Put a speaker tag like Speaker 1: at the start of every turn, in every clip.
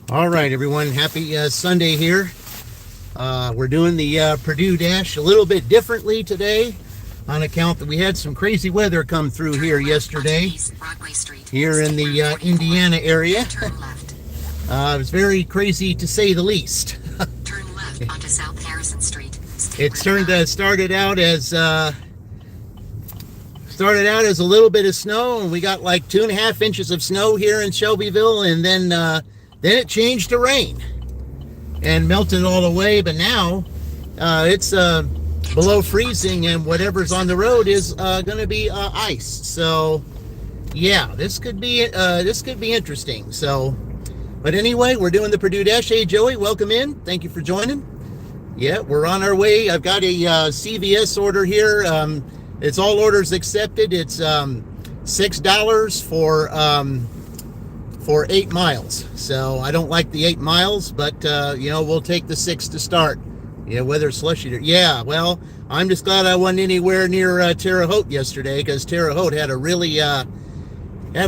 Speaker 1: All right, everyone. Happy Sunday here. We're doing the Purdue Dash a little bit differently today on account that we had some crazy weather come through here yesterday here in the Indiana area. It was very crazy to say the least.
Speaker 2: Turn left onto South Harrison Street.
Speaker 1: Started out as a little bit of snow, and we got like 2.5 inches of snow here in Shelbyville, and then it changed to rain and melted all away. But now it's below freezing, and whatever's on the road is going to be ice. So yeah, this could be interesting. So, but anyway, we're doing the Purdue Dash. Hey Joey, welcome in. Thank you for joining. Yeah, we're on our way. I've got a CVS order here. It's all orders accepted. It's $6 for 8 miles. So I don't like the 8 miles, but we'll take the 6 to start. Yeah, weather slushy. Yeah, well, I'm just glad I wasn't anywhere near Terre Haute yesterday, because Terre Haute had a really had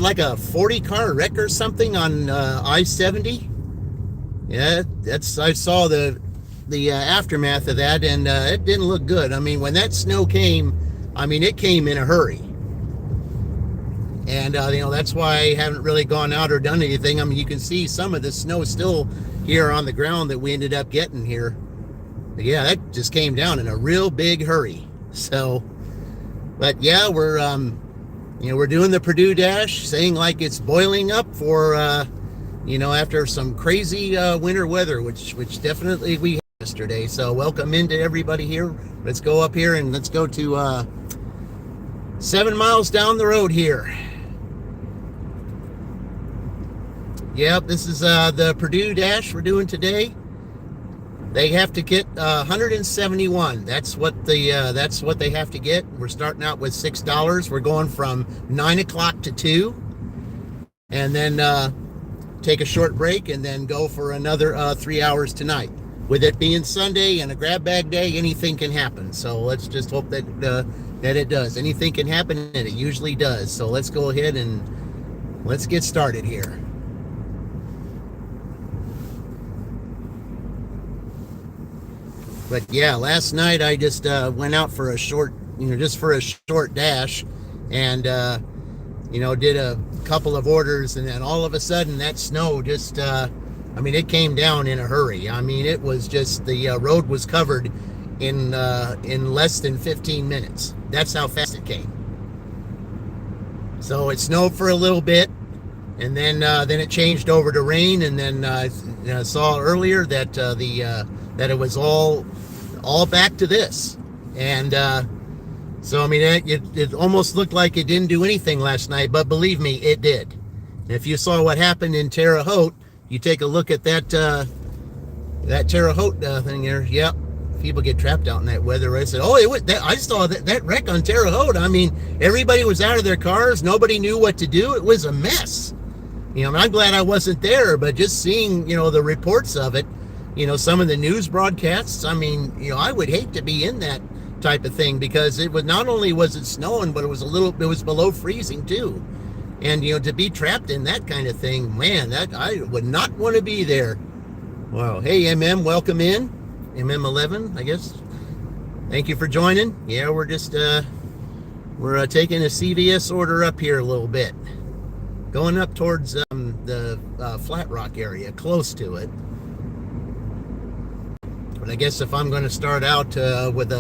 Speaker 1: like a 40-car wreck or something on I-70. Yeah, I saw the aftermath of that, and it didn't look good. I mean, when that snow came, it came in a hurry. And, that's why I haven't really gone out or done anything. You can see some of the snow still here on the ground that we ended up getting here. But yeah, that just came down in a real big hurry. So, but yeah, we're doing the Purdue Dash, saying like it's boiling up for, after some crazy winter weather, which definitely we had yesterday. So welcome into everybody here. Let's go up here and let's go to 7 miles down the road here. Yep, this is the Purdue Dash we're doing today. They have to get 171. That's what they have to get. We're starting out with $6. We're going from 9 o'clock to 2, and then take a short break, and then go for another 3 hours tonight. With it being Sunday and a grab bag day, anything can happen. So let's just hope that it does. Anything can happen, and it usually does. So let's go ahead and let's get started here. But yeah, last night I just went out for a short dash, and did a couple of orders, and then all of a sudden that snow just it came down in a hurry. It was just, the road was covered in less than 15 minutes. That's how fast it came. So it snowed for a little bit, and then it changed over to rain, and then I saw earlier that that it was all back to this. And so it almost looked like it didn't do anything last night, but believe me, it did. And if you saw what happened in Terre Haute, you take a look at that Terre Haute thing there. Yep, people get trapped out in that weather. I said, I saw that wreck on Terre Haute. Everybody was out of their cars. Nobody knew what to do. It was a mess. I'm glad I wasn't there, but just seeing, the reports of it, some of the news broadcasts, I would hate to be in that type of thing, because it was, not only was it snowing, but it was below freezing too. And, to be trapped in that kind of thing, man, that I would not want to be there. Wow. Hey, MM, welcome in. MM11, I guess. Thank you for joining. Yeah, we're just, we're taking a CVS order up here a little bit. Going up towards the Flat Rock area, close to it. But I guess if I'm going to start out with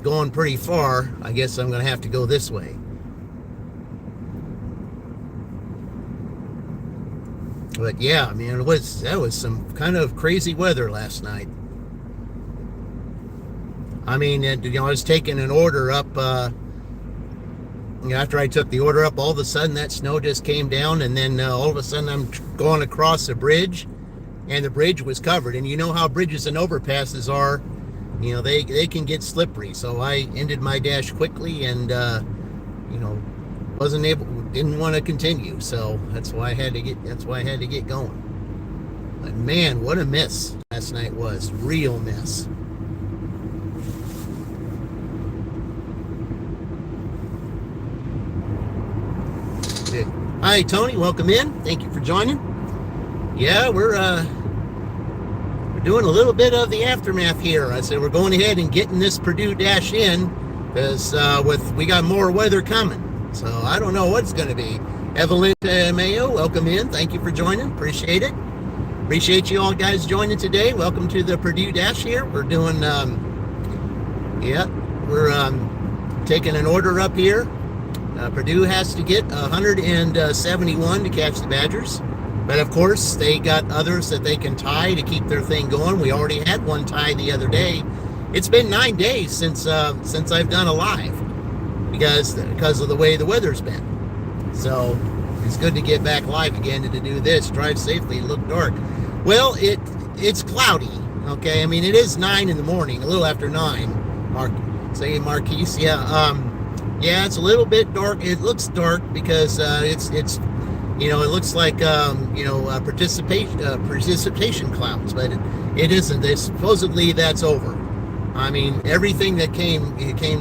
Speaker 1: going pretty far, I guess I'm going to have to go this way. But yeah, that was some kind of crazy weather last night. I was taking an order up. After I took the order up, all of a sudden that snow just came down, and then all of a sudden I'm going across a bridge, and the bridge was covered. And you know how bridges and overpasses are, they can get slippery. So I ended my dash quickly, and didn't want to continue. So that's why I had to get going. But man, what a mess last night was. Real mess. Hi, Tony. Welcome in. Thank you for joining. Yeah, we're doing a little bit of the aftermath here. I said we're going ahead and getting this Purdue dash in because we got more weather coming. So I don't know what's going to be. Evelyn Mayo, welcome in. Thank you for joining. Appreciate it. Appreciate you all guys joining today. Welcome to the Purdue dash here. We're doing, we're taking an order up here. Purdue has to get 171 to catch the Badgers. But of course, they got others that they can tie to keep their thing going. We already had one tie the other day. It's been 9 days since I've done a live because of the way the weather's been. So it's good to get back live again and to do this. Drive safely, look dark. Well, it's cloudy. Okay, I mean it is 9 in the morning, a little after 9. Marquise, yeah. Yeah, it's a little bit dark. It looks dark because it's it looks like precipitation clouds, but it isn't. Supposedly that's over. I mean, everything that came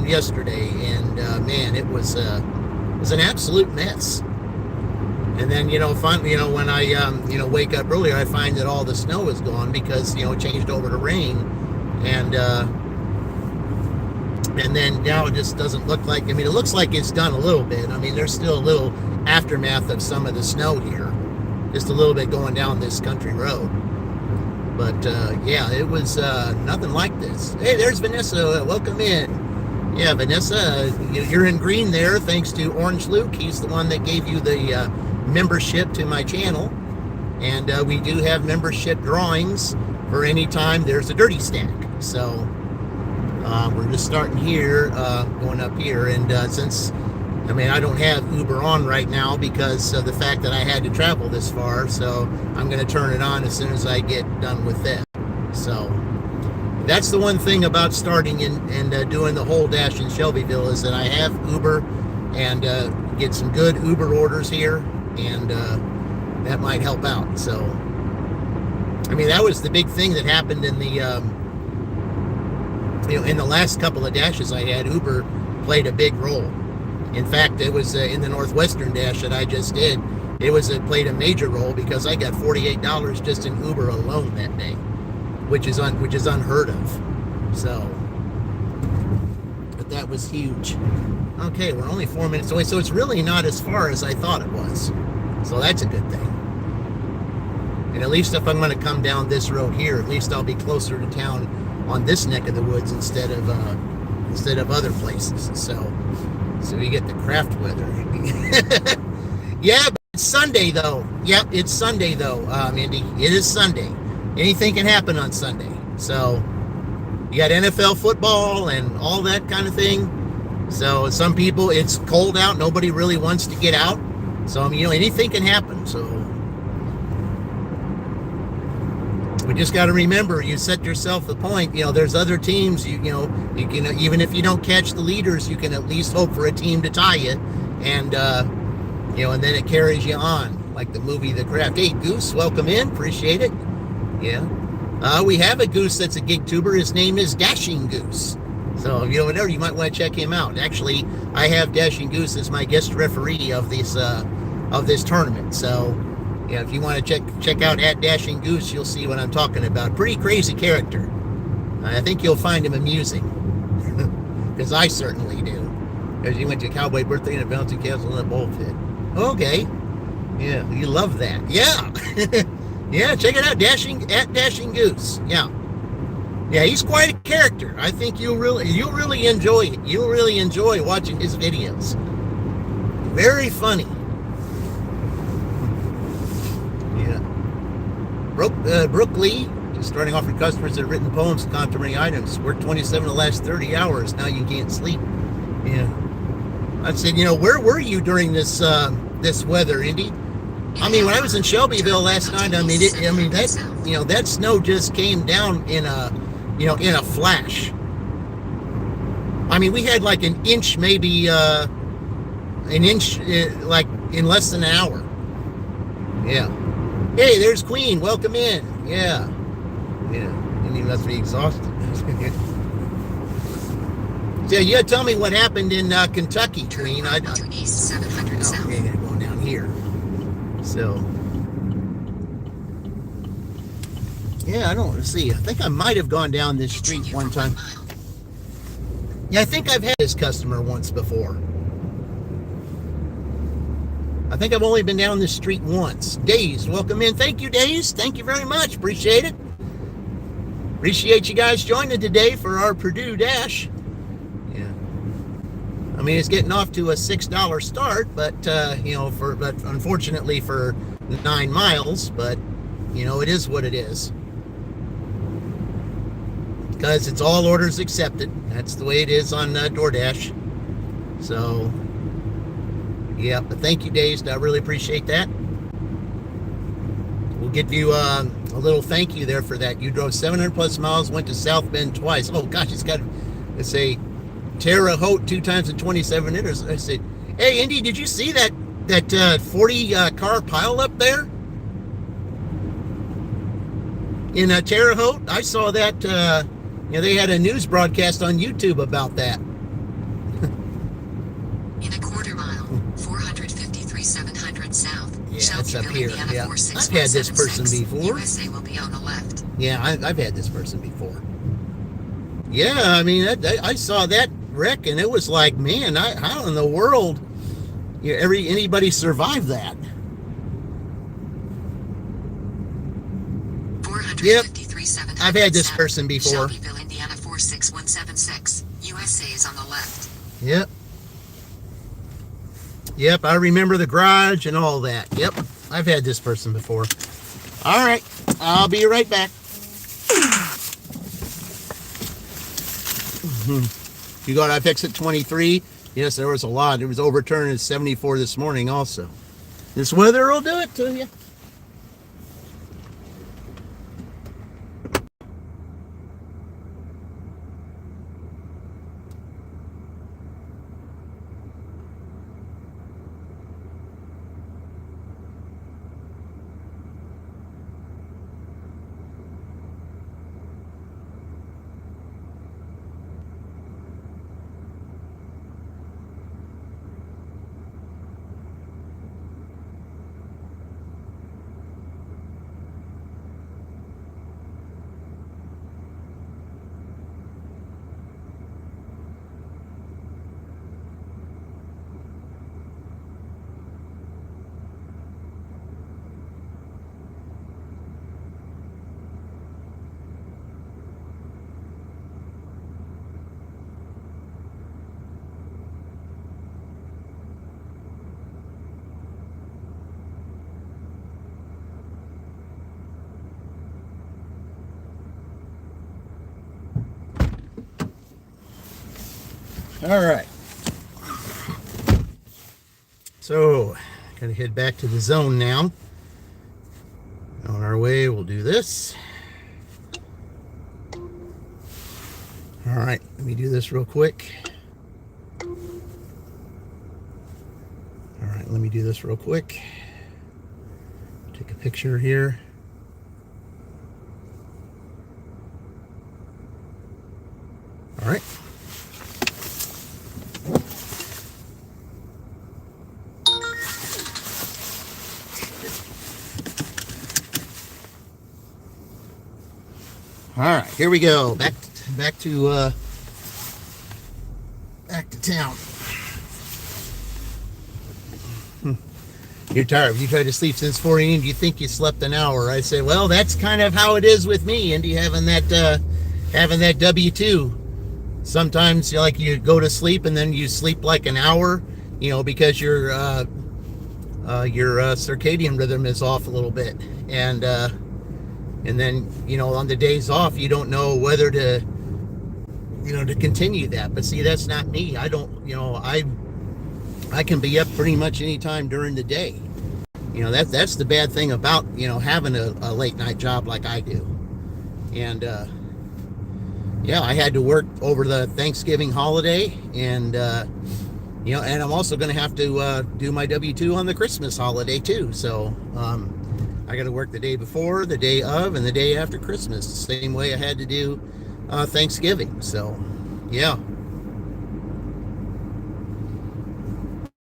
Speaker 1: yesterday, and man, it was an absolute mess. And then when I wake up earlier, I find that all the snow is gone because it changed over to rain, and then now it just doesn't look like. I mean, it looks like it's done a little bit. I mean, there's still a little aftermath of some of the snow here, just a little bit going down this country road. But yeah, it was nothing like this. Hey, there's Vanessa. Welcome in. Yeah, Vanessa, you're in green there thanks to Orange Luke. He's the one that gave you the membership to my channel. And we do have membership drawings for any time there's a dirty stack. So we're just starting here, going up here. And since, I don't have Uber on right now because of the fact that I had to travel this far. So I'm going to turn it on as soon as I get done with that. So that's the one thing about starting and doing the whole dash in Shelbyville is that I have Uber and get some good Uber orders here, and that might help out. So, that was the big thing that happened in the in the last couple of dashes I had. Uber played a big role. In fact, it was in the Northwestern dash that I just did. It played a major role because I got $48 just in Uber alone that day, which is unheard of. So, but that was huge. Okay, we're only 4 minutes away, so it's really not as far as I thought it was. So that's a good thing. And at least if I'm going to come down this road here, at least I'll be closer to town on this neck of the woods instead of other places. So we get the craft weather. Yeah, but it's Sunday though. Yep, it's Sunday though, Indy. It is Sunday. Anything can happen on Sunday. So you got NFL football and all that kind of thing. So some people, it's cold out. Nobody really wants to get out. So anything can happen. So we just got to remember, you set yourself the point. There's other teams. You can, even if you don't catch the leaders, you can at least hope for a team to tie you, and and then it carries you on, like the movie The Craft. Hey, Goose, welcome in. Appreciate it. Yeah, we have a Goose that's a gig tuber. His name is Dashing Goose. So whatever, you might want to check him out. Actually, I have Dashing Goose as my guest referee of this tournament. So. Yeah, if you want to check out at Dashing Goose, you'll see what I'm talking about. Pretty crazy character. I think you'll find him amusing. Because I certainly do. Because he went to a cowboy birthday and a bouncy castle and a bowl pit. Okay. Yeah, you love that. Yeah. Yeah, check it out. Dashing Goose. Yeah. Yeah, he's quite a character. I think you'll really enjoy it. You'll really enjoy watching his videos. Very funny. Brooke Lee, just starting off with customers that have written poems, complimentary items. Worked 27 the last 30 hours. Now you can't sleep. Yeah. I said, where were you during this weather, Indy? When I was in Shelbyville last night, that snow just came down in a flash. We had like an inch, maybe like in less than an hour. Yeah. Hey, there's Queen. Welcome in. Yeah. Yeah. And he must be exhausted. So, yeah, tell me what happened in Kentucky, Queen.
Speaker 2: East 700 south.
Speaker 1: Okay, going down here. So, Yeah, I don't see. I think I might have gone down this street
Speaker 2: Continue
Speaker 1: one
Speaker 2: for
Speaker 1: time.
Speaker 2: 1 mile.
Speaker 1: Yeah, I think I've had this customer once before. I think I've only been down this street once. Days, welcome in. Thank you, Days. Thank you very much. Appreciate it. Appreciate you guys joining today for our Purdue Dash. Yeah. I mean, it's getting off to a $6 start, but, but unfortunately for 9 miles, but, it is what it is. Because it's all orders accepted. That's the way it is on DoorDash. So, yeah, but thank you, Days. I really appreciate that. We'll give you a little thank you there for that. You drove 700 plus miles, went to South Bend twice. Oh, gosh, it's got, let's say, Terre Haute 2 times in 27 minutes. I said, hey, Indy, did you see that 40 car pile up there in Terre Haute? I saw that. They had a news broadcast on YouTube about that.
Speaker 2: In a quarter mile, 453 700 south.
Speaker 1: Yeah, it's up
Speaker 2: Shelbyville,
Speaker 1: here.
Speaker 2: Indiana,
Speaker 1: Yeah,
Speaker 2: 46176.
Speaker 1: I've had this person before.
Speaker 2: USA will be on the left.
Speaker 1: Yeah, I've had this person before. Yeah, I mean, I saw that wreck, and it was like, man, how in the world anybody survived that?
Speaker 2: 453 700
Speaker 1: I've had this
Speaker 2: south.
Speaker 1: person before.
Speaker 2: Shelbyville, Indiana, 46176. USA is on the left.
Speaker 1: Yep, I remember the garage and all that. Yep, I've had this person before. All right, I'll be right back. You got iFix at 23? Yes, there was a lot. It was overturned at 74 this morning also. This weather will do it to you. All right. So, gonna head back to the zone now. On our way, we'll do this. All right, let me do this real quick. All right, let me do this real quick. Take a picture here. All right. All right, here we go. Back to town. You're tired. You tried to sleep since 4 a.m. You think you slept an hour? I say, well, that's kind of how it is with me, Indy, having that W-2. Sometimes you go to sleep and then you sleep like an hour, because your circadian rhythm is off a little bit, and then on the days off you don't know whether to continue that. But see, that's not me. I don't, I can be up pretty much any time during the day. That's the bad thing about having a late night job like I do. And yeah, I had to work over the Thanksgiving holiday, and and I'm also going to have to do my W-2 on the Christmas holiday too. So I got to work the day before, the day of, and the day after Christmas, the same way I had to do Thanksgiving. So yeah,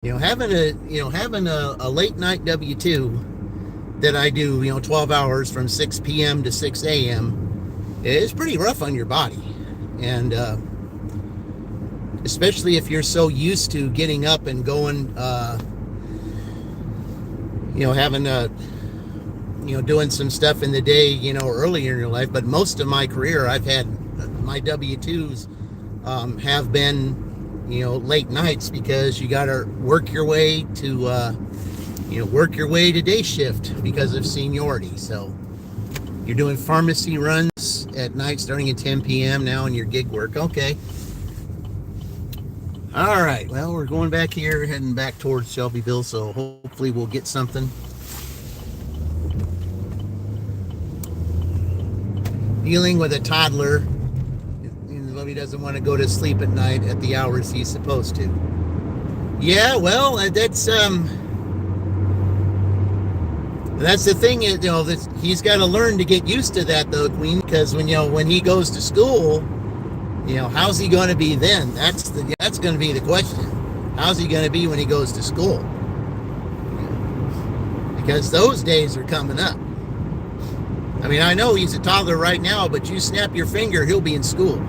Speaker 1: having a late night W-2 that I do, 12 hours from 6 p.m. to 6 a.m., it's pretty rough on your body. And especially if you're so used to getting up and going, having doing some stuff in the day, earlier in your life. But most of my career, I've had my W-2s have been, late nights, because you got to work your way to day shift because of seniority. So you're doing pharmacy runs at night starting at 10 p.m. now in your gig work. Okay. All right. Well, we're going back here, heading back towards Shelbyville, so hopefully we'll get something. Dealing with a toddler. He doesn't want to go to sleep at night at the hours he's supposed to. Yeah, well, that's the thing, he's got to learn to get used to that, though, Queen, because when he goes to school, how's he going to be then? That's going to be the question. How's he going to be when he goes to school? Because those days are coming up. I mean, I know he's a toddler right now, but you snap your finger, he'll be in school.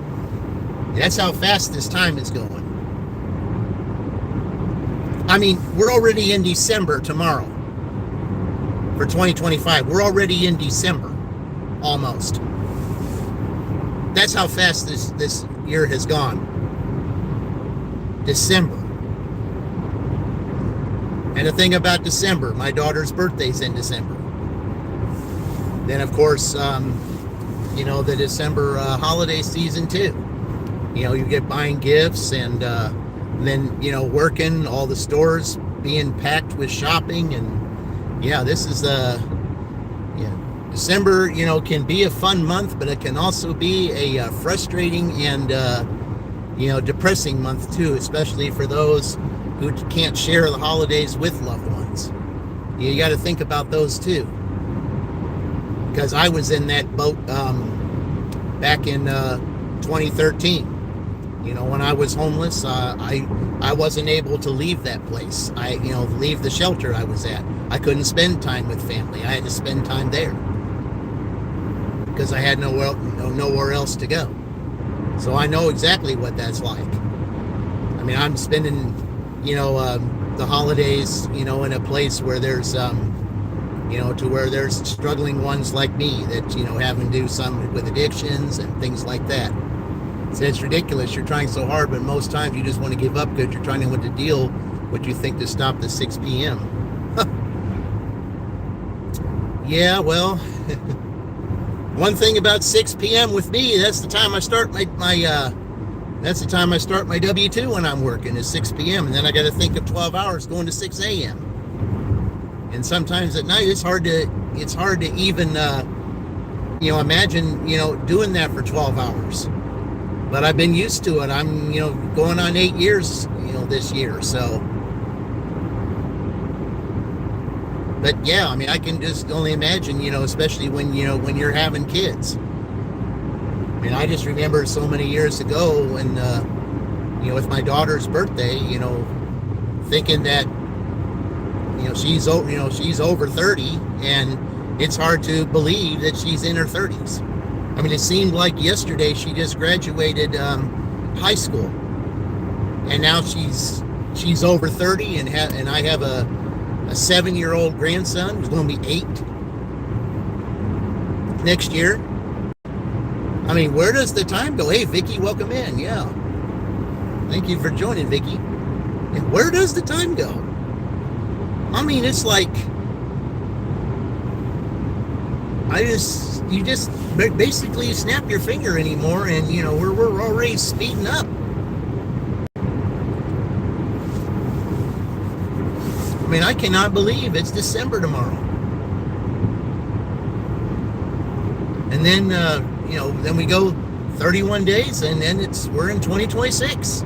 Speaker 1: That's how fast this time is going. I mean, we're already in December tomorrow for 2025. We're already in December, almost. That's how fast this year has gone. December. And the thing about December, my daughter's birthday's in December. Then, of course, the December holiday season, too. You get buying gifts, and then, working, all the stores being packed with shopping. And, this is, December, can be a fun month, but it can also be a frustrating and, depressing month, too, especially for those who can't share the holidays with loved ones. You got to think about those, too. Because I was in that boat back in 2013. When I was homeless, I wasn't able to leave that place. Leave the shelter I was at. I couldn't spend time with family. I had to spend time there because I had nowhere else to go. So I know exactly what that's like. I mean, I'm spending, the holidays, in a place where there's, to where there's struggling ones like me that, having to do some with addictions and things like that. So it's ridiculous. You're trying so hard, but most times you just want to give up because you're trying to deal what you think to stop the 6 p.m. Yeah, well, one thing about 6 p.m. with me, that's the time I start my W-2 when I'm working, is 6 p.m. And then I got to think of 12 hours going to 6 a.m. And sometimes at night it's hard to even imagine doing that for 12 hours. But I've been used to it. I'm going on 8 years this year. So, but yeah, I mean, I can just only imagine, especially when you're having kids. I mean, I just remember so many years ago when with my daughter's birthday, thinking that she's over 30, and it's hard to believe that she's in her 30s. I mean, it seemed like yesterday she just graduated high school, and now she's over 30, and I have a 7-year-old grandson who's going to be 8 next year. I mean, where does the time go? Hey, Vicky, welcome in. Yeah, thank you for joining, Vicky. And where does the time go? I mean, it's like you just basically snap your finger anymore, and we're already speeding up. I mean, I cannot believe it's December tomorrow. And then then we go 31 days, and then we're in 2026.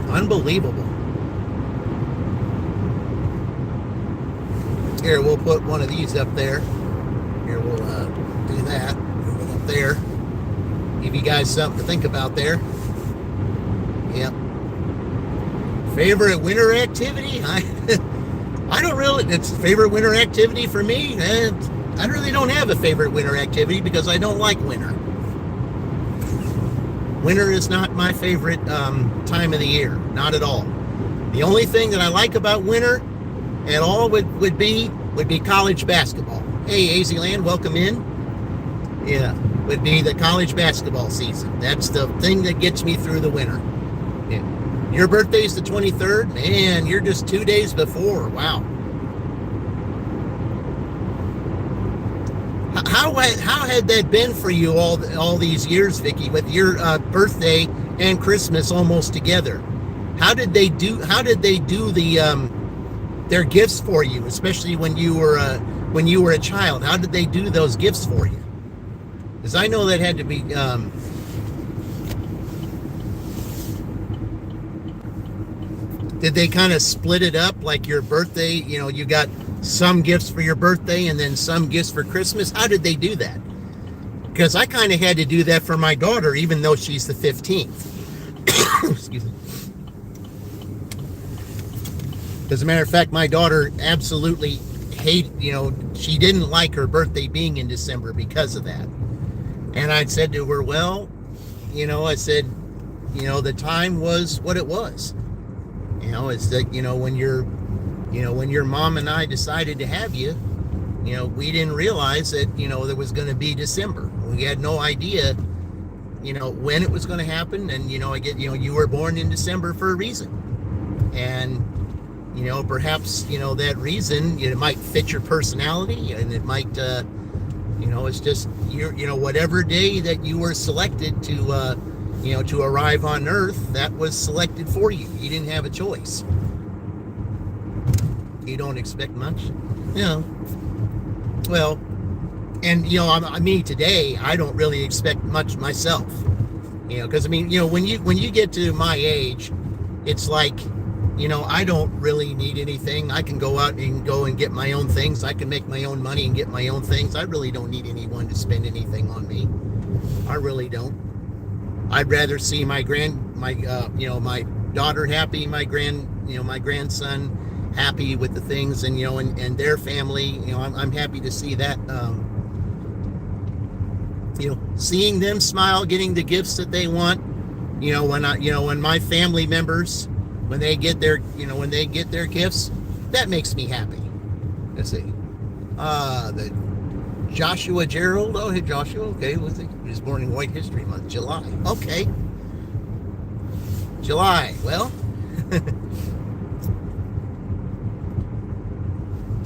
Speaker 1: Unbelievable. Here, we'll put one of these up there. Here, we'll do that. Move it up there. Give you guys something to think about there. Yep. Favorite winter activity? I don't really, it's favorite winter activity for me. I really don't have a favorite winter activity because I don't like winter. Winter is not my favorite time of the year, not at all. The only thing that I like about winter at all would be college basketball. Hey, AZ Land, welcome in. Yeah, would be the college basketball season. That's the thing that gets me through the winter. Yeah. Your birthday's the 23rd? Man, you're just 2 days before. Wow. How had that been for you all these years, Vicky, with your birthday and Christmas almost together? How did they do the their gifts for you, especially when you were a child? How did they do those gifts for you? Because I know that had to be did they kind of split it up like your birthday? You know, you got some gifts for your birthday and then some gifts for Christmas. How did they do that? Because I kind of had to do that for my daughter, even though she's the 15th. Excuse me. As a matter of fact, my daughter absolutely she didn't like her birthday being in December because of that. And I said to her, well, I said, the time was what it was. It's that, when your mom and I decided to have you, we didn't realize that, there was going to be December. We had no idea, when it was going to happen. And, you were born in December for a reason. And, perhaps, that reason, it might fit your personality and it might, it's just, whatever day that you were selected to arrive on Earth, that was selected for you. You didn't have a choice. You don't expect much? Well, and, me today, I don't really expect much myself. Because, when you get to my age, it's like, I don't really need anything. I can go out and get my own things. I can make my own money and get my own things. I really don't need anyone to spend anything on me. I really don't. I'd rather see my daughter happy, my grandson happy with the things, and and their family. I'm happy to see that. Seeing them smile, getting the gifts that they want. When my family members, when they get their gifts, that makes me happy. Let's see. The Joshua Gerald. Oh, hey, Joshua. Okay, he was born in White History Month, July. Okay. July. Well,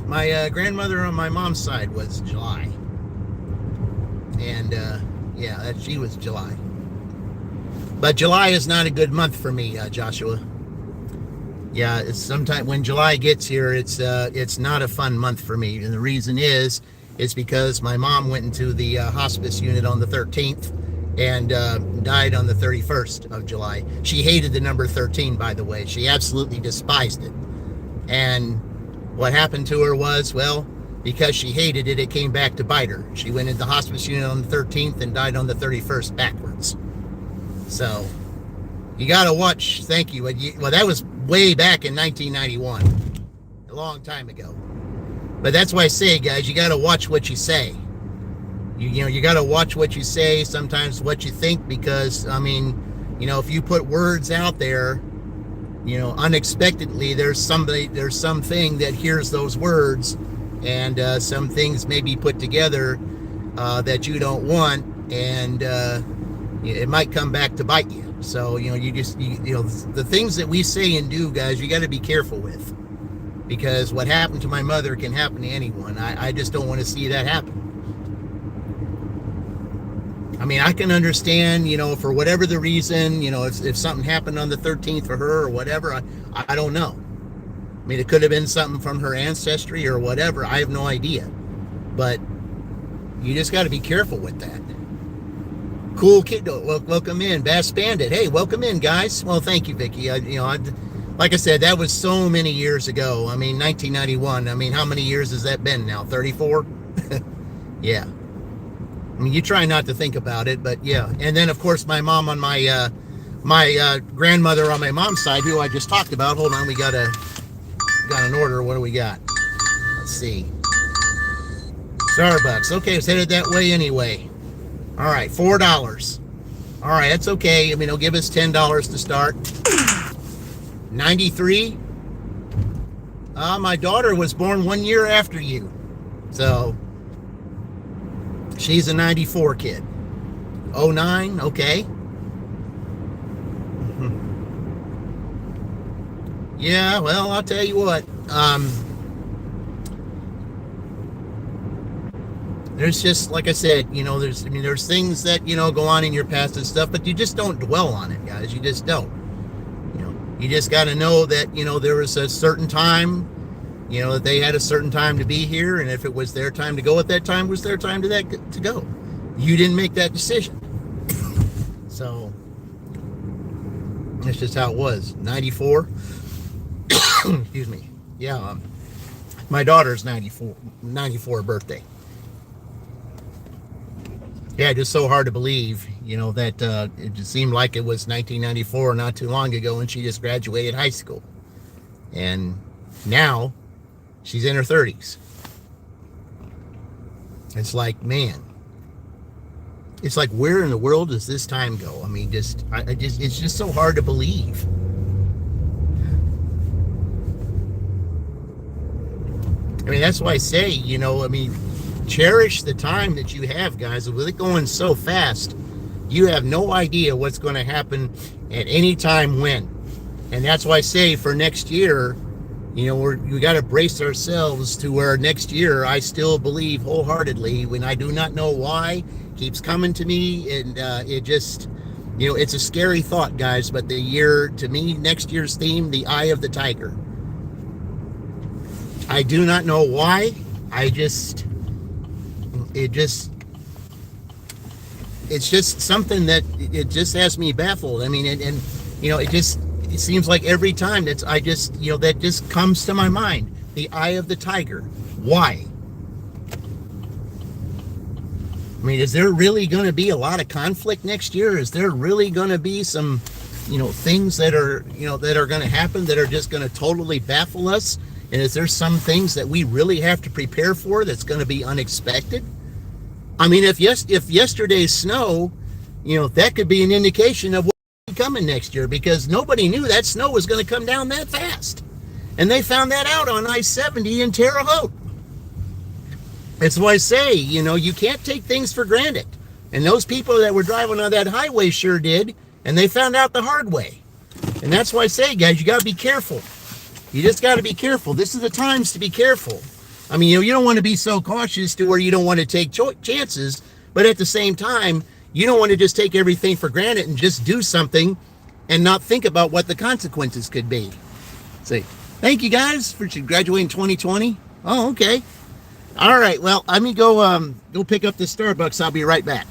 Speaker 1: my grandmother on my mom's side was July. And, she was July. But July is not a good month for me, Joshua. Yeah, it's sometime when July gets here, it's not a fun month for me. And the reason is because my mom went into the hospice unit on the 13th and died on the 31st of July. She hated the number 13, by the way. She absolutely despised it. And what happened to her was, well, because she hated it, it came back to bite her. She went into the hospice unit on the 13th and died on the 31st backwards. So you got to watch. Thank you. Well, that was way back in 1991, a long time ago. But that's why I say, guys, you got to watch what you say. You got to watch what you say, sometimes what you think, because, if you put words out there, unexpectedly, there's something that hears those words, and some things may be put together that you don't want, and it might come back to bite you. So, the things that we say and do, guys, you got to be careful with. Because what happened to my mother can happen to anyone. I just don't want to see that happen. I can understand, for whatever the reason, if something happened on the 13th for her or whatever, I don't know. It could have been something from her ancestry or whatever. I have no idea. But you just got to be careful with that. Cool kid, welcome in. Bass Bandit, hey, welcome in, guys. Well, thank you, Vicky. Like I said, that was so many years ago. 1991. How many years has that been now? 34? Yeah. You try not to think about it, but yeah. And then, of course, my mom on my grandmother on my mom's side, who I just talked about. Hold on, we got got an order. What do we got? Let's see. Starbucks. Okay, it's headed that way anyway. All right, $4. All right, that's okay. I mean, it'll give us $10 to start. 93. My daughter was born 1 year after you, so she's a 94 kid. 09. Okay. Yeah, well, I'll tell you what. There's just, like I said, there's things that, go on in your past and stuff, but you just don't dwell on it, guys. You just don't. You just got to know that, there was a certain time, that they had a certain time to be here, and if it was their time to go at that time, it was their time to go. You didn't make that decision. So, that's just how it was. 94. Excuse me. Yeah, my daughter's 94 birthday. Yeah, just so hard to believe, that it just seemed like it was 1994 not too long ago, and she just graduated high school. And now she's in her 30s. It's like, man, it's like, where in the world does this time go? I mean, it's just so hard to believe. I mean, that's why I say, cherish the time that you have, guys. With it going so fast, you have no idea what's going to happen at any time when. And that's why I say for next year, we got to brace ourselves to where next year, I still believe wholeheartedly, when I do not know why, keeps coming to me, and it just, it's a scary thought, guys. But to me, next year's theme, the eye of the tiger. I do not know why. It's just something that it just has me baffled. I mean, it seems like every time that just comes to my mind, the eye of the tiger. Why? I mean, is there really going to be a lot of conflict next year? Is there really going to be some, things that are going to happen that are just going to totally baffle us? And is there some things that we really have to prepare for that's going to be unexpected? I mean, if yesterday's snow, that could be an indication of what's coming next year, because nobody knew that snow was going to come down that fast. And they found that out on I-70 in Terre Haute. That's why I say, you can't take things for granted. And those people that were driving on that highway sure did, and they found out the hard way. And that's why I say, guys, you got to be careful. You just got to be careful. This is the times to be careful. I mean, you don't want to be so cautious to where you don't want to take chances, but at the same time, you don't want to just take everything for granted and just do something and not think about what the consequences could be. Say, thank you guys for graduating 2020. Oh, okay. All right. Well, let me go pick up this Starbucks. I'll be right back.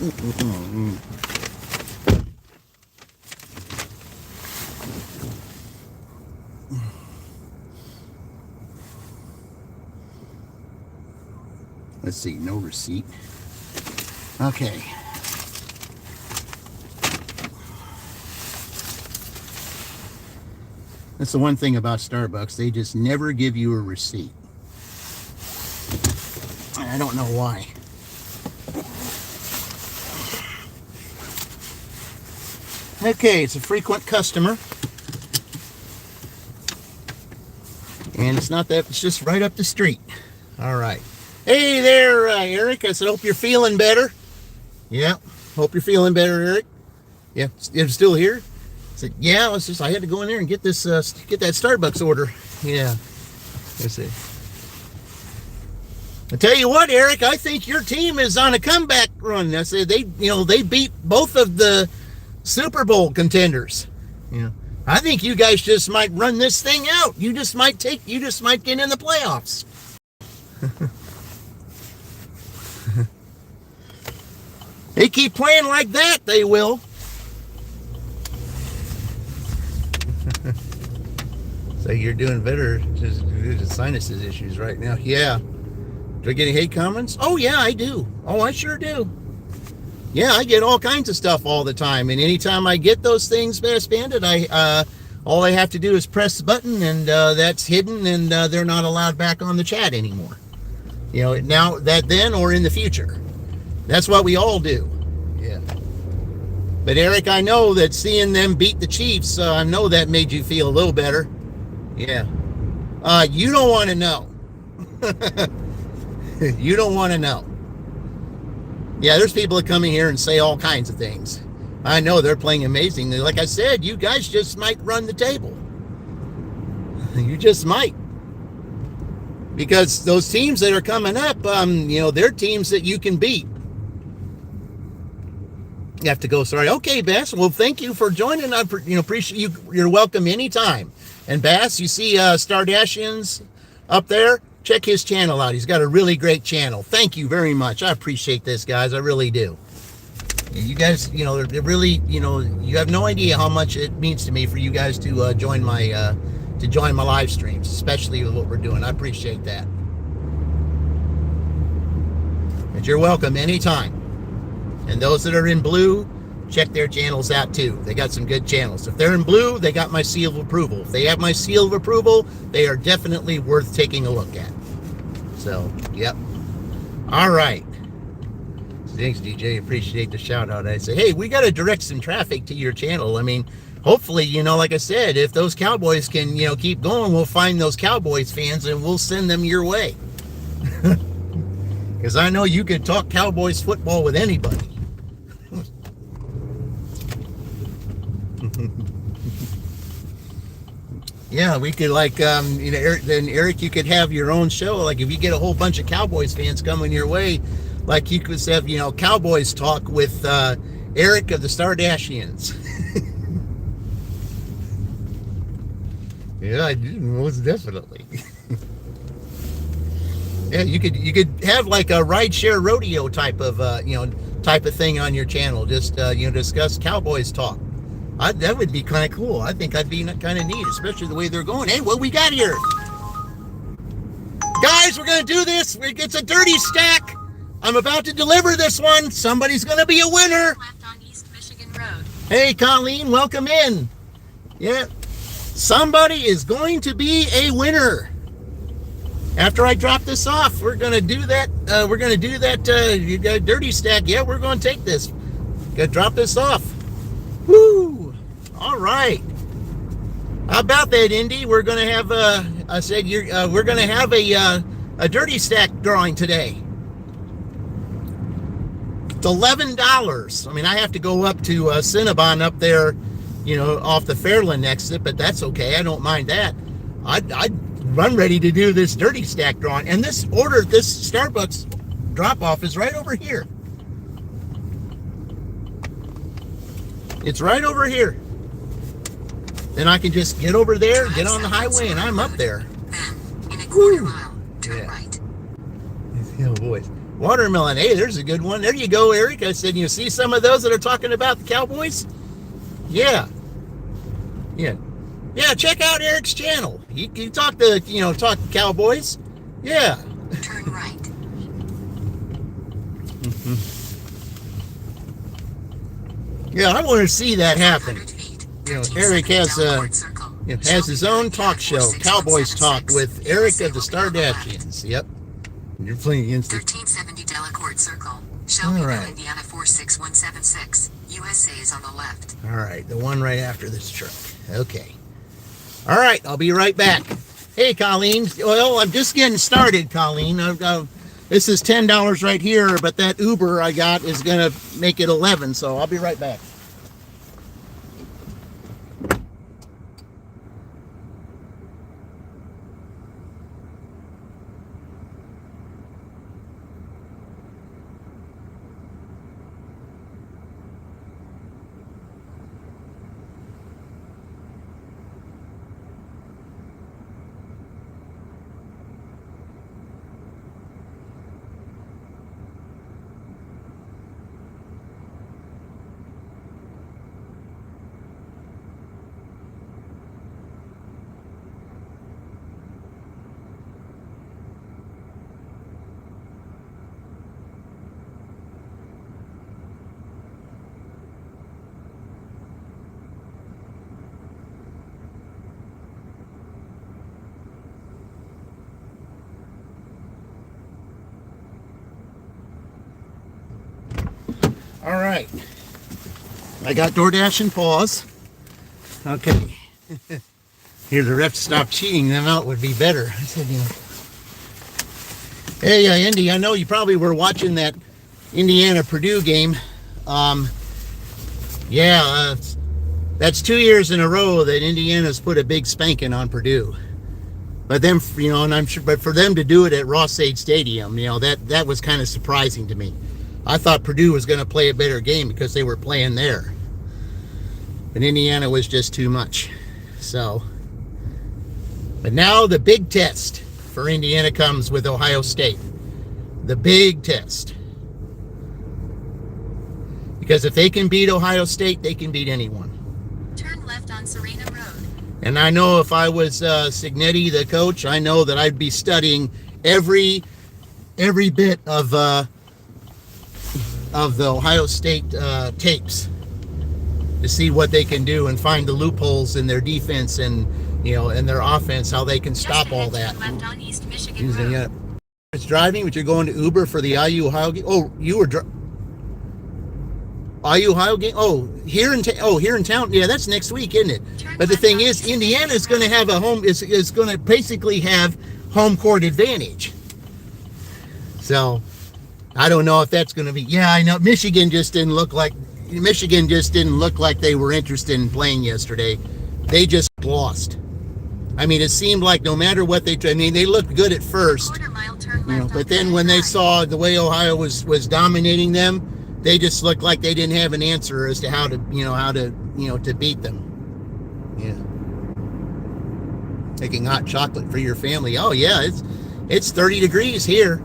Speaker 1: Let's see, no receipt. Okay. That's the one thing about Starbucks. They just never give you a receipt. I don't know why. Okay, it's a frequent customer. And it's not that, it's just right up the street. All right. Hey there, Eric. I said, hope you're feeling better. Yeah, hope you're feeling better, Eric. Yeah, you're still here? I said, yeah, I had to go in there and get this, get that Starbucks order. Yeah. Let's see. I tell you what, Eric, I think your team is on a comeback run. I said they beat both of the Super Bowl contenders. Yeah. I think you guys just might run this thing out. You just might get in the playoffs. They keep playing like that, they will. So you're doing better. Just sinuses issues right now. Yeah. Do I get any hate comments? Oh yeah, I do. Oh, I sure do. Yeah, I get all kinds of stuff all the time, and anytime I get those things, Bass Bandit, all I have to do is press the button, and that's hidden, and they're not allowed back on the chat anymore. You know, now that then or in the future. That's what we all do. Yeah. But Eric, I know that seeing them beat the Chiefs, I know that made you feel a little better. Yeah. You don't want to know. You don't want to know. Yeah, there's people that come in here and say all kinds of things. I know they're playing amazingly. Like I said, you guys just might run the table. You just might. Because those teams that are coming up, they're teams that you can beat. You have to go, sorry. Okay, Bass. Well, thank you for joining. I appreciate you. You're welcome anytime. And Bass, you see Stardashians up there? Check his channel out. He's got a really great channel. Thank you very much. I appreciate this, guys. I really do. You guys, it really, you have no idea how much it means to me for you guys to join my live streams, especially with what we're doing. I appreciate that. But you're welcome anytime. And those that are in blue, check their channels out too. They got some good channels. If they're in blue, they got my seal of approval. If they have my seal of approval, they are definitely worth taking a look at. So, yep. All right. Thanks, DJ. Appreciate the shout out. I say, hey, we got to direct some traffic to your channel. I mean, hopefully, like I said, if those Cowboys can, keep going, we'll find those Cowboys fans and we'll send them your way. Because I know you could talk Cowboys football with anybody. Yeah, we could Eric, you could have your own show. Like if you get a whole bunch of Cowboys fans coming your way, like you could have, Cowboys talk with Eric of the Stardashians. Yeah, I do, most definitely. Yeah, you could have like a rideshare rodeo type of thing on your channel. Just discuss Cowboys talk. That would be kind of cool. I think that'd be kind of neat, especially the way they're going. Hey, what we got here? Guys, we're going to do this. It's a dirty stack. I'm about to deliver this one. Somebody's going to be a winner.
Speaker 2: Left on East Michigan Road.
Speaker 1: Hey, Colleen, welcome in. Yeah, somebody is going to be a winner. After I drop this off, we're going to do that. You got a dirty stack. Yeah, we're going to take this. Got to drop this off. Woo! All right. How about that, Indy? We're going to have we're going to have a dirty stack drawing today. It's $11. I mean, I have to go up to Cinnabon up there, off the Fairland exit, but that's okay. I don't mind that. I'd run ready to do this dirty stack drawing. And this Starbucks drop-off is right over here. It's right over here. Then I can just get over there, get on the highway, and I'm up there.
Speaker 2: Then, in a quarter mile, turn right.
Speaker 1: Oh, boy. Watermelon. Hey, there's a good one. There you go, Eric. I said, you see some of those that are talking about the Cowboys? Yeah. Yeah. Yeah, check out Eric's channel. He talk to, talk to Cowboys. Yeah.
Speaker 2: Turn right.
Speaker 1: Yeah, I want to see that happen.
Speaker 2: 500 feet.
Speaker 1: Eric has
Speaker 2: Circle.
Speaker 1: has his own talk show, Cowboys Talk, with Eric of the Stardashians. Yep. You're playing against the
Speaker 2: 1370 Delacorte Circle. Shelbyville,
Speaker 1: right.
Speaker 2: Indiana 46176. USA is on the left.
Speaker 1: All right, the one right after this truck. Okay. All right, I'll be right back. Hey, Colleen. Well, I'm just getting started, Colleen. This is $10 right here, but that Uber I got is going to make it 11, so I'll be right back. All right. I got DoorDash and pause. Okay. Here, the ref stopped cheating them out would be better. I said, Hey, Indy, I know you probably were watching that Indiana-Purdue game. That's 2 years in a row that Indiana's put a big spanking on Purdue. But then, and I'm sure, but for them to do it at Ross-Ade Stadium, that was kind of surprising to me. I thought Purdue was going to play a better game because they were playing there. But Indiana was just too much. So, but now the big test for Indiana comes with Ohio State. The big test. Because if they can beat Ohio State, they can beat anyone.
Speaker 2: Turn left on Serena Road.
Speaker 1: And I know if I was Signetti, the coach, I know that I'd be studying every bit of the Ohio State tapes to see what they can do and find the loopholes in their defense and in their offense, how they can stop all that.
Speaker 2: Left on East Michigan Road.
Speaker 1: It's driving, but you're going to Uber for the IU Ohio game. Oh, you were IU Ohio game. Oh, here in town. Yeah, that's next week, isn't it? But the thing is, Indiana is going to have a home. Is going to basically have home court advantage. So I don't know if that's going to be. Yeah, I know Michigan just didn't look like they were interested in playing yesterday. They just lost. I mean, it seemed like no matter what they tried. I mean, they looked good at first, but then when they saw the way Ohio was dominating them, they just looked like they didn't have an answer as to how to beat them. Yeah. Making hot chocolate for your family. Oh yeah, it's 30 degrees here.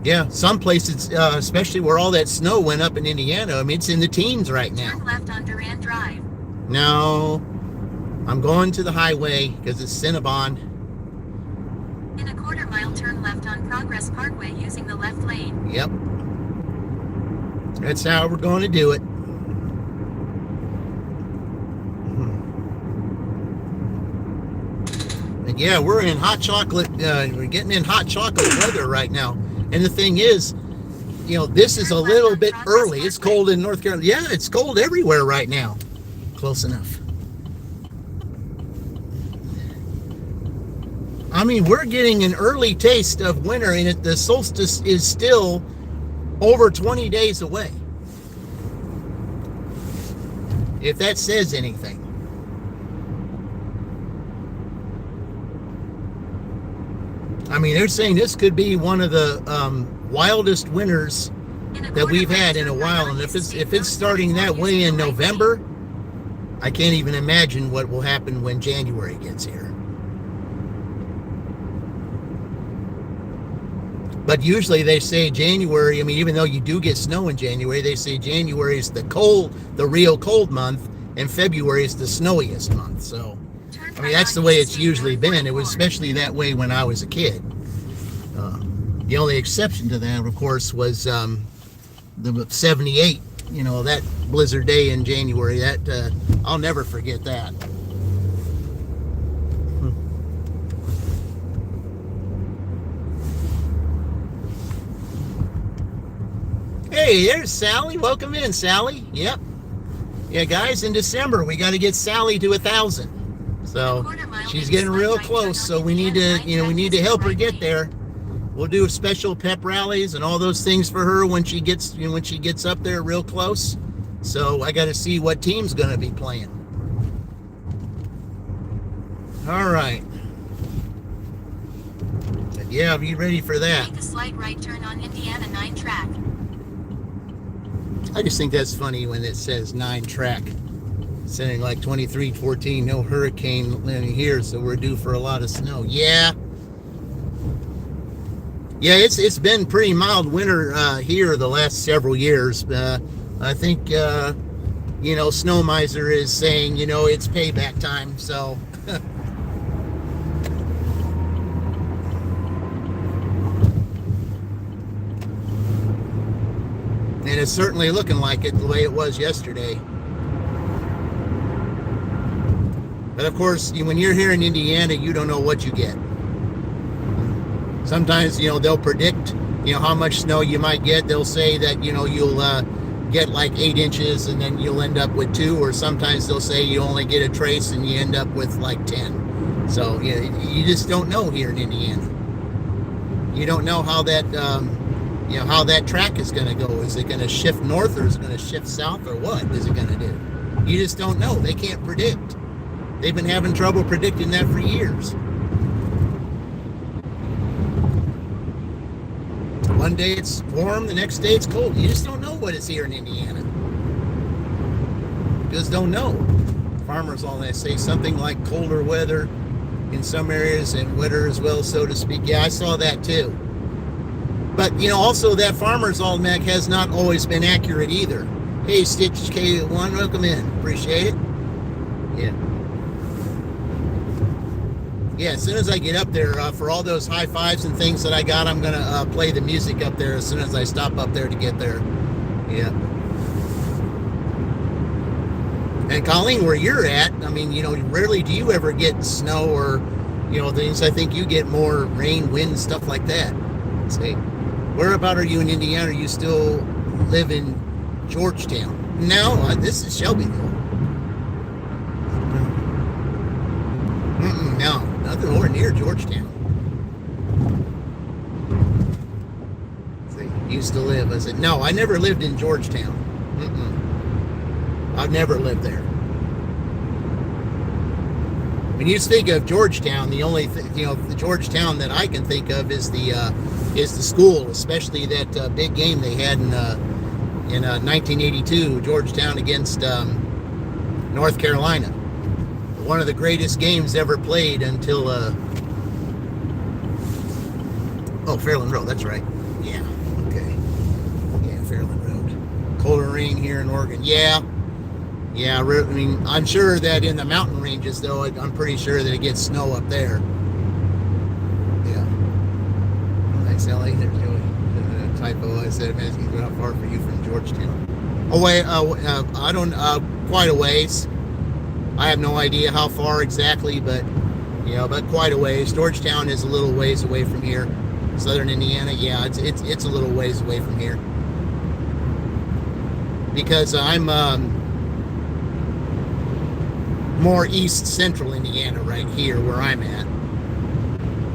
Speaker 1: Yeah, some places, especially where all that snow went up in Indiana, I mean, it's in the teens right now.
Speaker 2: Turn left on Durand Drive.
Speaker 1: No, I'm going to the highway because it's Cinnabon.
Speaker 2: In a quarter mile, turn left on Progress Parkway using the left lane.
Speaker 1: Yep. That's how we're going to do it. And yeah, we're in hot chocolate. We're getting in hot chocolate weather right now. And the thing is, this is a little bit early. It's cold in North Carolina. Yeah, it's cold everywhere right now. Close enough. I mean, we're getting an early taste of winter, and the solstice is still over 20 days away. If that says anything. I mean, they're saying this could be one of the wildest winters that we've had in a while, and if it's starting that way in November, I can't even imagine what will happen when January gets here. But usually they say January, I mean, even though you do get snow in January, they say January is the real cold month, and February is the snowiest month. So, I mean, that's the way it's usually been. It was especially that way when I was a kid. The only exception to that, of course, was the 78, that blizzard day in January. That I'll never forget that. Hey, there's Sally. Welcome in, Sally. Yep. Yeah, guys, in December we got to get Sally to 1,000. So she's getting real close. So we need to help her get there. We'll do special pep rallies and all those things for her when she gets up there real close. So I got to see what team's going to be playing. All right. Yeah, are you ready for that?
Speaker 2: Make a slight right turn on Indiana 9 track.
Speaker 1: I just think that's funny when it says 9 track. Saying like 23-14, no hurricane landing here, so we're due for a lot of snow. Yeah, it's been pretty mild winter here the last several years. I think Snow Miser is saying it's payback time. So. And it's certainly looking like it the way it was yesterday. But of course, when you're here in Indiana, you don't know what you get. Sometimes, they'll predict, how much snow you might get. They'll say that, you'll get like 8 inches and then you'll end up with 2. Or sometimes they'll say you only get a trace and you end up with like 10. So, you just don't know here in Indiana. You don't know how that... how that track is going to go. Is it going to shift north or is it going to shift south or what is it going to do? You just don't know. They can't predict. They've been having trouble predicting that for years. One day it's warm, the next day it's cold. You just don't know what is here in Indiana. You just don't know. Farmers all that say something like colder weather in some areas and wetter as well, so to speak. Yeah, I saw that too. But, also that Farmer's Almanac has not always been accurate either. Hey, Stitch K1, welcome in. Appreciate it. Yeah. Yeah, as soon as I get up there, for all those high fives and things that I got, I'm going to play the music up there as soon as I stop up there to get there. Yeah. And Colleen, where you're at, I mean, rarely do you ever get snow or, things. I think you get more rain, wind, stuff like that. Let's see. Where about are you in Indiana? You still live in Georgetown? No, this is Shelbyville. No, nothing over near Georgetown. See, used to live. I said, no, I never lived in Georgetown. I've never lived there. When you think of Georgetown, the only the Georgetown that I can think of is the school, especially that big game they had in 1982, Georgetown against North Carolina. One of the greatest games ever played until Fairland Road. That's right. Yeah. Okay. Yeah, Fairland Road. Colder rain here in Oregon. Yeah. Yeah, I mean, I'm sure that in the mountain ranges, though, I'm pretty sure that it gets snow up there. Yeah. Thanks, Ellie. There's a typo. I said, I'm asking how far for you from Georgetown. Oh, wait, I don't, quite a ways. I have no idea how far exactly, but, but quite a ways. Georgetown is a little ways away from here. Southern Indiana, yeah, it's a little ways away from here. Because I'm, more east central Indiana right here where I'm at,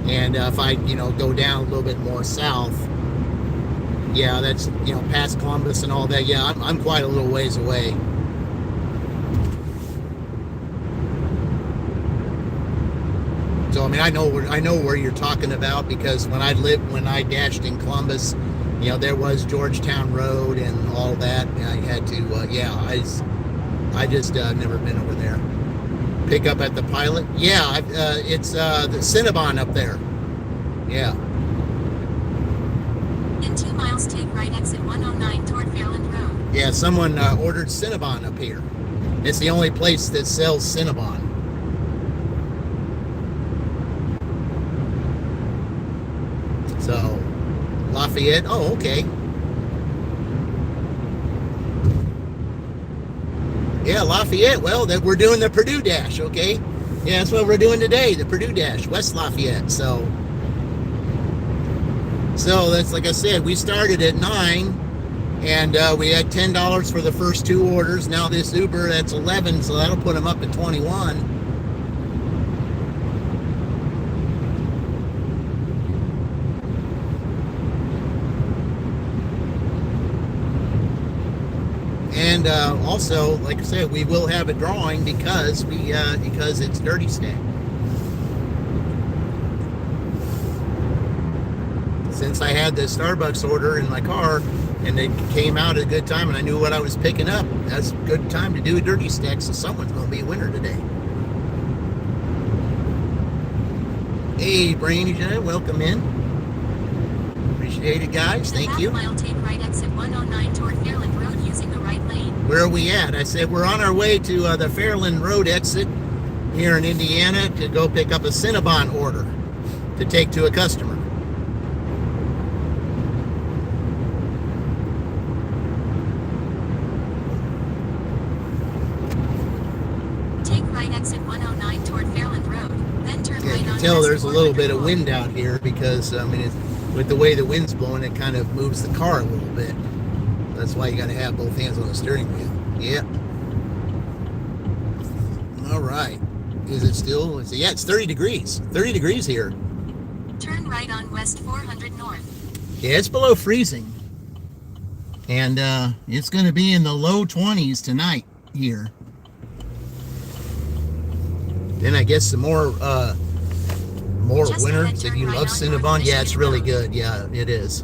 Speaker 1: and if I go down a little bit more south, yeah, that's past Columbus and all that. Yeah, I'm quite a little ways away. So I mean, I know where you're talking about, because when I dashed in Columbus, there was Georgetown Road and all that. I had to I just never been over there. Pick up at the Pilot. Yeah, it's the Cinnabon up there. Yeah.
Speaker 2: In 2 miles, take right exit 109 toward Fairland Road.
Speaker 1: Yeah, someone ordered Cinnabon up here. It's the only place that sells Cinnabon. So, Lafayette. Oh, okay. Yeah, Lafayette. Well, that we're doing the Purdue Dash, okay? Yeah, that's what we're doing today, the Purdue Dash, West Lafayette. So that's like I said, we started at 9, and we had $10 for the first 2 orders. Now this Uber, that's 11, so that'll put them up to 21. And also, like I said, we will have a drawing because it's Dirty Stack. Since I had the Starbucks order in my car and it came out at a good time and I knew what I was picking up, that's a good time to do a Dirty Stack. So someone's going to be a winner today. Hey, Brainy Jen, welcome in. Appreciate it, guys. Thank you.
Speaker 2: Mile, take right exit 109 toward Fairland Road using the right lane.
Speaker 1: Where are we at? I said we're on our way to the Fairland Road exit here in Indiana to go pick up a Cinnabon order to take to a customer.
Speaker 2: Take right exit 109 toward Fairland Road, then turn right on.
Speaker 1: You can tell there's a little bit of wind out here because, I mean, with the way the wind's blowing, it kind of moves the car a little bit. That's why you got to have both hands on the steering wheel. Yep. All right. Is it still? Yeah, it's 30 degrees. 30 degrees here.
Speaker 2: Turn right on West 400 North.
Speaker 1: Yeah, it's below freezing. And it's going to be in the low 20s tonight here. Then I guess some more
Speaker 2: Just
Speaker 1: winter.
Speaker 2: ahead,
Speaker 1: Did
Speaker 2: turn
Speaker 1: you
Speaker 2: right
Speaker 1: love
Speaker 2: on
Speaker 1: Cinnabon?
Speaker 2: North
Speaker 1: Yeah, it's really
Speaker 2: Michigan
Speaker 1: good. Yeah, it is.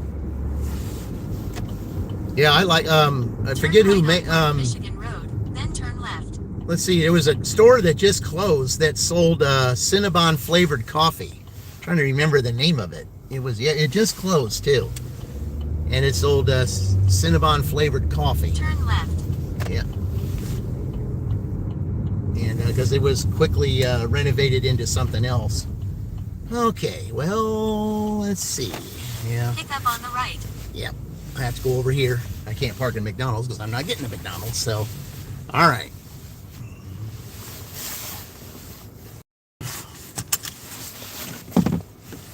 Speaker 1: Yeah, I like I forget who made
Speaker 2: Michigan Road, then turn left.
Speaker 1: let's see, there was a store that just closed that sold Cinnabon flavored coffee. I'm trying to remember the name of it. It just closed too. And it sold Cinnabon flavored coffee.
Speaker 2: Turn left.
Speaker 1: Yeah. And because it was quickly renovated into something else. Okay, well, let's see. Yeah.
Speaker 2: Pick up on the right.
Speaker 1: Yep. I have to go over here. I can't park in McDonald's because I'm not getting a McDonald's. So, all right.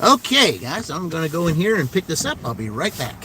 Speaker 1: Okay, guys, I'm going to go in here and pick this up. I'll be right back.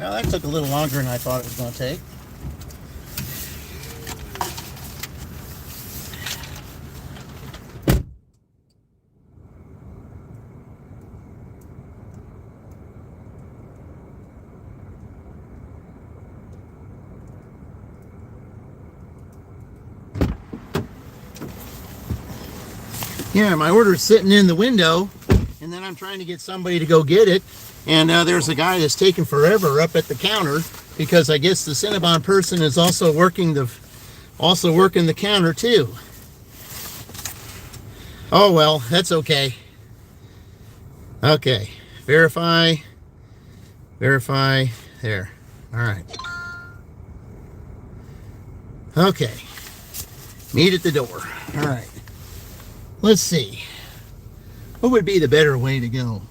Speaker 1: Well, that took a little longer than I thought it was going to take. Yeah, my order's sitting in the window, and then I'm trying to get somebody to go get it, and there's a guy that's taking forever up at the counter because I guess the Cinnabon person is also working the counter too. Oh well, that's okay. Okay, verify, there. All right. Okay, meet at the door. All right. Let's see. What would be the better way to go?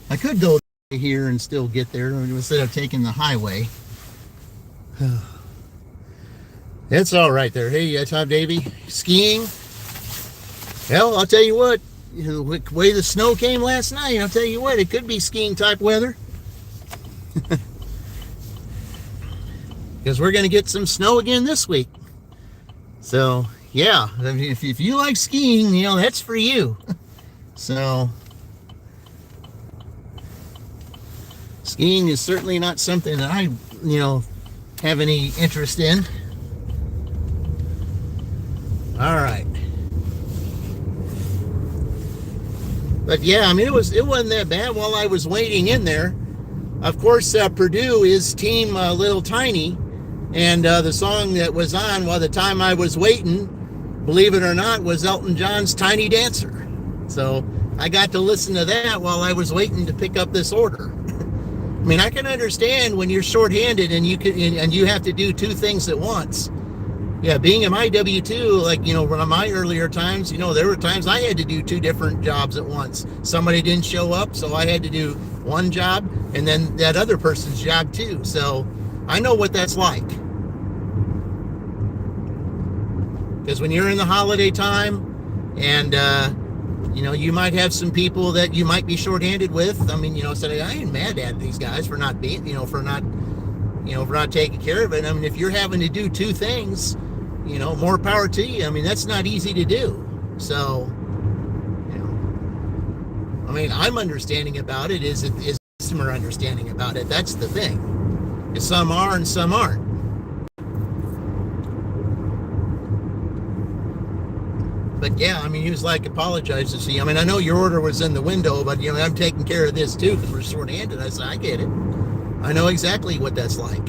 Speaker 1: I could go here and still get there instead of taking the highway. That's all right there. Hey, Tom Davey, skiing? Well, I'll tell you what. The way the snow came last night, I'll tell you what, it could be skiing type weather. Because we're going to get some snow again this week. So, yeah, if you like skiing, you know, that's for you. So, skiing is certainly not something that I, you know, have any interest in. All right. But yeah, I mean, it wasn't that bad while I was waiting in there. Of course, Purdue is Team Little Tiny, and the song that was on while the time I was waiting, believe it or not, was Elton John's Tiny Dancer. So I got to listen to that while I was waiting to pick up this order. I mean, I can understand when you're shorthanded and you have to do two things at once. Yeah, being in my W-2, like, you know, one of my earlier times, you know, there were times I had to do two different jobs at once. Somebody didn't show up, so I had to do one job and then that other person's job too. So I know what that's like. Because when you're in the holiday time and, you know, you might have some people that you might be shorthanded with. I mean, you know, so I ain't mad at these guys for not being, for not taking care of it. I mean, if you're having to do two things, you know, more power to you. I mean, that's not easy to do. So, you know, I mean, I'm understanding about it is customer understanding about it. That's the thing. Some are and some aren't. But yeah, I mean, he was like, apologize to see. I mean, I know your order was in the window, but, you know, I'm taking care of this too because we're short-handed. I said, I get it. I know exactly what that's like.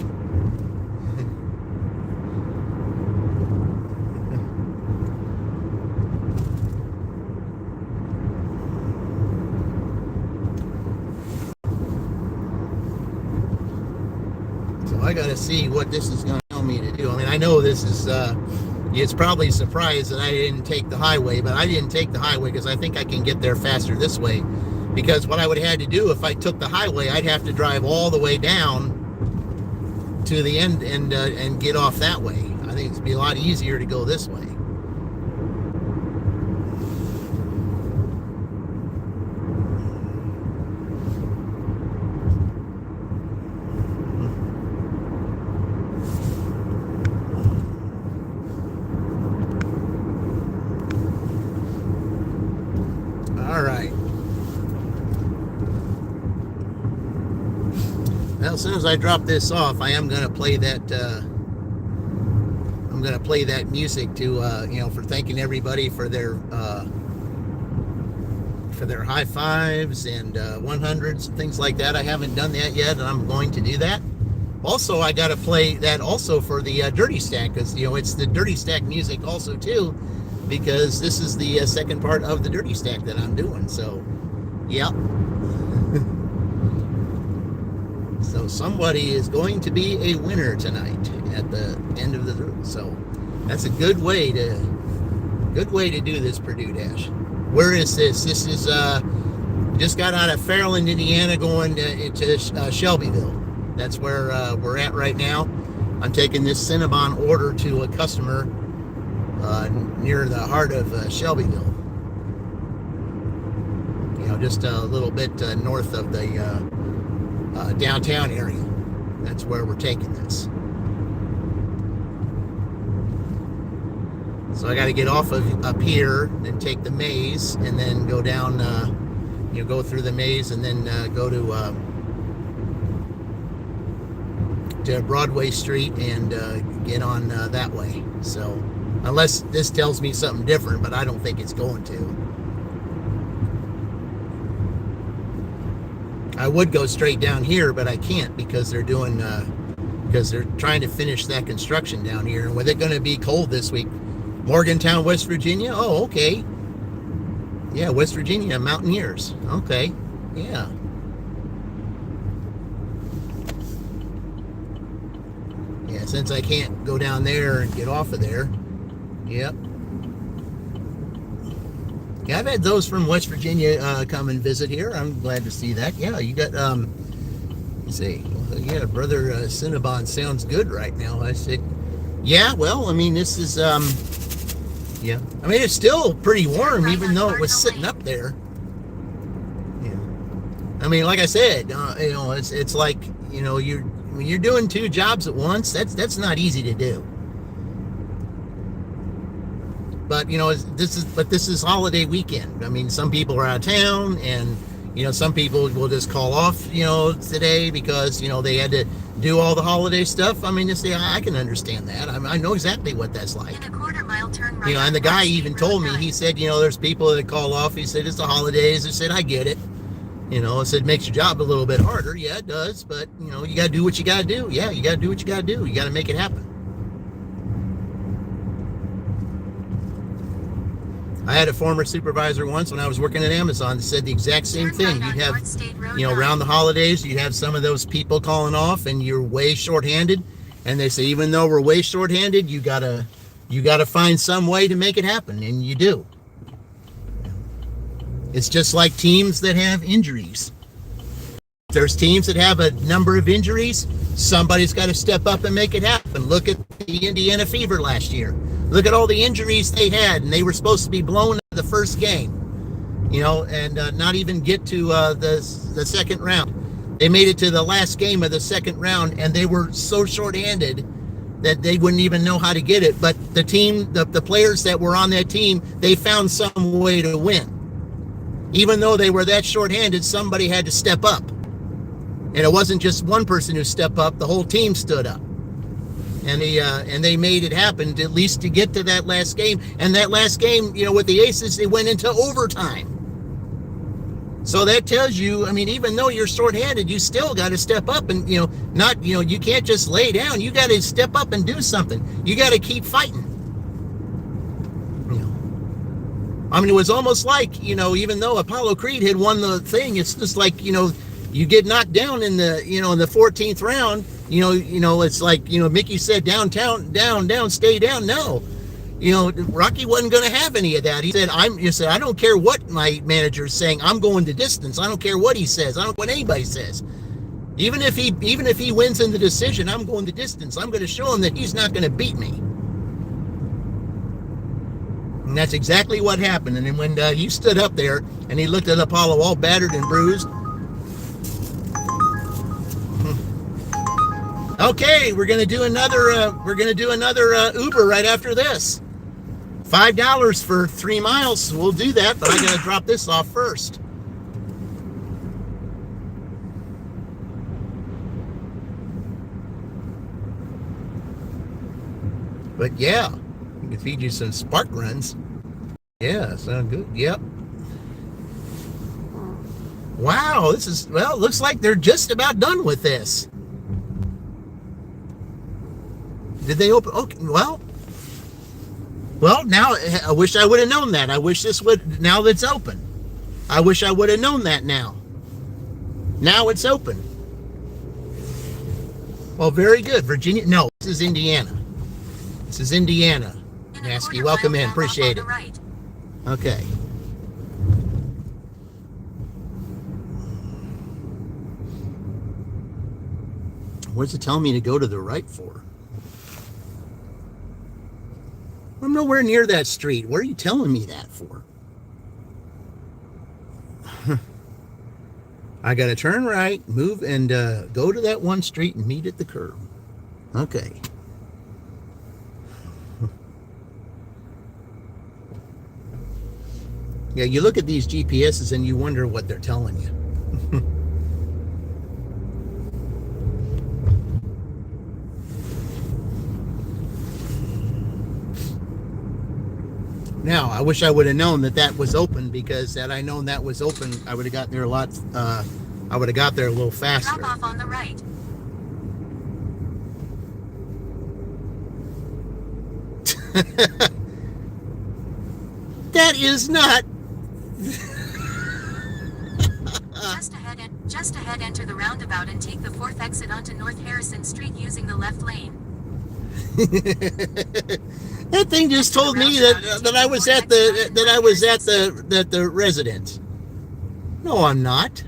Speaker 1: So I got to see what this is going to tell me to do. I mean, I know this is, it's probably a surprise that I didn't take the highway, but I didn't take the highway because I think I can get there faster this way. Because what I would have had to do if I took the highway, I'd have to drive all the way down to the end and get off that way. I think it'd be a lot easier to go this way. All right. Well, as soon as I drop this off, I am going to play that. I'm going to play that music to, you know, for thanking everybody for their high fives and 100s and things like that. I haven't done that yet, and I'm going to do that. Also, I got to play that also for the Dirty Stack because, you know, it's the Dirty Stack music also too, because this is the second part of the Dirty Stack that I'm doing. So, yeah. So somebody is going to be a winner tonight at the end of the route. So that's a good way to do this Purdue Dash. Where is this? This is just got out of Fairland, Indiana, going to Shelbyville. That's where we're at right now. I'm taking this Cinnabon order to a customer near the heart of Shelbyville. You know, just a little bit north of the downtown area. That's where we're taking this. So I got to get off of up here and take the maze, and then go down, go through the maze, and then go to Broadway Street and get on that way. So unless this tells me something different, but I don't think it's going to. I would go straight down here, but I can't because they're trying to finish that construction down here. And with it going to be cold this week, Morgantown, West Virginia. Oh, okay. Yeah, West Virginia Mountaineers. Okay, yeah. Yeah, since I can't go down there and get off of there. Yep. Yeah, I've had those from West Virginia come and visit here. I'm glad to see that. Yeah, you got, let's see. Yeah, Brother Cinnabon sounds good right now. I said, yeah, well, I mean, this is, yeah. I mean, it's still pretty warm, even though it was sitting up there. Yeah. I mean, like I said, it's like, when you're doing two jobs at once, that's not easy to do. But this is holiday weekend. I mean, some people are out of town, and some people will just call off today because they had to do all the holiday stuff. I mean, I can understand that. I know exactly what that's like.
Speaker 2: In a quarter-mile turn right.
Speaker 1: And the guy even told me, he said, there's people that call off. He said, it's the holidays. I said, I get it. I said, it makes your job a little bit harder. Yeah, it does. But, you got to do what you got to do. Yeah, you got to do what you got to do. You got to make it happen. I had a former supervisor once when I was working at Amazon that said the exact same thing. You'd have, around the holidays, you'd have some of those people calling off and you're way shorthanded. And they say, even though we're way shorthanded, you gotta find some way to make it happen. And you do. It's just like teams that have injuries. If there's teams that have a number of injuries, somebody's got to step up and make it happen. Look at the Indiana Fever last year. Look at all the injuries they had, and they were supposed to be blown out of the first game, and not even get to the second round. They made it to the last game of the second round, and they were so shorthanded that they wouldn't even know how to get it. But the team, the players that were on that team, they found some way to win. Even though they were that shorthanded, somebody had to step up. And it wasn't just one person who stepped up, the whole team stood up. And they made it happen at least to get to that last game. And that last game, with the Aces, they went into overtime. So that tells you, I mean, even though you're shorthanded, you still got to step up and, you can't just lay down. You got to step up and do something. You got to keep fighting. I mean, it was almost like, even though Apollo Creed had won the thing, it's just like, you get knocked down in the, in the 14th round, it's like, Mickey said, down, stay down. No, Rocky wasn't going to have any of that. He said, I don't care what my manager is saying. I'm going the distance. I don't care what he says. I don't care what anybody says. Even if he wins in the decision, I'm going the distance. I'm going to show him that he's not going to beat me. And that's exactly what happened. And then when he stood up there and he looked at Apollo all battered and bruised. Okay, we're gonna do another Uber right after this. $5 for 3 miles. We'll do that, but I gotta drop this off first. But yeah, we can feed you some spark runs. Yeah, sound good. Yep. Wow, looks like they're just about done with this. Did they open? Okay, well, now I wish I would have known that. I wish now that it's open. I wish I would have known that now. Now it's open. Well, very good. Virginia, no, this is Indiana. This is Indiana. Nasky, welcome in. Appreciate it.
Speaker 2: Right.
Speaker 1: Okay. What's it telling me to go to the right for? I'm nowhere near that street. What are you telling me that for? I got to turn right, move, and go to that one street and meet at the curb. Okay. Yeah, you look at these GPSs and you wonder what they're telling you. Now, I wish I would have known that that was open, because had I known that was open, I would have got there a lot. I would have got there a little faster.
Speaker 2: Drop off on the right.
Speaker 1: That is not.
Speaker 2: Just ahead, enter the roundabout and take the 4th exit onto North Harrison Street using the left lane.
Speaker 1: That thing just told me that I was at the residence. No, I'm not.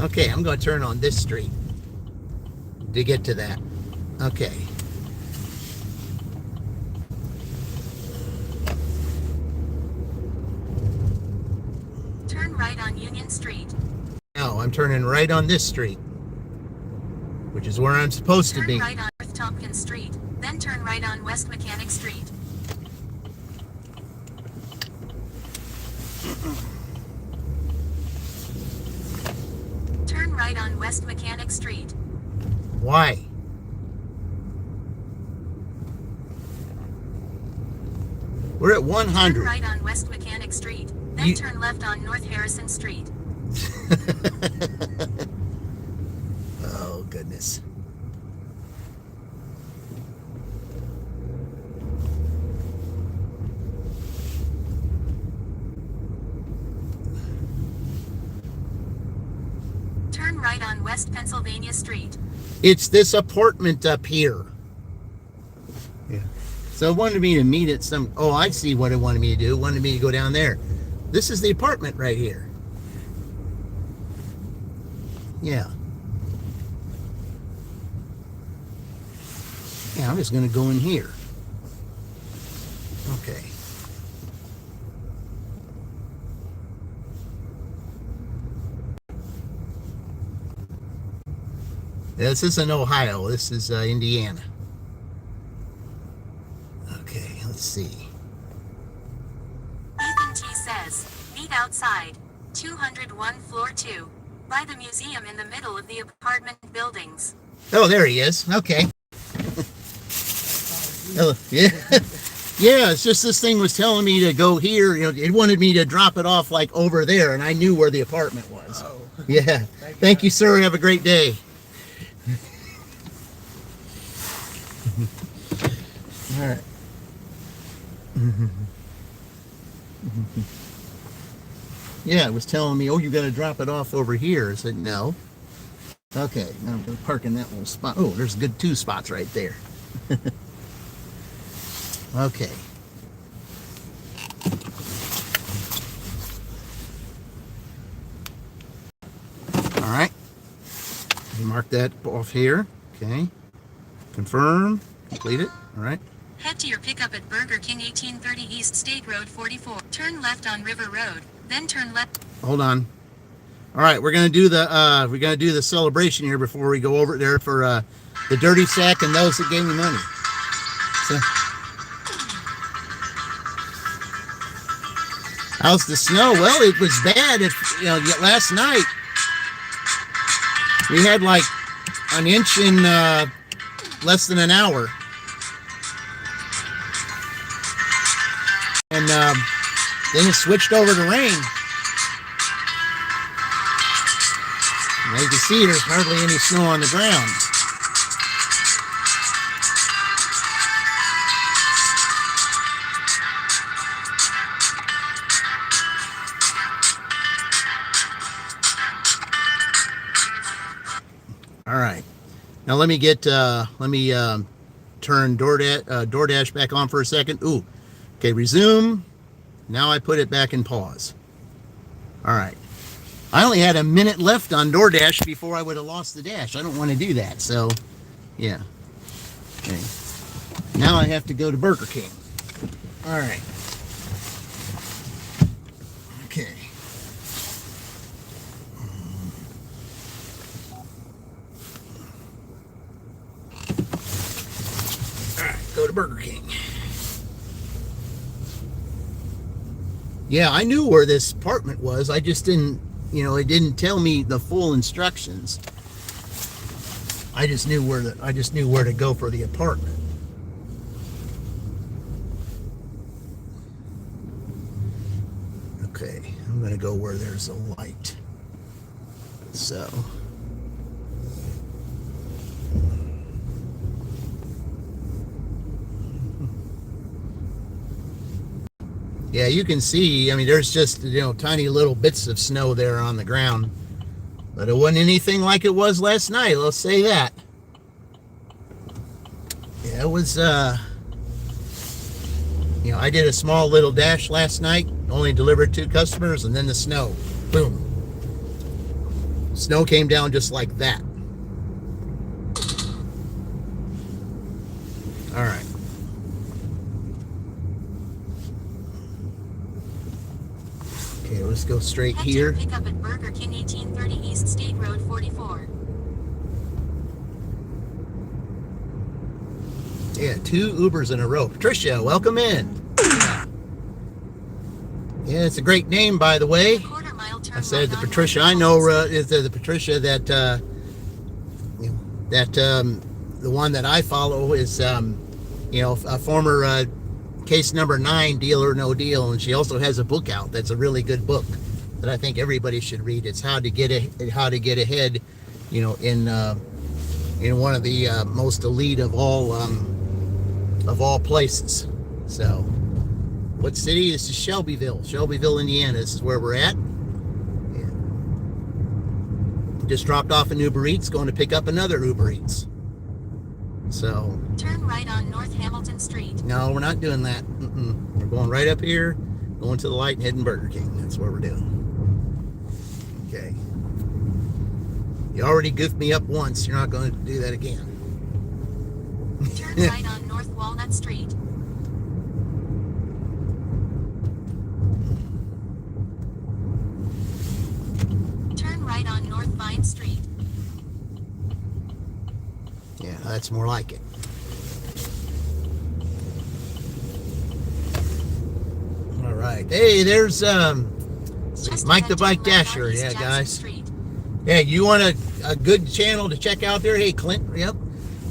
Speaker 1: Okay, I'm going to turn on this street to get to that. Okay.
Speaker 2: Turn right on Union Street.
Speaker 1: Now I'm turning right on this street, which is where I'm supposed to be.
Speaker 2: Turn right on North Tompkins Street, then turn right on West Mechanic Street. Turn right on West Mechanic Street.
Speaker 1: Why? We're at 100.
Speaker 2: Turn right on West Mechanic Street, then turn left on North Harrison Street.
Speaker 1: Oh, goodness.
Speaker 2: Turn right on West Pennsylvania Street.
Speaker 1: It's this apartment up here. Yeah. So it wanted me to meet at some... Oh, I see what it wanted me to do. It wanted me to go down there. This is the apartment right here. Yeah. Yeah, I'm just going to go in here. Okay. This isn't Ohio. This is Indiana. Okay, let's see.
Speaker 2: Ethan T. says, meet outside. 201 floor 2. By the museum in the middle of the apartment buildings.
Speaker 1: Oh, there he is. Okay. Oh, yeah. Yeah, it's just this thing was telling me to go here. You know, it wanted me to drop it off like over there, and I knew where the apartment was. Oh. Yeah. Thank you, sir. Have a great day. All right. Yeah, it was telling me, oh, you got to drop it off over here. I said, no. Okay, now I'm going to park in that little spot. Oh, there's a good 2 spots right there. Okay. All right. Mark that off here. Okay. Confirm. Complete it. All right.
Speaker 2: Head to your pickup at Burger King 1830 East State Road 44. Turn left on River Road, then turn left. Hold
Speaker 1: on. All right, we're gonna do the celebration here before we go over there for the dirty sack and those that gave me money. So, how's the snow? Well, it was bad. Last night we had like an inch in less than an hour. And then it switched over to rain. And as you can see, there's hardly any snow on the ground. All right. Now let me turn DoorDash back on for a second. Ooh. Okay, resume. Now I put it back in pause. All right. I only had a minute left on DoorDash before I would have lost the dash. I don't want to do that, so yeah. Okay. Now I have to go to Burger King. All right. Okay. All right, go to Burger King. Yeah, I knew where this apartment was. I just didn't, it didn't tell me the full instructions. I just knew where to go for the apartment. Okay, I'm gonna go where there's a light. So. Yeah, you can see, there's just, tiny little bits of snow there on the ground. But it wasn't anything like it was last night, let's say that. Yeah, it was, I did a small little dash last night, only delivered 2 customers, and then the snow, boom. Snow came down just like that. All right. Okay, let's go straight here.
Speaker 2: Pick up at Burger King, 1830 East State Road 44.
Speaker 1: Yeah, 2 Ubers in a row. Patricia, welcome in. Yeah, it's a great name, by the way. I said the Patricia I know is the Patricia that the one that I follow is a former case number 9, Deal or No Deal, and she also has a book out that's a really good book that I think everybody should read. It's how to get ahead, in one of the most elite of all places. So, what city? This is Shelbyville, Indiana. This is where we're at. Yeah. Just dropped off an Uber Eats, going to pick up another Uber Eats. So
Speaker 2: turn right on North Hamilton Street.
Speaker 1: No, we're not doing that. We're going right up here, going to the light and heading Burger King. That's what we're doing. Okay. You already goofed me up once. You're not going to do that again.
Speaker 2: Turn right on North Walnut Street. Turn right on North Vine Street.
Speaker 1: Yeah, that's more like it. All right. Hey, there's Mike the Bike Dasher. Yeah, guys. Yeah, you want a good channel to check out there? Hey, Clint. Yep.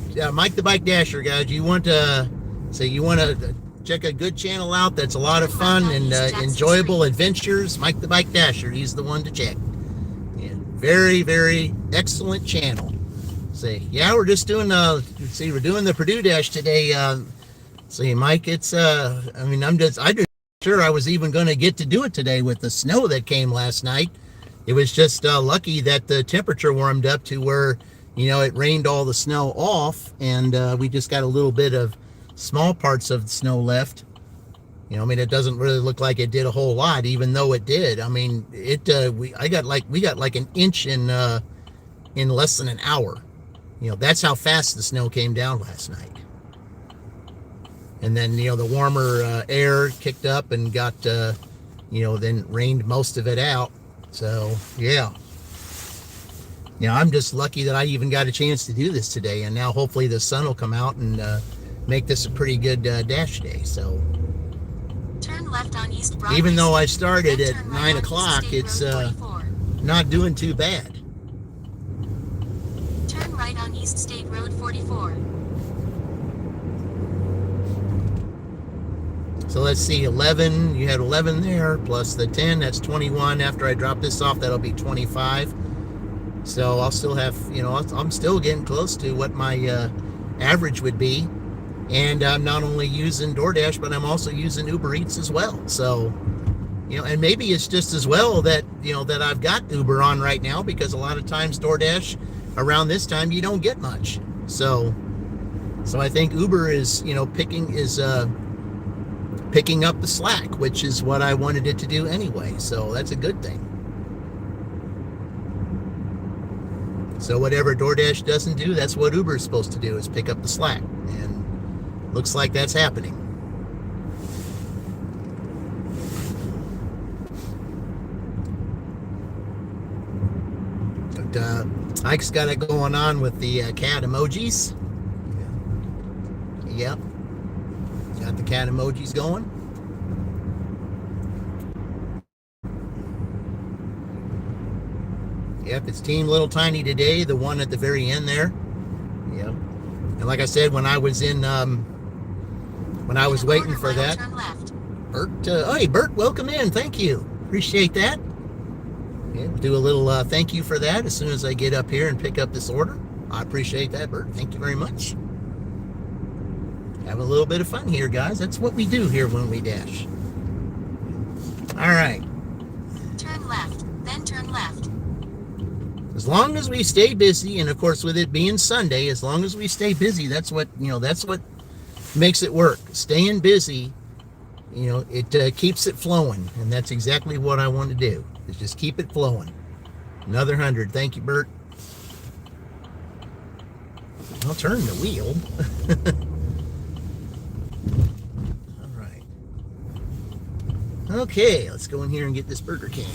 Speaker 1: Yeah, Mike the Bike Dasher, guys. You want to check a good channel out that's a lot of fun and enjoyable adventures? Mike the Bike Dasher. He's the one to check. Yeah, very, very excellent channel. Yeah, we're just doing we're doing the Purdue dash today. Mike, it's I'm just sure I was even going to get to do it today with the snow that came last night. It was just lucky that the temperature warmed up to where it rained all the snow off, and we just got a little bit of small parts of the snow left. It doesn't really look like it did a whole lot, even though it did. We got like an inch in less than an hour. That's how fast the snow came down last night. And then, the warmer air kicked up and got, then rained most of it out. So, yeah. I'm just lucky that I even got a chance to do this today. And now hopefully the sun will come out and make this a pretty good dash day. So,
Speaker 2: turn left on East Broadway.
Speaker 1: Even though I started at 9 o'clock, it's not doing too bad.
Speaker 2: Turn right on East State Road 44.
Speaker 1: So let's see, 11, you had 11 there, plus the 10, that's 21. After I drop this off, that'll be 25. So I'll still have, I'm still getting close to what my average would be. And I'm not only using DoorDash, but I'm also using Uber Eats as well. So, and maybe it's just as well that, that I've got Uber on right now, because a lot of times DoorDash around this time you don't get much. So I think Uber is picking up the slack, which is what I wanted it to do anyway. So that's a good thing. So whatever DoorDash doesn't do, that's what Uber is supposed to do, is pick up the slack, and looks like that's happening. Ike's got it going on with the cat emojis. Yep. Got the cat emojis going. Yep, it's Team Little Tiny today, the one at the very end there. Yep. And like I said, when I was in, when I was waiting for that, Bert, hey, Bert, welcome in. Thank you. Appreciate that. Yeah, we'll do a little thank you for that as soon as I get up here and pick up this order. I appreciate that, Bert. Thank you very much. Have a little bit of fun here, guys. That's what we do here when we dash. All right.
Speaker 2: Turn left, then turn left.
Speaker 1: As long as we stay busy, and of course with it being Sunday, as long as we stay busy, that's what, that's what makes it work. Staying busy, it keeps it flowing, and that's exactly what I want to do, is just keep it flowing. Another 100. Thank you, Bert. I'll turn the wheel. All right. Okay, let's go in here and get this Burger King.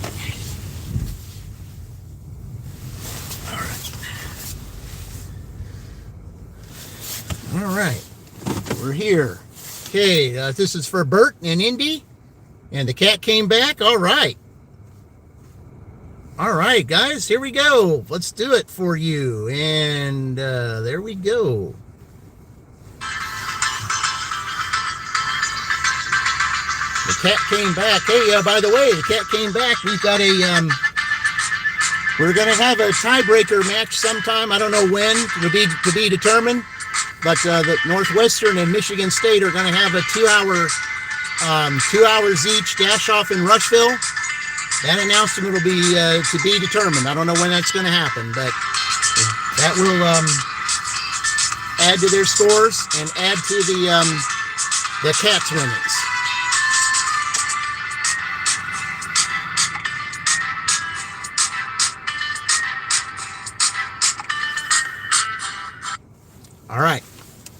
Speaker 1: All right, we're here. Okay, this is for Bert and Indy, and the cat came back. All right, guys, here we go. Let's do it for you, and there we go. The cat came back. Hey, by the way, the cat came back. We've got a we're gonna have a tiebreaker match sometime. I don't know when, to be determined. But the Northwestern and Michigan State are going to have a 2 hours each dash off in Rushville. That announcement will be to be determined. I don't know when that's going to happen, but that will add to their scores and add to the Cats' winnings. All right,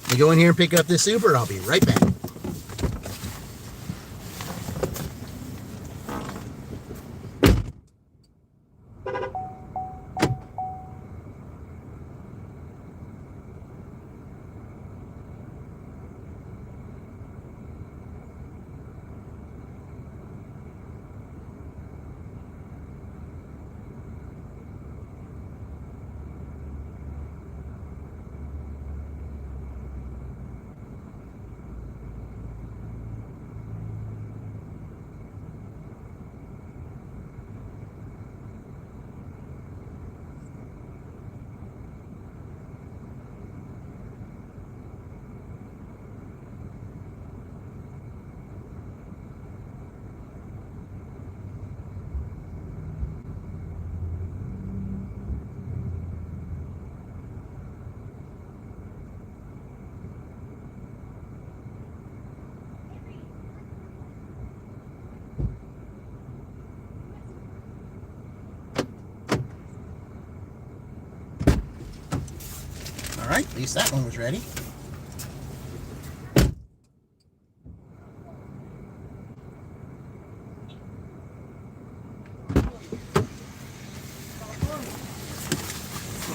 Speaker 1: let me go in here and pick up this Uber. I'll be right back. All right, at least that one was ready.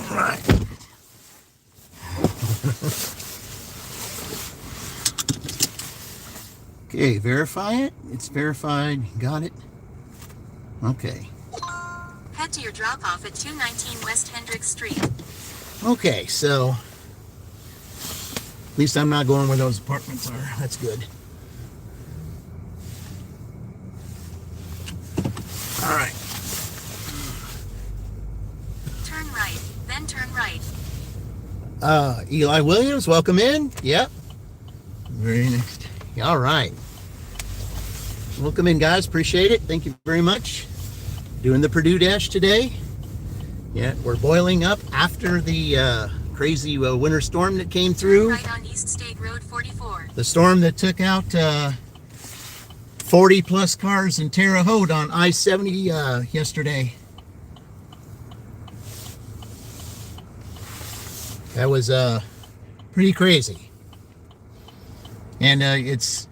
Speaker 1: All right. Okay, verify it. It's verified. Got it. Okay.
Speaker 2: Head to your drop-off at 219 West Hendricks Street.
Speaker 1: Okay, so at least I'm not going where those apartments are. That's good. All right.
Speaker 2: Turn right, then turn right.
Speaker 1: Eli Williams, welcome in. Yep. Very next. All right. Welcome in, guys. Appreciate it. Thank you very much. Doing the Purdue Dash today. Yeah, we're boiling up after the crazy winter storm that came through.
Speaker 2: Right on East State Road 44.
Speaker 1: The storm that took out 40 plus cars in Terre Haute on I-70 yesterday. That was pretty crazy. And it's,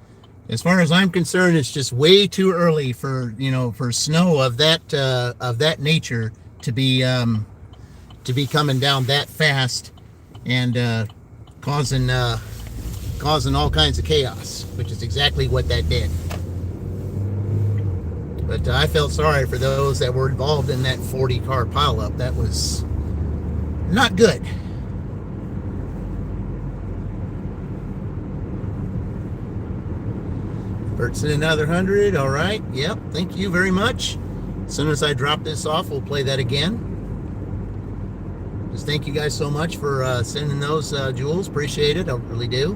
Speaker 1: as far as I'm concerned, it's just way too early for, for snow of that nature to be to be coming down that fast and causing all kinds of chaos, which is exactly what that did. But I felt sorry for those that were involved in that 40-car pileup. That was not good. Bert's in another 100. All right. Yep. Thank you very much. As soon as I drop this off, we'll play that again. Just thank you guys so much for sending those, Jules. Appreciate it. I really do.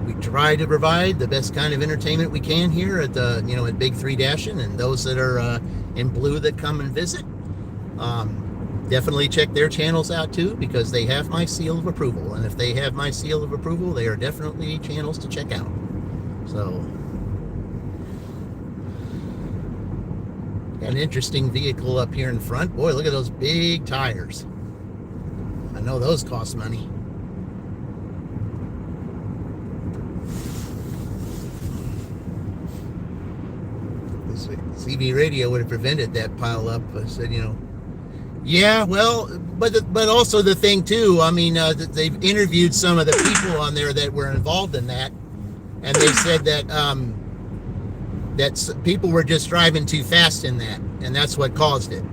Speaker 1: We try to provide the best kind of entertainment we can here at the, at Big 3 Dashing, and those that are in blue that come and visit. Definitely check their channels out too, because they have my seal of approval. And if they have my seal of approval, they are definitely channels to check out. So, got an interesting vehicle up here in front. Boy, look at those big tires. I know those cost money. CB radio would have prevented that pile up. I said, yeah, well, but also the thing too, I mean, they've interviewed some of the people on there that were involved in that, and they said that that people were just driving too fast in that, and that's what caused it. I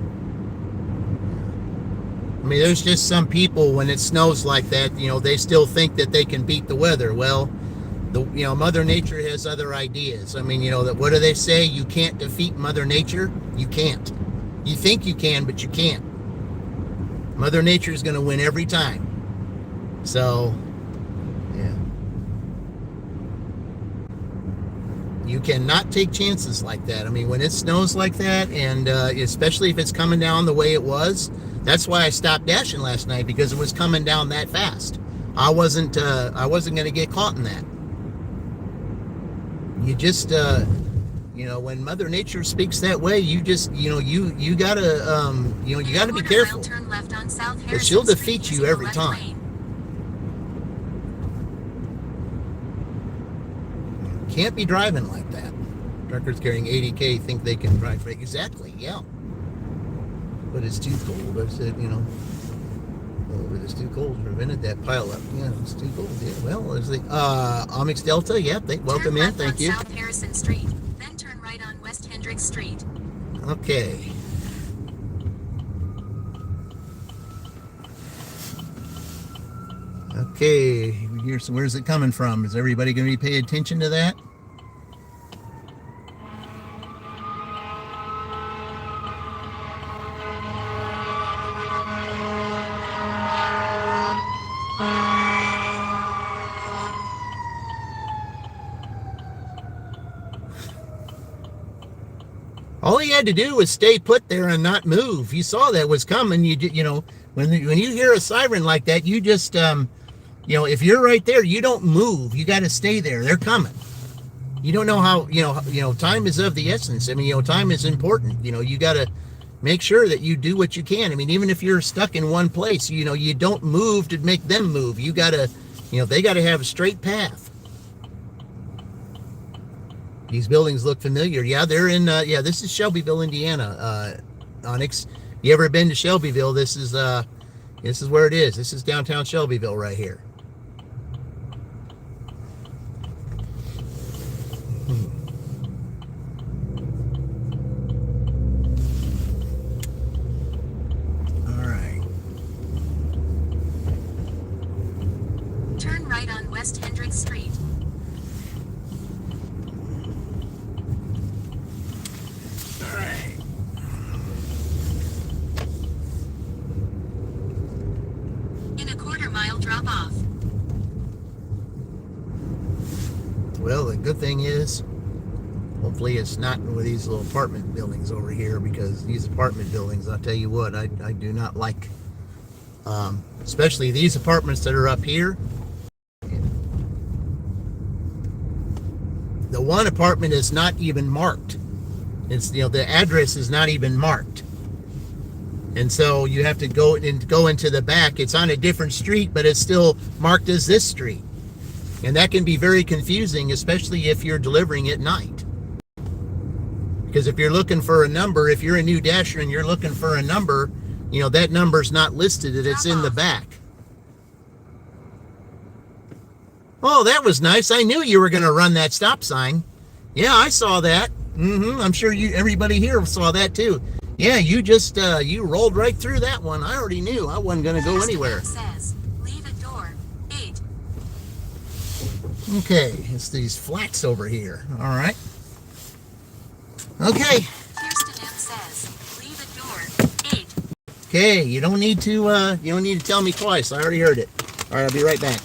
Speaker 1: mean, there's just some people, when it snows like that, they still think that they can beat the weather. Well, Mother Nature has other ideas. I mean, that what do they say? You can't defeat Mother Nature. You can't. You think you can, but you can't. Mother Nature is going to win every time. So, yeah. You cannot take chances like that. I mean, when it snows like that, and especially if it's coming down the way it was, that's why I stopped dashing last night, because it was coming down that fast. I wasn't going to get caught in that. You just, when Mother Nature speaks that way, you just, you gotta, you gotta be careful. Because she'll defeat you every time. Can't be driving like that. Truckers carrying 80K think they can drive. Exactly, yeah. But it's too cold. I said, but it's too cold. Prevented that pile up. Yeah, it's too cold. Yeah, well, there's the Onyx Delta. Yep, welcome in. Thank you.
Speaker 2: South Harrison Street, then turn right on West Hendricks Street.
Speaker 1: Okay. Okay, where's it coming from? Is everybody going to be paying attention to that? All he had to do was stay put there and not move. You saw that was coming. When you hear a siren like that, you just, if you're right there, you don't move. You got to stay there. They're coming. You don't know how, time is of the essence. I mean, time is important. You got to make sure that you do what you can. I mean, even if you're stuck in one place, you don't move to make them move. You got to, they got to have a straight path. These buildings look familiar. Yeah, they're in, this is Shelbyville, Indiana, Onyx. You ever been to Shelbyville? This is where it is. This is downtown Shelbyville right here. All right.
Speaker 2: Turn right on West Hendricks Street. Drop off.
Speaker 1: Well, the good thing is, hopefully it's not with these little apartment buildings over here, because these apartment buildings, I'll tell you what, I do not like. Especially these apartments that are up here. The one apartment is not even marked. It's, the address is not even marked. And so you have to go into the back. It's on a different street, but it's still marked as this street. And that can be very confusing, especially if you're delivering at night. Because if you're looking for a number, if you're a new dasher and you're looking for a number, you know, that number's not listed, it's in the back. Oh, that was nice. I knew you were going to run that stop sign. Yeah, I saw that. I'm sure everybody here saw that too. Yeah, you just, you rolled right through that one. I already knew I wasn't going to go anywhere.
Speaker 2: Says, leave at door 8.
Speaker 1: Okay, it's these flats over here. All right. Okay.
Speaker 2: Kirsten M says, leave at door 8.
Speaker 1: Okay, you don't need to tell me twice. I already heard it. All right, I'll be right back.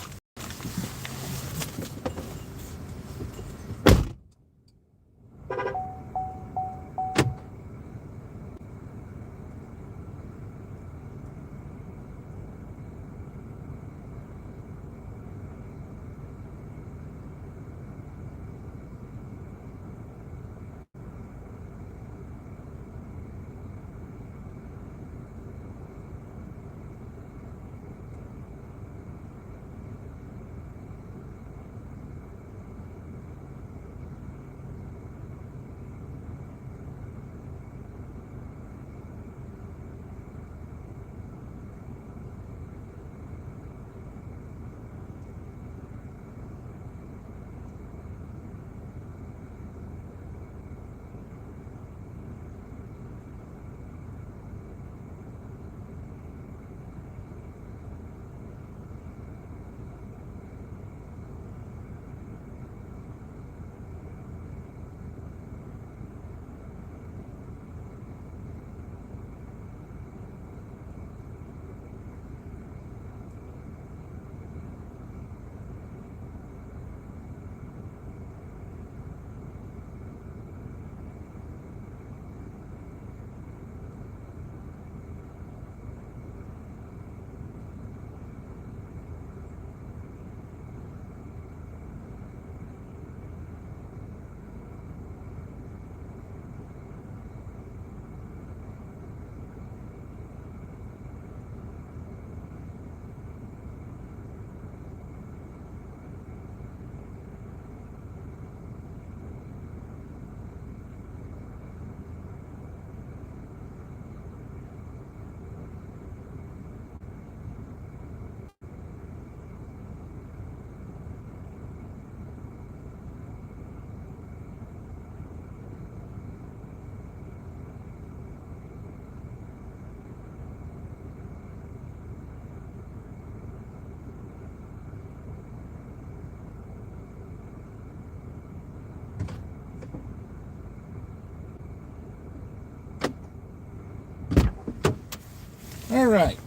Speaker 1: All right.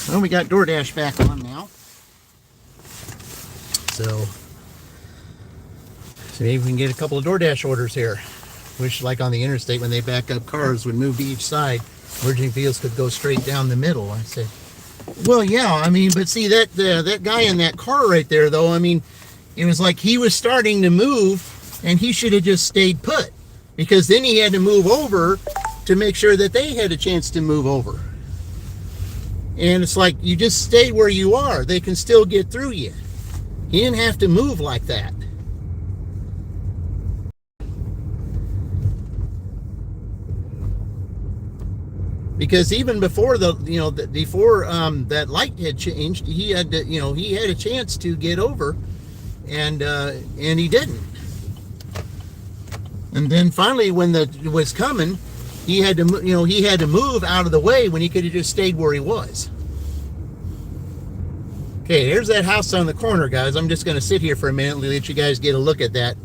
Speaker 1: Well, we got DoorDash back on now. So maybe we can get a couple of DoorDash orders here. Wish, like on the interstate, when they back up, cars would move to each side. Merging vehicles could go straight down the middle. I said, well, yeah, I mean, but see, that guy in that car right there, though, I mean, it was like he was starting to move, and he should have just stayed put. Because then he had to move over to make sure that they had a chance to move over. And it's like, you just stay where you are. They can still get through you. He didn't have to move like that. Because even before that light had changed, he had to, he had a chance to get over, and he didn't. And then finally, when it was coming, he had to move out of the way when he could have just stayed where he was. Okay, here's that house on the corner, guys. I'm just going to sit here for a minute and let you guys get a look at that.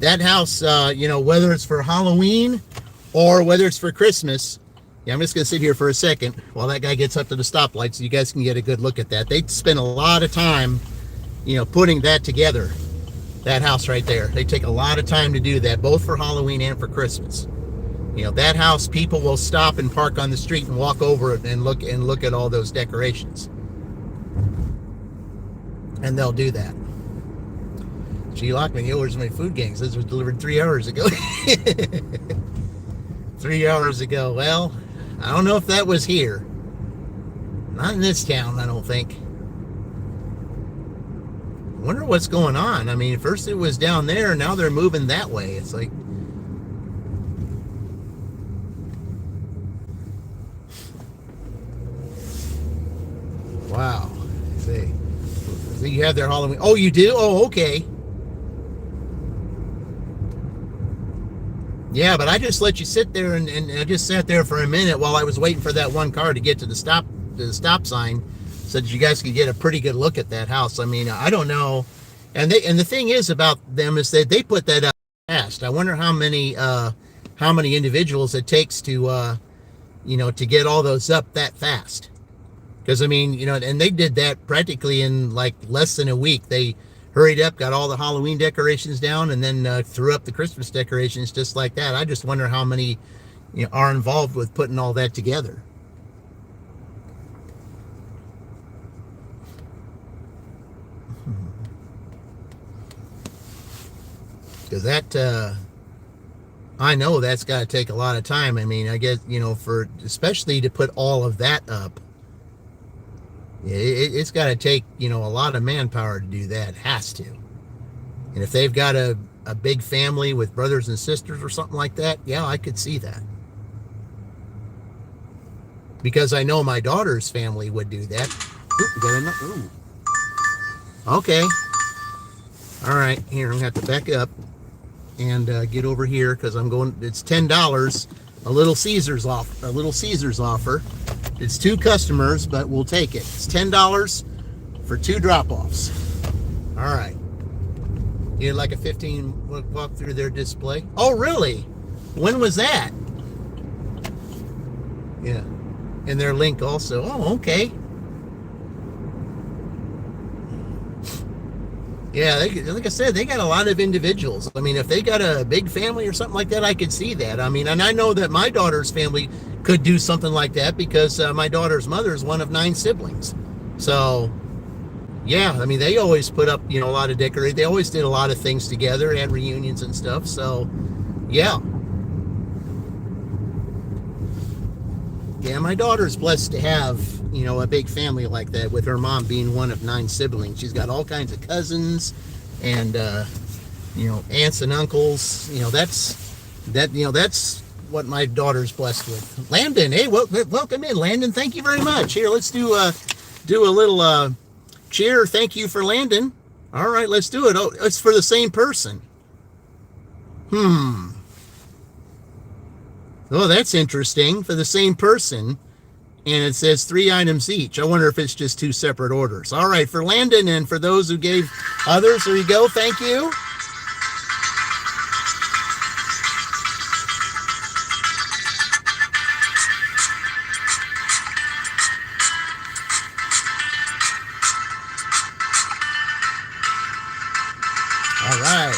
Speaker 1: That house, whether it's for Halloween or whether it's for Christmas. Yeah, I'm just going to sit here for a second while that guy gets up to the stoplight so you guys can get a good look at that. They spend a lot of time, putting that together, that house right there. They take a lot of time to do that, both for Halloween and for Christmas. That house, people will stop and park on the street and walk over it and look at all those decorations. And they'll do that. Gee, Lockman, where's my food gang? This was delivered 3 hours ago. 3 hours ago. Well, I don't know if that was here. Not in this town, I don't think. I wonder what's going on. I mean, first it was down there, now they're moving that way. It's like, you have their Halloween. Oh, you do? Oh, okay. Yeah, but I just let you sit there, and I just sat there for a minute while I was waiting for that one car to get to the stop sign, so that you guys could get a pretty good look at that house. I mean, I don't know, and the thing is about them is that they put that up fast. I wonder how many individuals it takes to to get all those up that fast. Because I mean, and they did that practically in like less than a week. They hurried up, got all the Halloween decorations down, and then threw up the Christmas decorations just like that. I just wonder how many are involved with putting all that together. Because that, I know that's got to take a lot of time. I mean, I guess, for especially to put all of that up, it's got to take, a lot of manpower to do that. It has to. And if they've got a big family with brothers and sisters or something like that, yeah, I could see that. Because I know my daughter's family would do that. Ooh. Okay. All right. Here, I'm going to have to back up and get over here because I'm going, it's $10. A Little Caesars offer. It's 2 customers, but we'll take it. It's $10 for 2 drop-offs. All right. You had like a 15 walk through their display. Oh, really? When was that? Yeah. And their link also. Oh, okay. Yeah, like I said, they got a lot of individuals. I mean, if they got a big family or something like that, I could see that. I mean, and I know that my daughter's family could do something like that because my daughter's mother is one of 9 siblings. So, yeah, I mean, they always put up, a lot of decorating. They always did a lot of things together, had reunions and stuff. So, yeah. Yeah, my daughter's blessed to have, a big family like that, with her mom being one of 9 siblings. She's got all kinds of cousins and, aunts and uncles. That's what my daughter's blessed with. Landon, hey, welcome in, Landon. Thank you very much. Here, let's do a little cheer. Thank you for Landon. All right, let's do it. Oh, it's for the same person. Oh, that's interesting. For the same person. And it says 3 items each. I wonder if it's just 2 separate orders. All right, for Landon and for those who gave others, there you go. Thank you. All right.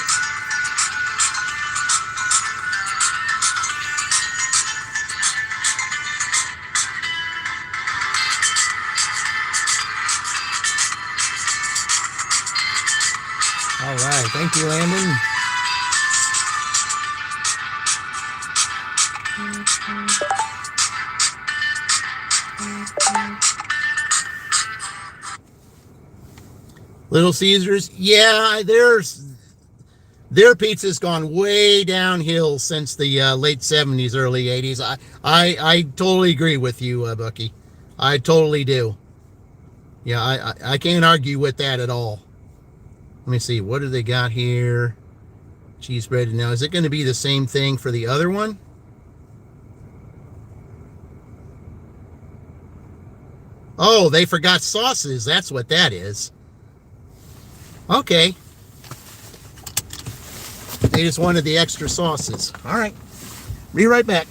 Speaker 1: All right. Thank you, Landon. Little Caesars, yeah, their pizza's gone way downhill since the late 70s, early 80s. I totally agree with you, Bucky. I totally do. Yeah, I can't argue with that at all. Let me see, what do they got here? Cheese bread. Now, is it going to be the same thing for the other one? Oh, they forgot sauces. That's what that is. Okay. They just wanted the extra sauces. All right. Be right back.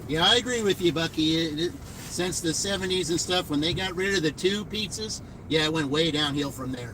Speaker 1: Yeah, I agree with you, Bucky. Since the 70s and stuff, when they got rid of the 2 pizzas, yeah, it went way downhill from there.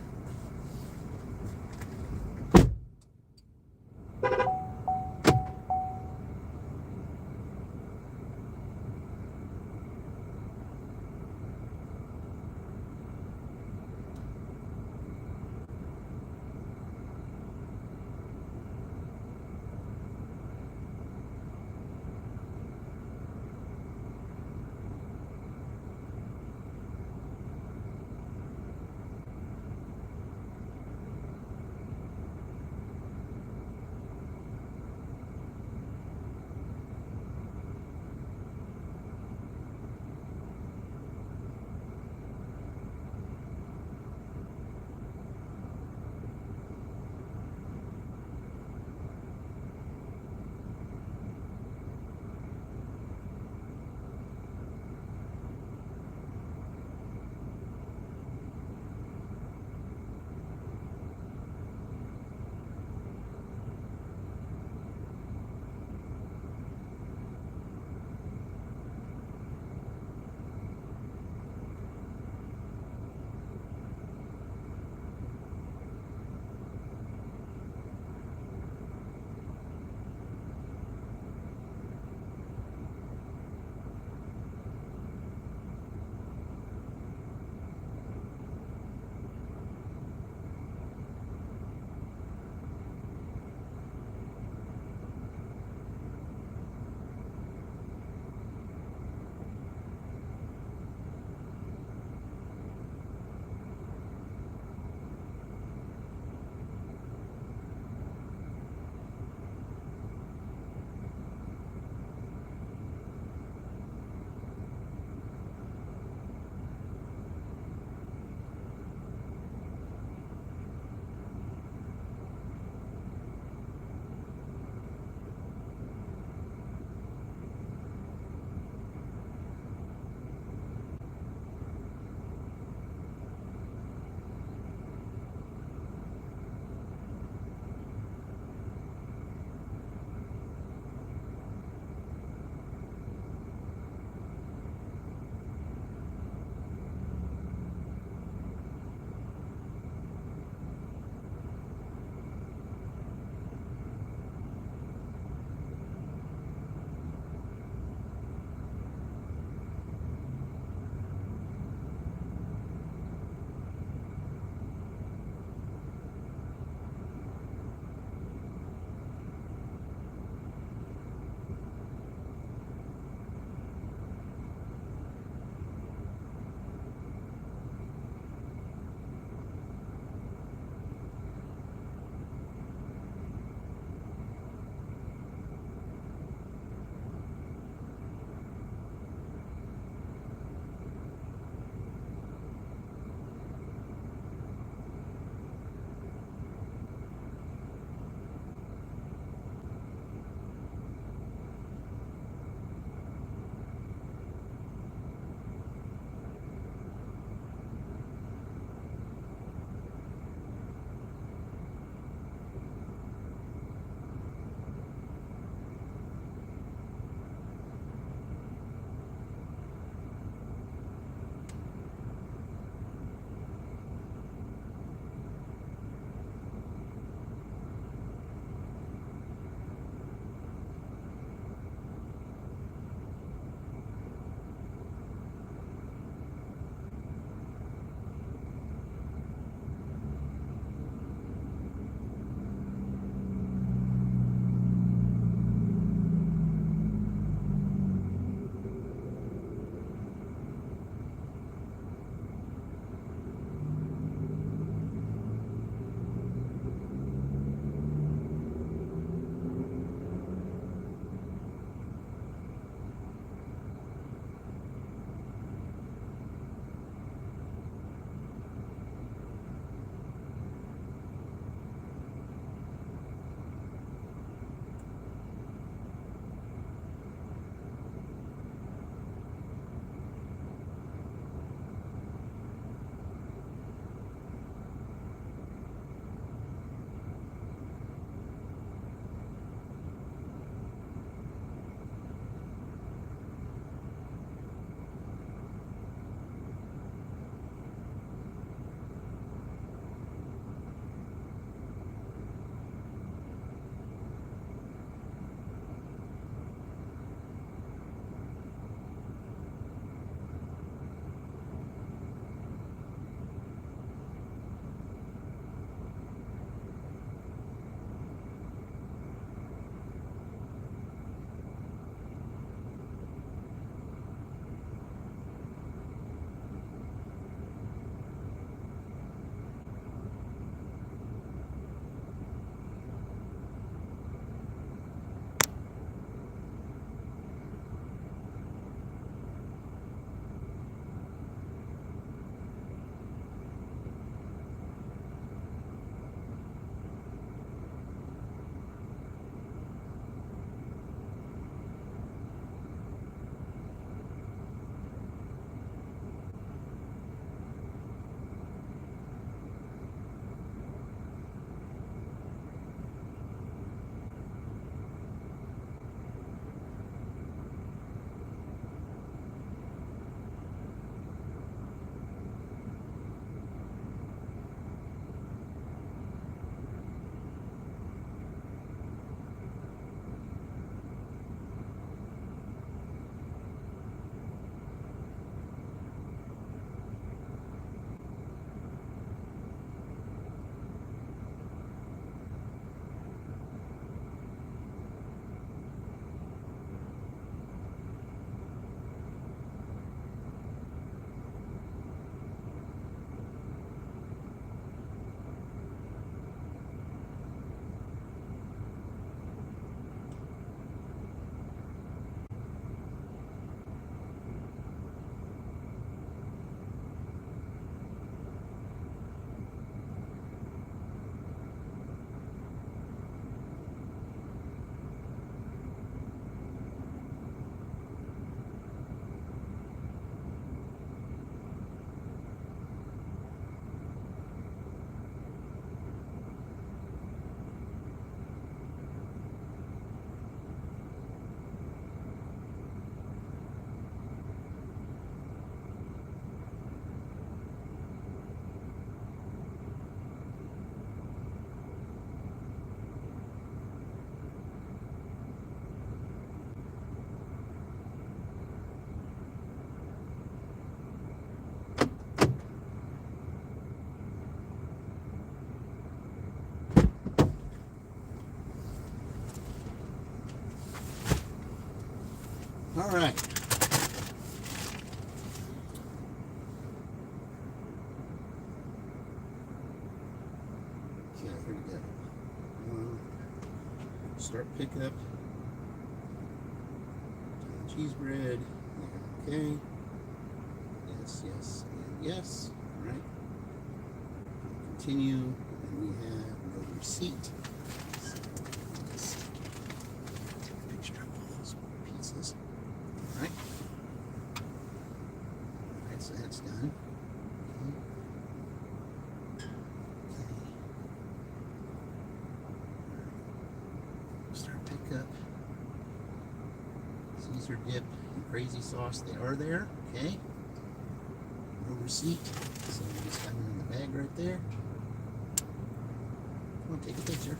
Speaker 1: All right. Okay, here we go. Start pickup. Cheese bread. Okay. Yes, yes, and yes. All right. Continue, and we have no receipt. So just take a picture of all those pieces. All right. All right, so that's done. Okay. Start pickup. Caesar dip and crazy sauce, they are there. Okay. No receipt. So we just have them in the bag right there. Come on, take a picture.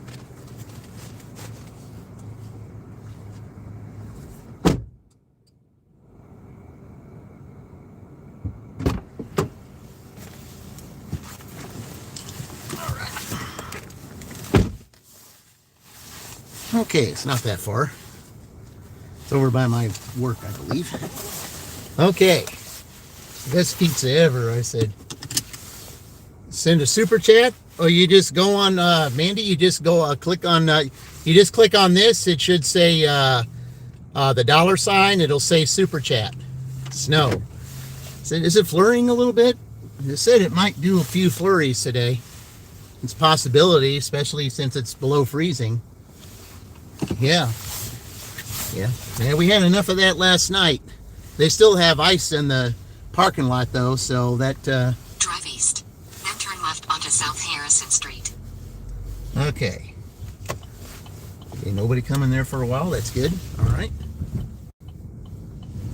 Speaker 1: All right. Okay, it's not that far. It's over by my work, I believe. Okay. Best pizza ever, I said. Send a super chat, or you just go on, Mandy, you just go click on, you just click on this. It should say the $sign. It'll say super chat. Snow. Is it flurrying a little bit? It said it might do a few flurries today. It's a possibility, especially since it's below freezing. Yeah. Yeah, we had enough of that last night. They still have ice in the parking lot though, so that
Speaker 2: Drive east, then turn left onto South Harrison Street.
Speaker 1: Okay, nobody coming there for a while. That's good. All right.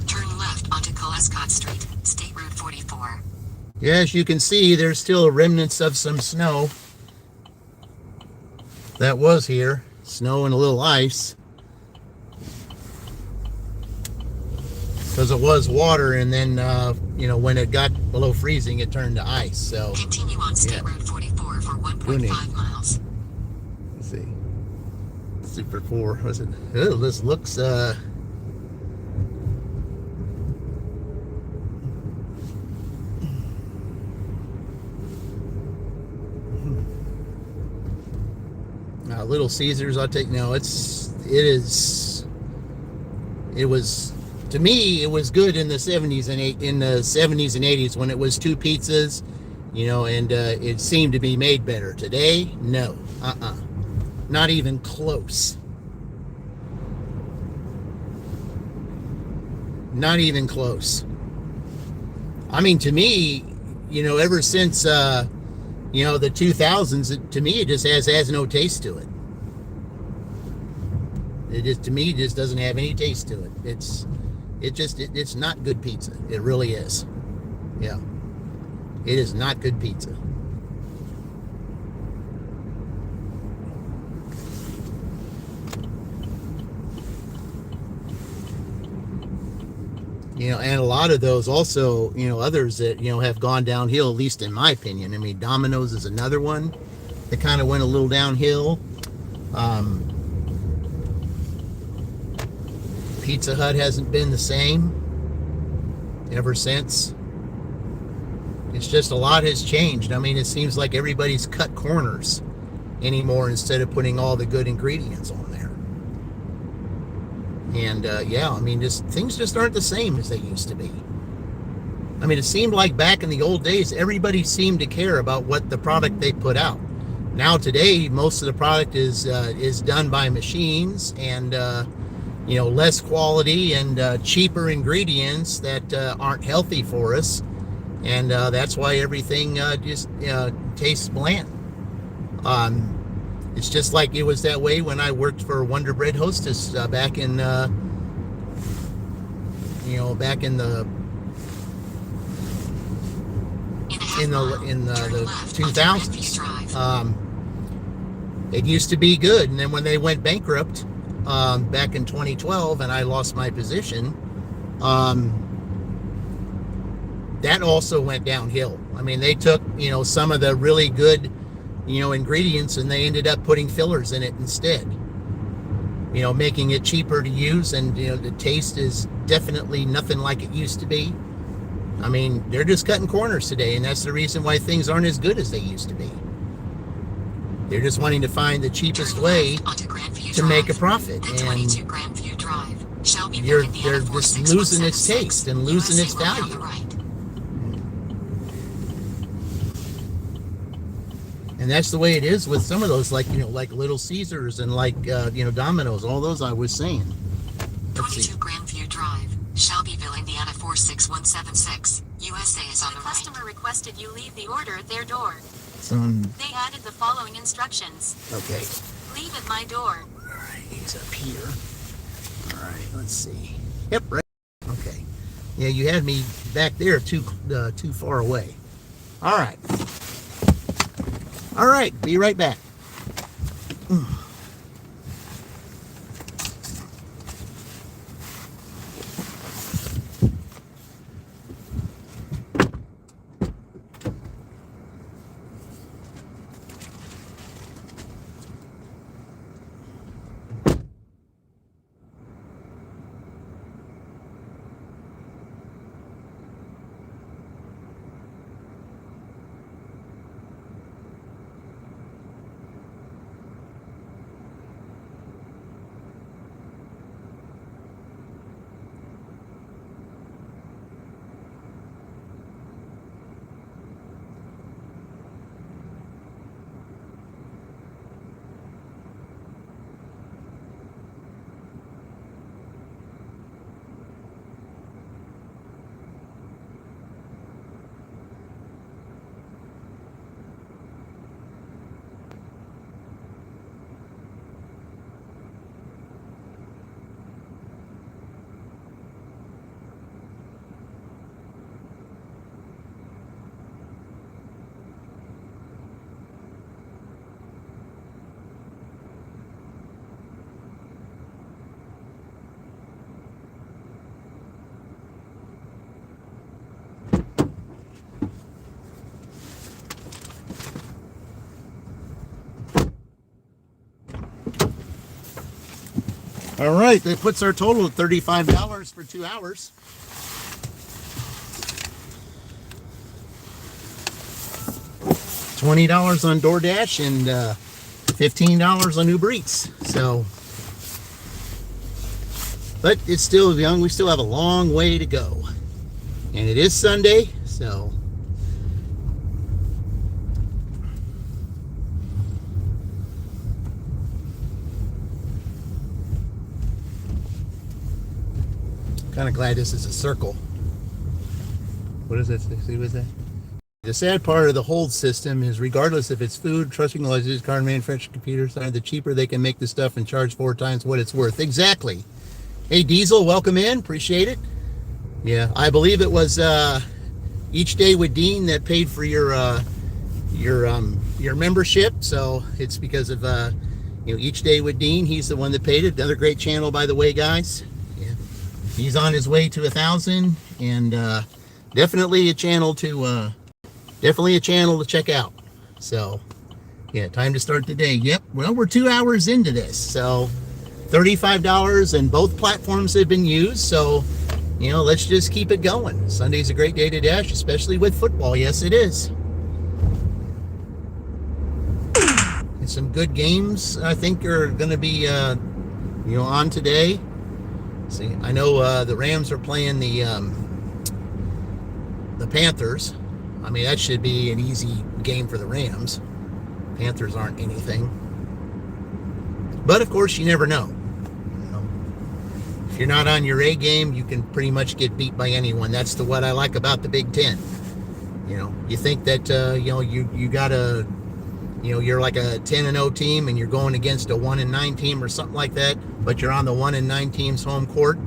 Speaker 2: Turn left onto Colescott Street, State Route 44.
Speaker 1: Yeah, as you can see, there's still remnants of some snow that was here. Snow and a little ice. Because it was water, and then when it got below freezing, it turned to ice. So
Speaker 2: continue on State Route 44 for 1.5 miles.
Speaker 1: Let's see, Super 4 was it? Oh, this looks Little Caesars. I'll take. No, it was. To me, it was good in the 70s and 80s when it was two pizzas, and it seemed to be made better. Today, no, not even close. Not even close. I mean, to me, ever since the 2000s, to me, it just has no taste to it. To me, it just doesn't have any taste to it. It's not good pizza. It really is. Yeah. It is not good pizza. And a lot of those also, others that, have gone downhill, at least in my opinion. I mean, Domino's is another one that kind of went a little downhill. Pizza Hut hasn't been the same ever since. It's just a lot has changed. I mean, it seems like everybody's cut corners anymore instead of putting all the good ingredients on there. And I mean, things just aren't the same as they used to be. I mean, it seemed like back in the old days, everybody seemed to care about what the product they put out. Now today, most of the product is done by machines and less quality and cheaper ingredients that aren't healthy for us, and that's why everything just tastes bland. It's just like it was that way when I worked for Wonder Bread Hostess back in the 2000s. It used to be good, and then when they went bankrupt back in 2012 and I lost my position, that also went downhill. I mean, they took some of the really good ingredients and they ended up putting fillers in it instead. making it cheaper to use, and the taste is definitely nothing like it used to be. I mean, they're just cutting corners today, and that's the reason why things aren't as good as they used to be. They're just wanting to find the cheapest way to make a profit, and they're just losing its taste and losing its value. And that's the way it is with some of those, like Little Caesars and Domino's, all those I was saying.
Speaker 2: 22 Grandview Drive, Shelbyville, Indiana 46176. USA is on the right. The customer requested you leave the order at their door. They added the following instructions.
Speaker 1: Okay.
Speaker 2: Leave at my door.
Speaker 1: All right, he's up here. All right, let's see. Yep, right. Okay. Yeah, you had me back there too far away. All right. All right, be right back. All right, that puts our total at $35 for 2 hours. $20 on DoorDash and $15 on Uber Eats. So, but it's still young. We still have a long way to go, and it is Sunday, so. Kind of glad this is a circle. What is that? See, what's that? The sad part of the hold system is, regardless if it's food, trusting logistics, car manufacturer, computer science, the cheaper they can make the stuff and charge 4 times what it's worth. Exactly. Hey, Diesel, welcome in. Appreciate it. Yeah, I believe it was Each Day with Dean that paid for your membership. So it's because of Each Day with Dean. He's the one that paid it. Another great channel, by the way, guys. He's on his way to 1,000, and definitely a channel to check out. So, yeah, time to start the day. Yep. Well, we're 2 hours into this, so $35, and both platforms have been used. So, let's just keep it going. Sunday's a great day to dash, especially with football. Yes, it is. And some good games, I think, are going to be, on today. See, I know the Rams are playing the Panthers. I mean, that should be an easy game for the Rams. Panthers aren't anything. But, of course, you never know. If you're not on your A game, you can pretty much get beat by anyone. That's what I like about the Big Ten. You think that, you got a, you're like a 10-0 team and you're going against a 1-9 team or something like that, but you're on the 1-9 team's home court.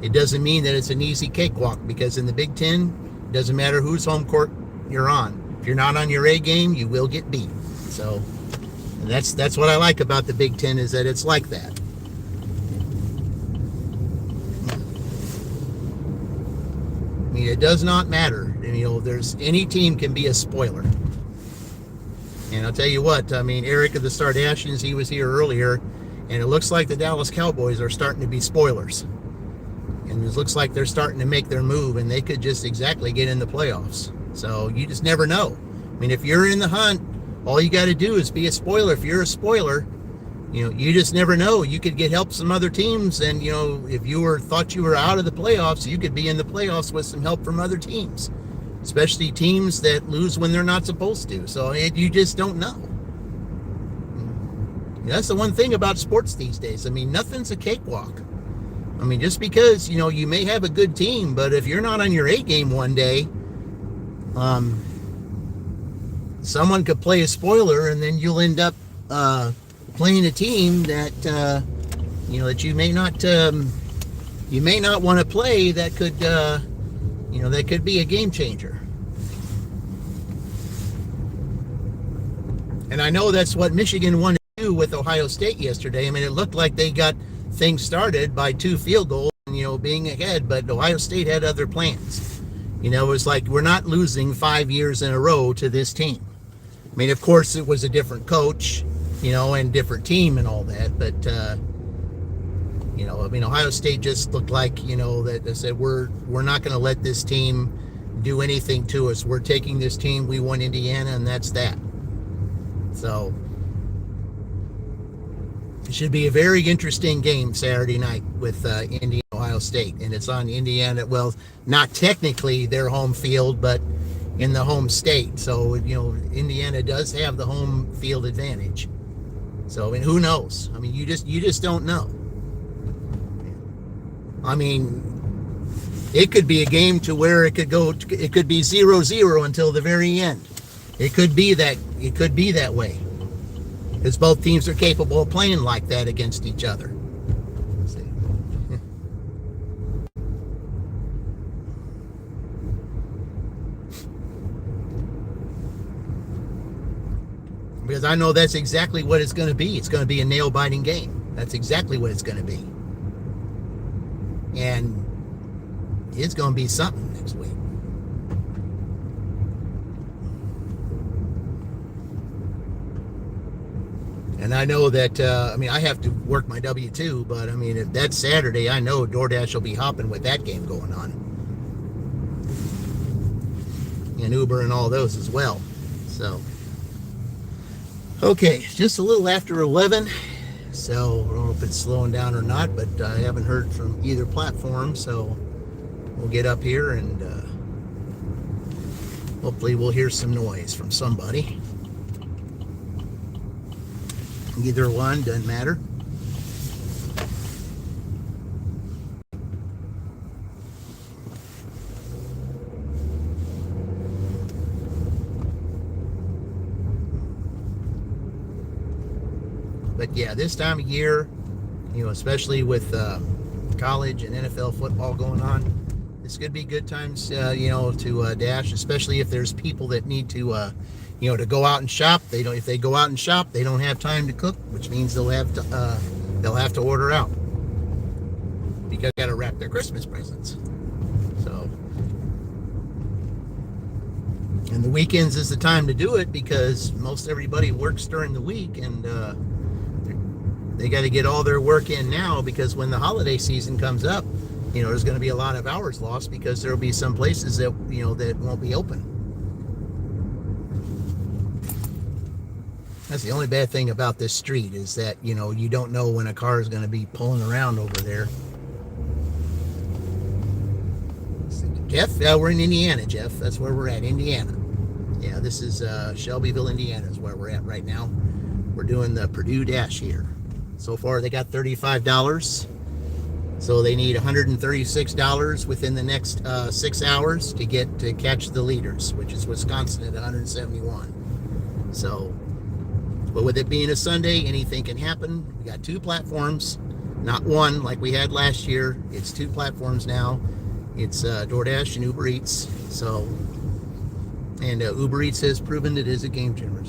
Speaker 1: It doesn't mean that it's an easy cakewalk, because in the Big Ten, it doesn't matter whose home court you're on. If you're not on your A game, you will get beat. So that's what I like about the Big Ten, is that it's like that. I mean, it does not matter. There's any team can be a spoiler. And I'll tell you what, I mean, Eric of the Stardashians, he was here earlier, And it looks like the Dallas Cowboys are starting to be spoilers. And it looks like they're starting to make their move, and they could just exactly get in the playoffs. So you just never know. I mean, if you're in the hunt, all you got to do is be a spoiler. If you're a spoiler, you just never know. You could get help from other teams, and if you thought you were out of the playoffs, you could be in the playoffs with some help from other teams, especially teams that lose when they're not supposed to. So you just don't know. That's the one thing about sports these days. I mean, nothing's a cakewalk. I mean, just because you may have a good team, but if you're not on your A game one day, someone could play a spoiler, and then you'll end up playing a team that that you may not want to play. That could that could be a game changer. And I know that's what Michigan wanted to do with Ohio State yesterday. I mean, it looked like they got things started by 2 field goals, being ahead, but Ohio State had other plans. It was like, we're not losing 5 years in a row to this team. I mean, of course, it was a different coach, and different team and all that, but I mean, Ohio State just looked like, that they said, we're not going to let this team do anything to us. We're taking this team. We won Indiana, and that's that. So it should be a very interesting game Saturday night with Indiana, Ohio State, and it's on Indiana. Well, not technically their home field, but in the home state. So Indiana does have the home field advantage. So I mean, who knows? I mean, you just don't know. I mean, it could be a game to where it could be 0-0 until the very end. It could be that way, because both teams are capable of playing like that against each other. Let's see. Because I know that's exactly what it's going to be. It's going to be a nail-biting game. That's exactly what it's going to be. And it's going to be something next week. And I know that, I mean, I have to work my W-2, but I mean, if that's Saturday, I know DoorDash will be hopping with that game going on. And Uber and all those as well. So, okay, just a little after 11. So, I don't know if it's slowing down or not, but I haven't heard from either platform. So, we'll get up here and hopefully we'll hear some noise from somebody. Either one, doesn't matter. But yeah, this time of year, especially with college and NFL football going on, this could be good times, to dash, especially if there's people that need to to go out and shop. If they go out and shop, they don't have time to cook, which means they'll have to order out because they got to wrap their Christmas presents. So, and the weekends is the time to do it because most everybody works during the week, and they got to get all their work in now, because when the holiday season comes up, there's going to be a lot of hours lost because there will be some places that that won't be open. That's the only bad thing about this street, is that, you don't know when a car is going to be pulling around over there. Jeff, we're in Indiana, Jeff. That's where we're at, Indiana. Yeah, this is Shelbyville, Indiana is where we're at right now. We're doing the Purdue Dash here. So far, they got $35. So they need $136 within the next 6 hours to catch the leaders, which is Wisconsin at 171. So, but with it being a Sunday, anything can happen. We got 2 platforms, not one like we had last year. It's 2 platforms now. It's DoorDash and Uber Eats. So, and Uber Eats has proven it is a game changer.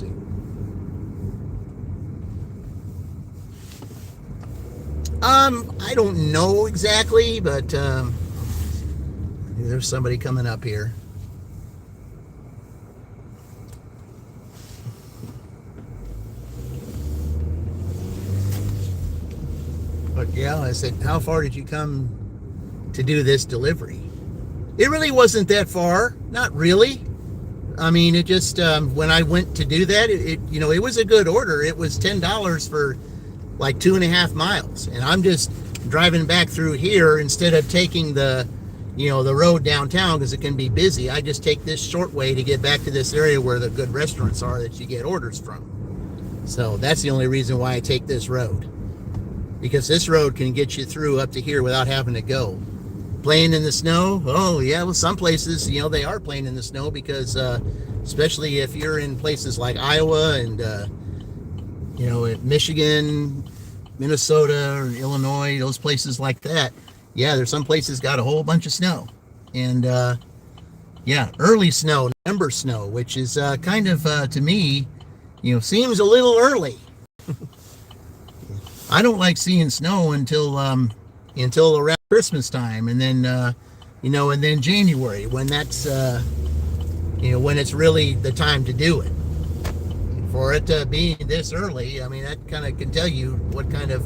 Speaker 1: I don't know exactly, but there's somebody coming up here. But yeah, I said, how far did you come to do this delivery? It really wasn't that far. Not really. I mean, it just, when I went to do that, it was a good order. It was $10 for like 2.5 miles. And I'm just driving back through here instead of taking the road downtown because it can be busy. I just take this short way to get back to this area where the good restaurants are that you get orders from. So that's the only reason why I take this road. Because this road can get you through up to here without having to go. Playing in the snow? Oh, yeah, well, some places, they are playing in the snow because, especially if you're in places like Iowa and, Michigan, Minnesota, or Illinois, those places like that. Yeah, there's some places got a whole bunch of snow. And, early snow, November snow, which is kind of, to me, seems a little early. I don't like seeing snow until around Christmas time, and then and then January when that's when it's really the time to do it. For it to be this early, I mean, that kind of can tell you what kind of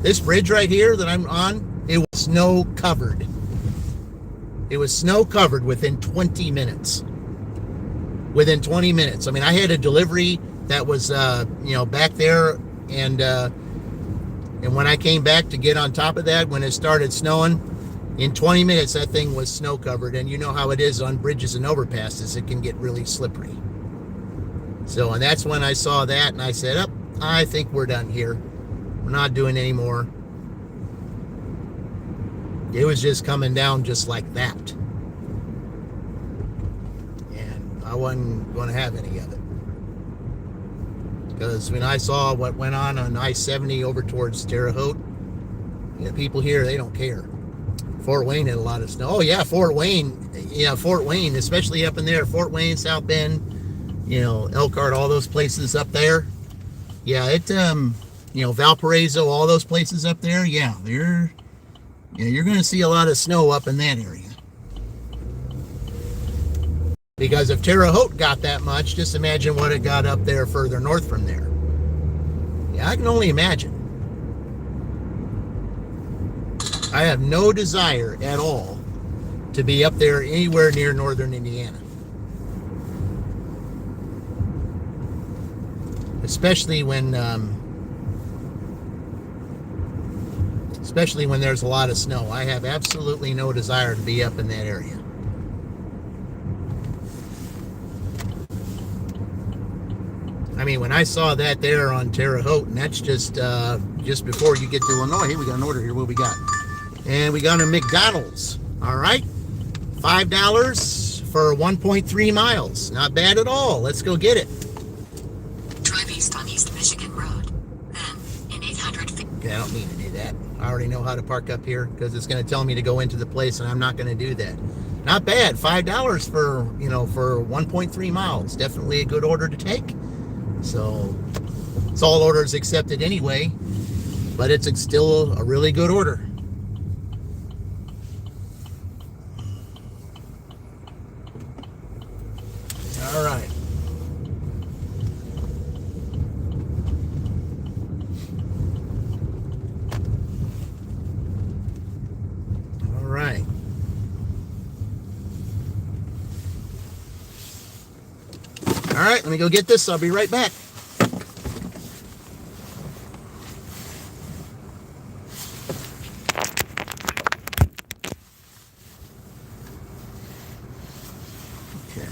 Speaker 1: this bridge right here that I'm on. It was snow covered. It was snow covered within 20 minutes. Within 20 minutes. I mean, I had a delivery that was back there, and when I came back to get on top of that, when it started snowing, in 20 minutes, that thing was snow covered. And you know how it is on bridges and overpasses. It can get really slippery. So, and that's when I saw that, and I said, I think we're done here. We're not doing any more. It was just coming down just like that. And I wasn't going to have any of it. Because when I saw what went on I-70 over towards Terre Haute, people here, they don't care. Fort Wayne had a lot of snow. Oh, yeah, Fort Wayne. Yeah, Fort Wayne, especially up in there. Fort Wayne, South Bend, Elkhart, all those places up there. Yeah, Valparaiso, all those places up there. Yeah, you're going to see a lot of snow up in that area. Because if Terre Haute got that much, just imagine what it got up there further north from there. Yeah, I can only imagine. I have no desire at all to be up there anywhere near northern Indiana. Especially when there's a lot of snow. I have absolutely no desire to be up in that area. I mean, when I saw that there on Terre Haute, and that's just before you get to Illinois. Hey, we got an order here. What we got? And we got a McDonald's. All right. $5 for 1.3 miles. Not bad at all. Let's go get it.
Speaker 2: Drive east on East Michigan Road. Then, in 800 feet.
Speaker 1: Okay, I don't need to do that. I already know how to park up here because it's going to tell me to go into the place, and I'm not going to do that. Not bad. $5 for 1.3 miles. Definitely a good order to take. So it's all orders accepted anyway, but it's still a really good order. All right. All right. All right, let me go get this. I'll be right back. Okay.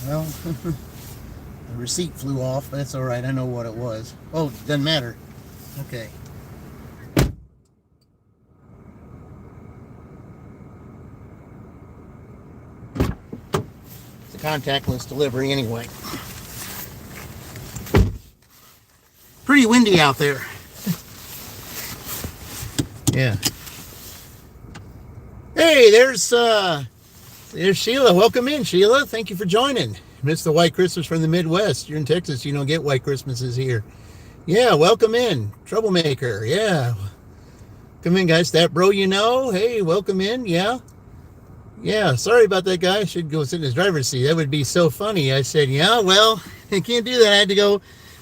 Speaker 1: Well, the receipt flew off, but that's all right. I know what it was. Oh, doesn't matter. Okay. It's a contactless delivery anyway. Pretty windy out there. Yeah. Hey, there's Sheila. Welcome in, Sheila. Thank you for joining. Missed the White Christmas from the Midwest. You're in Texas. You don't get White Christmases here. Yeah, welcome in. Troublemaker. Yeah. Come in, guys. That bro you know. Hey, welcome in. Yeah. Yeah, sorry about that guy. I should go sit in his driver's seat. That would be so funny. I said, yeah, well, I can't do that.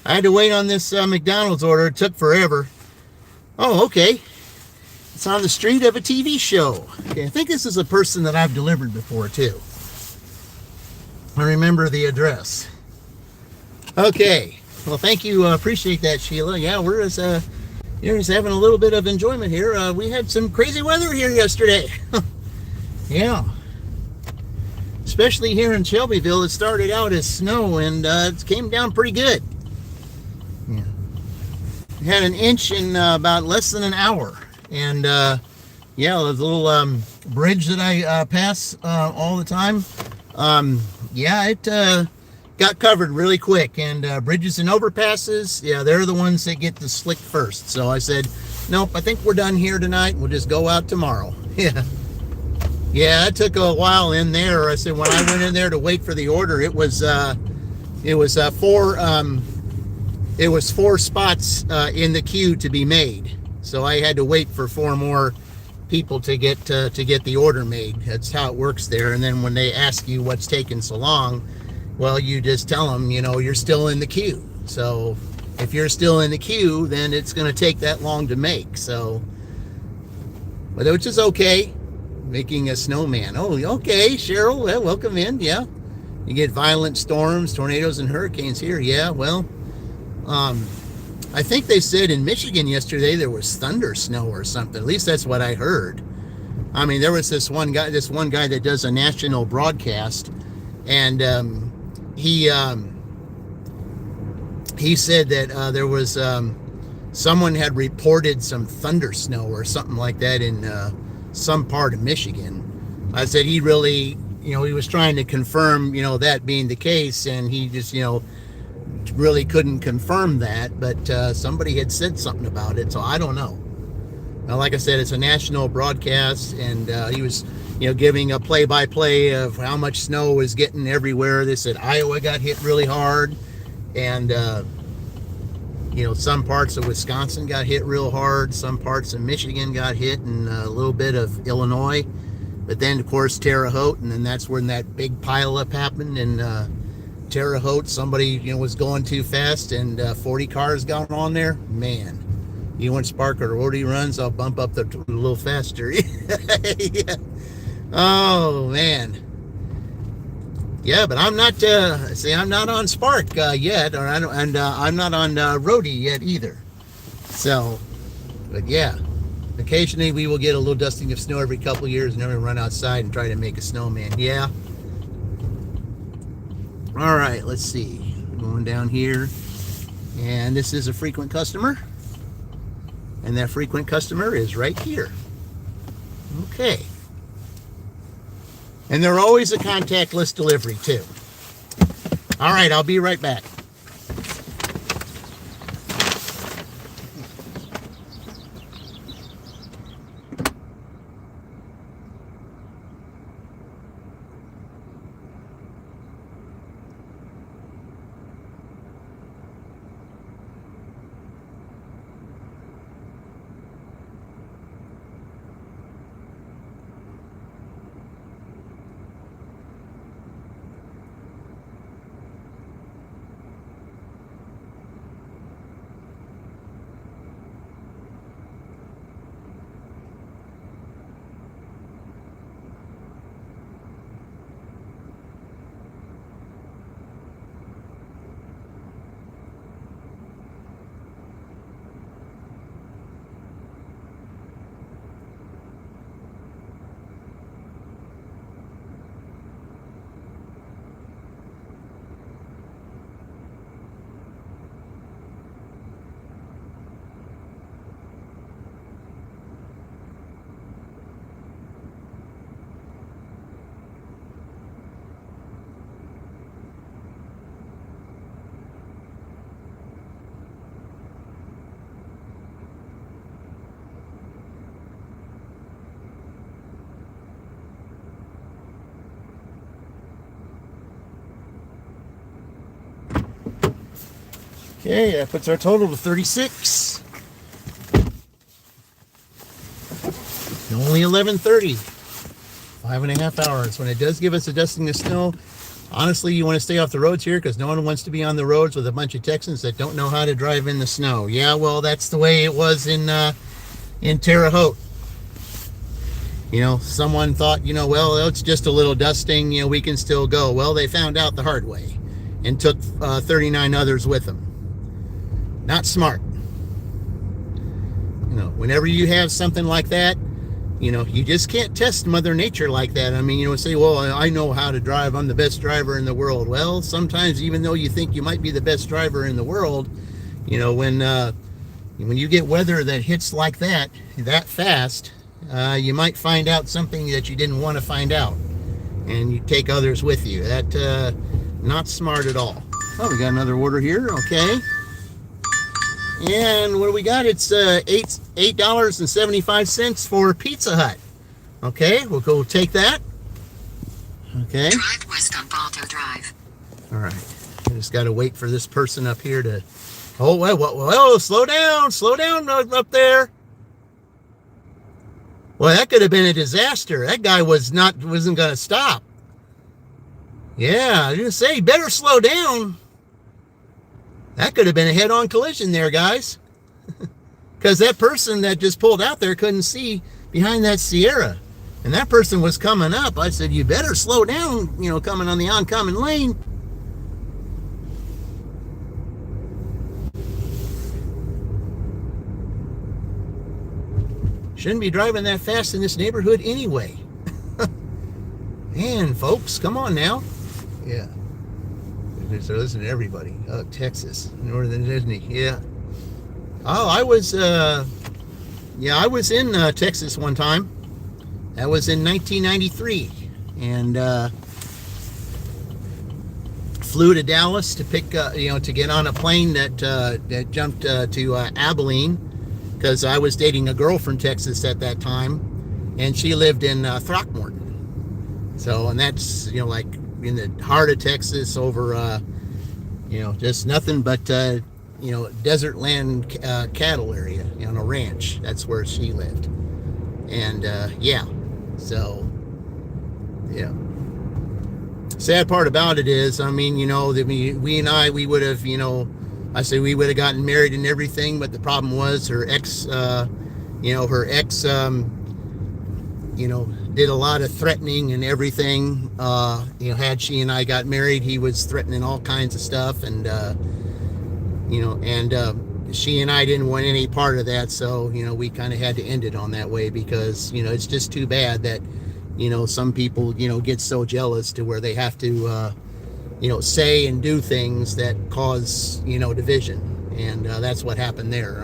Speaker 1: I had to wait on this McDonald's order. It took forever. Oh, okay. It's on the street of a TV show. Okay, I think this is a person that I've delivered before, too. I remember the address. Okay. Well, thank you. Appreciate that, Sheila. Yeah, we're just having a little bit of enjoyment here. We had some crazy weather here yesterday. Yeah. Especially here in Shelbyville, it started out as snow and it came down pretty good. Yeah. We had an inch in about less than an hour. And yeah, there's a little bridge that I pass all the time. Yeah, it got covered really quick. And bridges and overpasses, yeah, they're the ones that get the slick first. So I said, nope, I think we're done here tonight. We'll just go out tomorrow. Yeah. Yeah, it took a while in there. I said when I went in there to wait for the order, it was four spots in the queue to be made. So I had to wait for 4 more people to get the order made. That's how it works there. And then when they ask you what's taking so long, well, you just tell them, you're still in the queue. So if you're still in the queue, then it's going to take that long to make. So, but which is okay. Making a snowman. Oh, okay, Cheryl. Well, welcome in. Yeah, you get violent storms, tornadoes, and hurricanes here. Yeah, well, I think they said in Michigan yesterday there was thunder snow or something. At least that's what I heard. I mean, there was this one guy that does a national broadcast, and he said that there was someone had reported some thunder snow or something like that in some part of Michigan. I said he really, he was trying to confirm, that being the case, and he just, really couldn't confirm that, but somebody had said something about it, so I don't know. Now, like I said, it's a national broadcast, and he was, giving a play-by-play of how much snow was getting everywhere. They said Iowa got hit really hard, and some parts of Wisconsin got hit real hard. Some parts of Michigan got hit, and a little bit of Illinois. But then, of course, Terre Haute, and then that's when that big pileup happened. And Terre Haute, somebody was going too fast, and 40 cars got on there. Man, you want Spark or Rody runs, I'll bump up a little faster. Yeah. Oh man. Yeah, but I'm not. I'm not on Spark yet, I'm not on Roadie yet either. So, but yeah, occasionally we will get a little dusting of snow every couple of years, and then we run outside and try to make a snowman. Yeah. All right, let's see. Going down here, and this is a frequent customer, and that frequent customer is right here. Okay. And they're always a contactless delivery, too. All right, I'll be right back. Okay, that puts our total to 36. Only 11:30. 5.5 hours. When it does give us a dusting of snow, honestly, you want to stay off the roads here because no one wants to be on the roads with a bunch of Texans that don't know how to drive in the snow. Yeah, well, that's the way it was in Terre Haute. You know, someone thought, well, it's just a little dusting, we can still go. Well, they found out the hard way and took 39 others with them. Not smart. Whenever you have something like that, you just can't test Mother Nature like that. I mean, say, well, I know how to drive. I'm the best driver in the world. Well, sometimes even though you think you might be the best driver in the world, when you get weather that hits like that fast, you might find out something that you didn't want to find out, and you take others with you. That not smart at all. Oh, we got another order here. Okay. And what do we got? It's $8.75 for Pizza Hut. Okay, we'll go take that. Okay.
Speaker 2: Drive west on Balto Drive.
Speaker 1: All right. I just got to wait for this person up here to. Oh, whoa, slow down up there. Well, that could have been a disaster. That guy wasn't going to stop. Yeah, I was going to say, better slow down. That could have been a head-on collision there, guys. Because that person that just pulled out there couldn't see behind that Sierra. And that person was coming up. I said, you better slow down, coming on the oncoming lane. Shouldn't be driving that fast in this neighborhood anyway. Man, folks, come on now. Yeah. So listen to everybody. Oh, Texas, Northern Disney. Yeah. Oh, I was in Texas one time. That was in 1993, and flew to Dallas to pick, to get on a plane that jumped to Abilene, because I was dating a girl from Texas at that time, and she lived in Throckmorton. So, and that's like in the heart of Texas, over just nothing but desert land, cattle area, on a ranch. That's where she lived. And so sad part about it is, that we would have, we would have gotten married and everything, but the problem was her ex did a lot of threatening and everything. Had she and I got married, he was threatening all kinds of stuff, and she and I didn't want any part of that, so we kind of had to end it on that way, because it's just too bad that some people get so jealous to where they have to say and do things that cause division, and that's what happened there.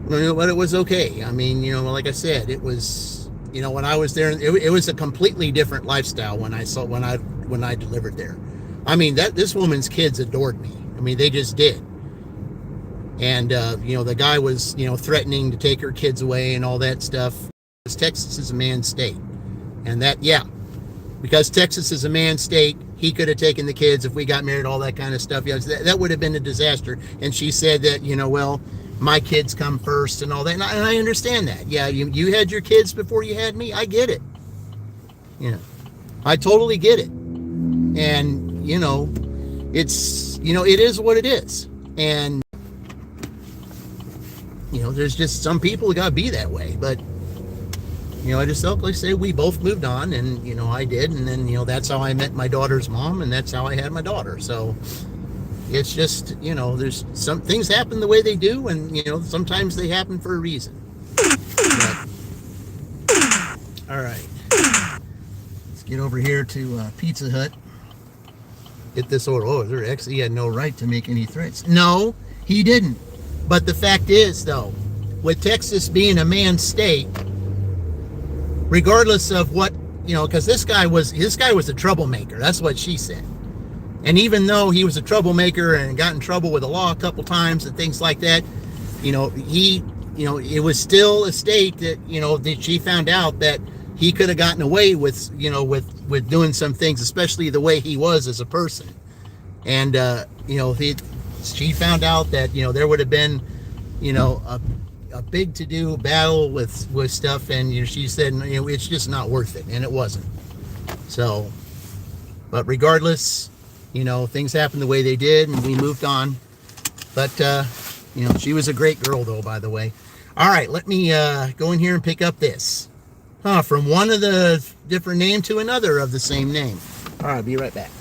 Speaker 1: But it was okay. Like I said, it was, when I was there, it was a completely different lifestyle when I delivered there. This woman's kids adored me. They just did. And, the guy was, threatening to take her kids away and all that stuff. Because Texas is a man's state. And because Texas is a man's state, he could have taken the kids if we got married, all that kind of stuff. That would have been a disaster. And she said that, my kids come first and all that. And I understand that. Yeah, you had your kids before you had me. I get it. I totally get it. And, it's, it is what it is. And, there's just some people who got to be that way. But, I just felt like, say, we both moved on, and, I did. And then, that's how I met my daughter's mom, and that's how I had my daughter. So it's just, there's some things happen the way they do, and, sometimes they happen for a reason. But, all right. Let's get over here to Pizza Hut. Get this order. Oh, their ex, he had no right to make any threats. No, he didn't. But the fact is, though, with Texas being a man's state, regardless of what, because this guy was a troublemaker. That's what she said. And even though he was a troublemaker and got in trouble with the law a couple times and things like that, it was still a state that, that she found out that he could have gotten away with, with doing some things, especially the way he was as a person. And she found out that there would have been a big to do battle with stuff, and she said it's just not worth it, and it wasn't. So, but regardless, things happened the way they did, and we moved on. But she was a great girl, though, by the way. All right, let me go in here and pick up this. From one of the different name to another of the same name. All right, be right back.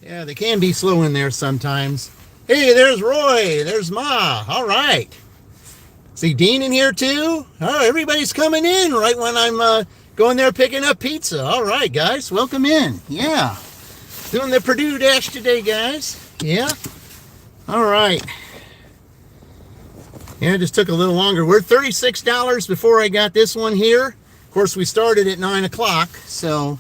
Speaker 1: Yeah, they can be slow in there sometimes. Hey, there's Roy. There's Ma. All right. See Dean in here too? Oh, everybody's coming in right when I'm going there picking up pizza. All right, guys. Welcome in. Yeah. Doing the Purdue Dash today, guys. Yeah. All right. Yeah, it just took a little longer. We're $36 before I got this one here. Of course, we started at 9 o'clock, so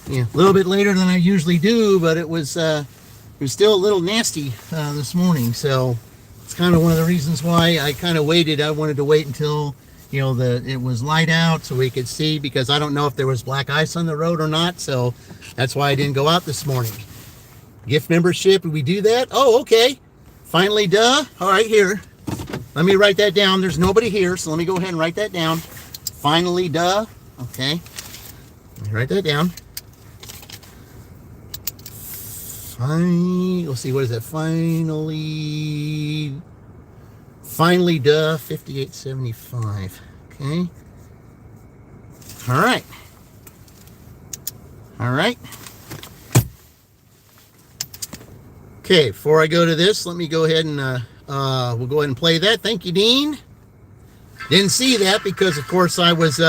Speaker 1: yeah, a little bit later than I usually do, but it was still a little nasty this morning, so it's kind of one of the reasons why I kind of waited. I wanted to wait until, you know, it was light out so we could see, because I don't know if there was black ice on the road or not, so that's why I didn't go out this morning. Gift membership, we do that? Oh, okay. Finally, duh. All right, here. Let me write that down. There's nobody here, so let me go ahead and write that down. Finally, duh. Okay. Let me write that down. Let's see, what is that? Finally, duh, 5875. Okay. All right. All right. Okay, before I go to this, let me go ahead and we'll go ahead and play that. Thank you, Dean. Didn't see that because, of course, I was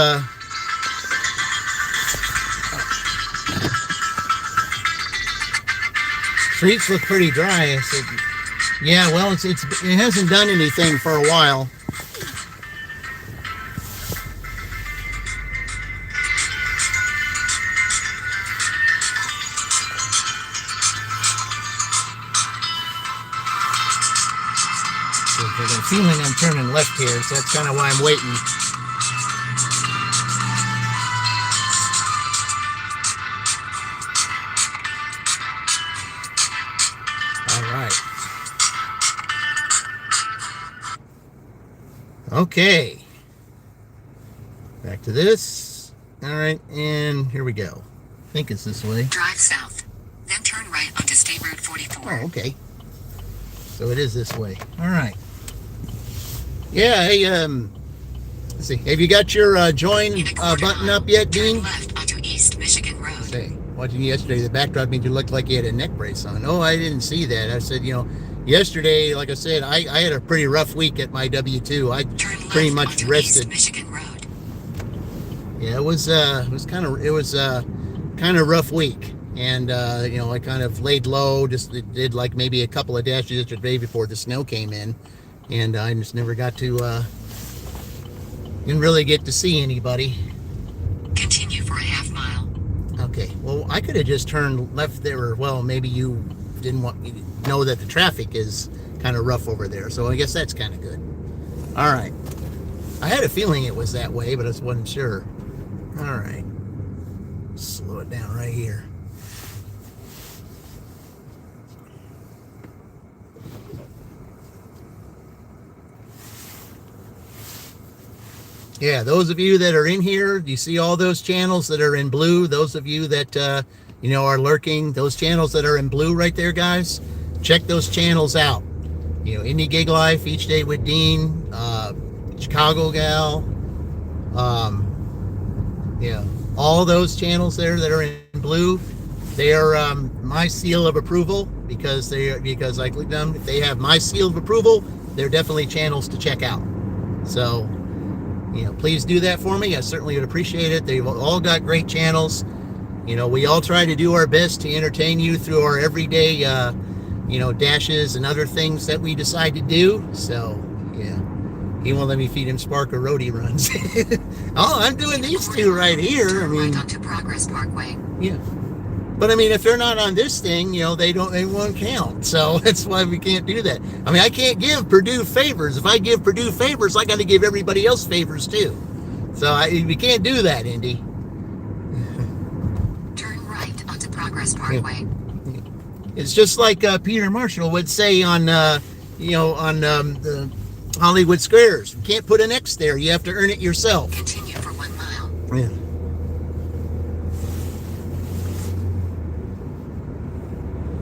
Speaker 1: streets look pretty dry. I said, yeah, well, it hasn't done anything for a while. I'm feeling I'm turning left here, so that's kind of why I'm waiting. All right. Okay. Back to this. All right, and here we go. I think it's this way.
Speaker 2: Drive south, then turn right onto State Road 44.
Speaker 1: Oh, okay. So it is this way. All right. Yeah, hey, let's see. Have you got your join button up yet, Dean?
Speaker 2: Turn left onto East Michigan Road.
Speaker 1: Say, watching yesterday, the backdrop made you look like you had a neck brace on. Oh, I didn't see that. I said, you know, yesterday, like I said, I had a pretty rough week at my W-2. I pretty much rested.
Speaker 2: East Michigan Road.
Speaker 1: Yeah, it was kind of rough week, and you know, I kind of laid low. Just did like maybe a couple of dashes yesterday before the snow came in. And I just never got to, didn't really get to see anybody.
Speaker 2: Continue for a half mile.
Speaker 1: Okay, well, I could have just turned left there, or, well, maybe you didn't want me to know that the traffic is kind of rough over there, so I guess that's kind of good. All right. I had a feeling it was that way, but I just wasn't sure. All right. Slow it down right here. Yeah, those of you that are in here, you see all those channels that are in blue. Those of you that, you know, are lurking, those channels that are in blue right there, guys, check those channels out. You know, Indie Gig Life, Each Day with Dean, Chicago Gal, yeah, all those channels there that are in blue, they are my seal of approval because I clicked them. If they have my seal of approval, they're definitely channels to check out. So, you know, please do that for me. I certainly would appreciate it. They've all got great channels. You know, we all try to do our best to entertain you through our everyday, you know, dashes and other things that we decide to do. So, yeah. He won't let me feed him Spark or Roadie runs. Oh, I'm doing these two right here. I mean,
Speaker 2: right onto Progress Parkway.
Speaker 1: Yeah. But I mean, if they're not on this thing, you know, they won't count. So that's why we can't do that. I mean, I can't give Purdue favors. If I give Purdue favors, I got to give everybody else favors too. So we can't do that, Indy.
Speaker 2: Turn right onto Progress Parkway.
Speaker 1: It's just like Peter Marshall would say on, you know, on the Hollywood Squares. You can't put an X there. You have to earn it yourself.
Speaker 2: Continue for 1 mile.
Speaker 1: Yeah.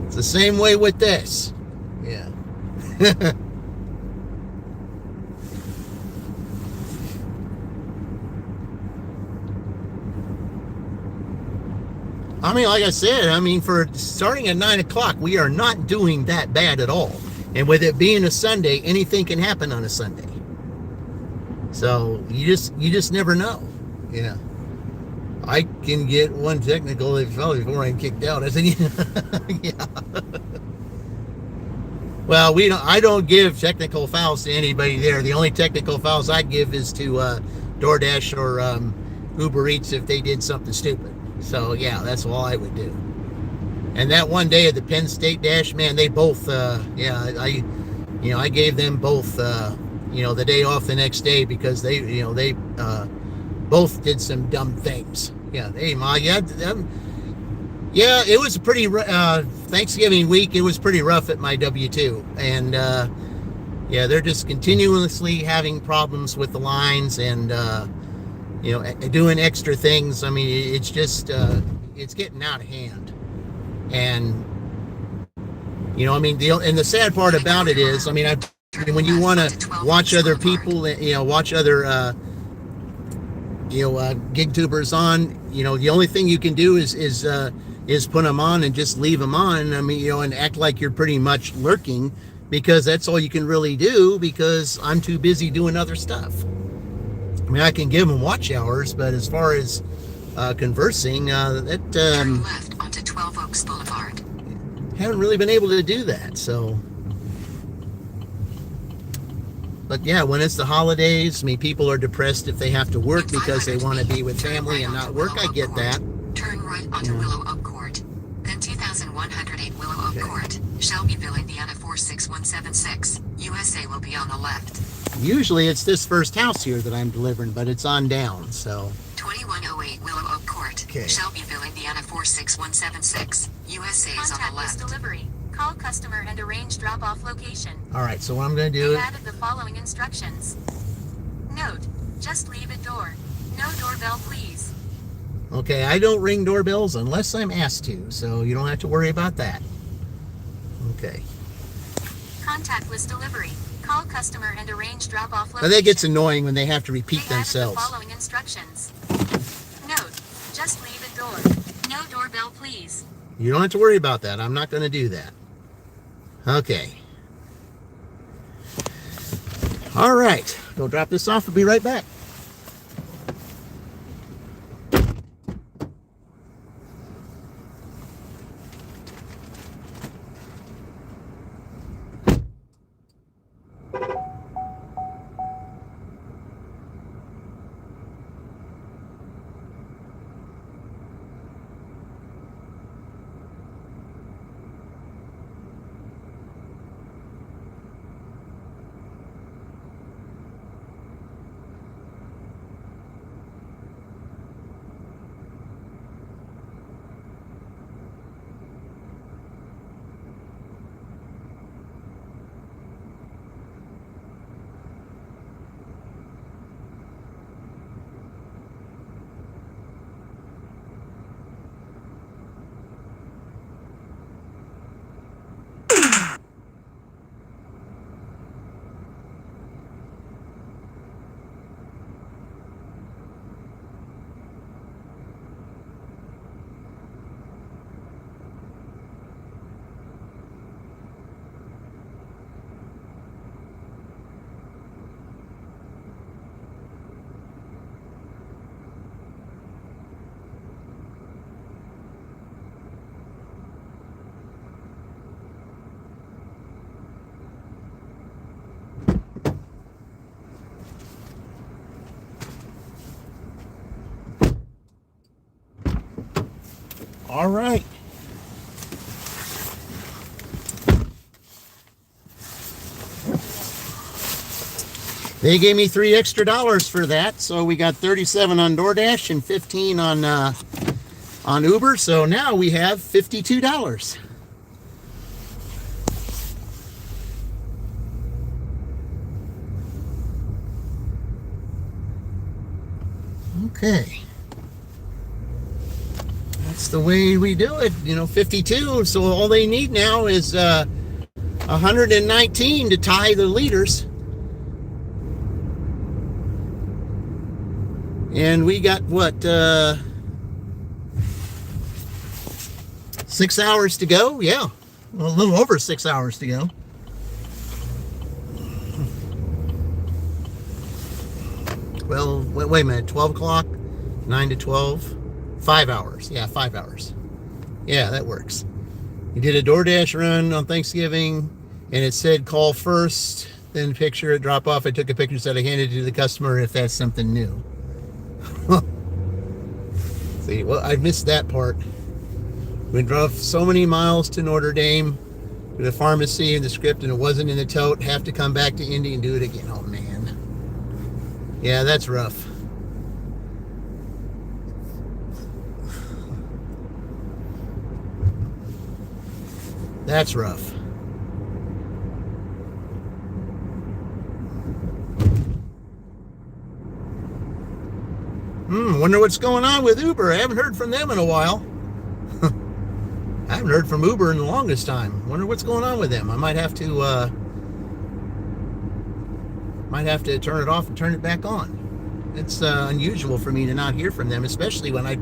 Speaker 1: It's the same way with this. Yeah. I mean, like I said, I mean, for starting at 9 o'clock, we are not doing that bad at all. And with it being a Sunday, anything can happen on a Sunday. So you just never know. Yeah. I can get one technical before I'm kicked out. I said, yeah. Well, I don't give technical fouls to anybody there. The only technical fouls I give is to DoorDash or Uber Eats if they did something stupid. So yeah, that's all I would do. And that one day at the Penn State Dash, man, they both, I gave them both, the day off the next day because they both did some dumb things. Yeah, hey, Ma, yeah, it was pretty, Thanksgiving week, it was pretty rough at my W-2. And, they're just continuously having problems with the lines and, doing extra things. I mean, it's just, it's getting out of hand. And, and the sad part about it is, when you want to watch other people, watch other, gig tubers on, the only thing you can do is put them on and just leave them on. And act like you're pretty much lurking, because that's all you can really do, because I'm too busy doing other stuff. I can give them watch hours, but as far as conversing,
Speaker 2: turn left onto 12 Oaks Boulevard.
Speaker 1: Haven't really been able to do that. So, but yeah, when it's the holidays, people are depressed if they have to work because they want to be with family and not work. I get that.
Speaker 2: Turn right onto Willow Oak Court, then 2108 Willow Oak Court, Shelbyville, Indiana 46176. USA will be on the left.
Speaker 1: Usually it's this first house here that I'm delivering, but it's on down, so.
Speaker 2: 2108 Willow Oak Court, Shelbyville, Indiana 46176. USA is on the left. Delivery. Call customer and arrange drop-off location.
Speaker 1: All right, so what I'm going to do
Speaker 2: is added the following instructions. Note, just leave a door. No doorbell, please.
Speaker 1: Okay, I don't ring doorbells unless I'm asked to, so you don't have to worry about that. Okay.
Speaker 2: Contactless delivery. Call customer and arrange drop-off location.
Speaker 1: I think it's annoying when they have to repeat themselves.
Speaker 2: The following instructions. Note, just leave a door. No doorbell, please.
Speaker 1: You don't have to worry about that. I'm not going to do that. Okay. All right. Go drop this off. I'll be right back. All right. They gave me $3 extra for that, so we got 37 on DoorDash and 15 on Uber. So now we have $52. Okay. That's the way we do it, 52. So all they need now is 119 to tie the leaders. And we got what, 6 hours to go. Yeah, well, a little over 6 hours to go. Well, wait a minute. 12 o'clock, 9 to 12, 5 hours. Yeah, 5 hours. Yeah, that works. You did a DoorDash run on Thanksgiving, and it said call first, then picture it, drop off. I took a picture, said I handed it to the customer if that's something new. See, well, I missed that part. We drove so many miles to Notre Dame, to the pharmacy and the script, and it wasn't in the tote. Have to come back to Indy and do it again. Oh, man. Yeah, that's rough. That's rough. Wonder what's going on with Uber. I haven't heard from them in a while. I haven't heard from Uber in the longest time. Wonder what's going on with them. I might have to turn it off and turn it back on. It's unusual for me to not hear from them, especially when I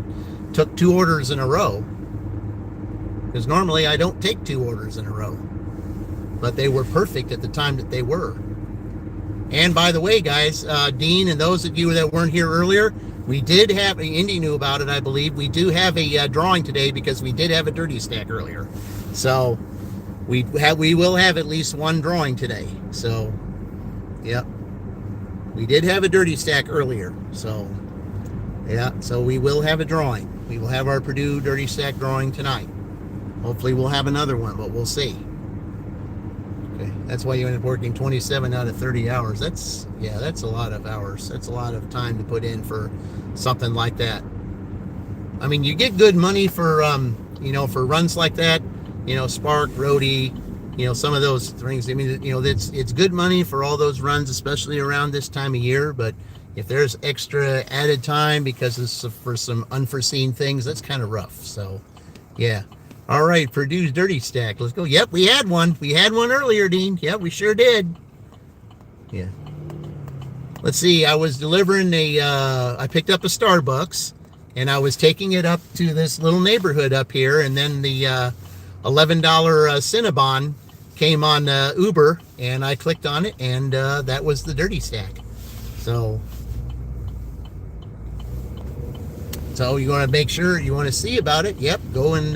Speaker 1: took 2 orders in a row. Because normally I don't take 2 orders in a row. But they were perfect at the time that they were. And by the way, guys, Dean and those of you that weren't here earlier, we did have, Indy knew about it, I believe. We do have a drawing today because we did have a dirty stack earlier. So we will have at least one drawing today. So, yep. We did have a dirty stack earlier. So, yeah, so we will have a drawing. We will have our Purdue dirty stack drawing tonight. Hopefully we'll have another one, but we'll see. Okay, that's why you end up working 27 out of 30 hours. That's a lot of hours. That's a lot of time to put in for something like that. I mean, you get good money for, for runs like that, Spark, Roadie, some of those things. I mean, it's good money for all those runs, especially around this time of year. But if there's extra added time because it's for some unforeseen things, that's kind of rough. So, yeah. All right, Purdue's dirty stack. Let's go. Yep, we had one. We had one earlier, Dean. Yep, we sure did. Yeah. Let's see. I was delivering I picked up a Starbucks, and I was taking it up to this little neighborhood up here, and then the $11 Cinnabon came on Uber, and I clicked on it, and that was the dirty stack. So you want to make sure you want to see about it. Yep, go and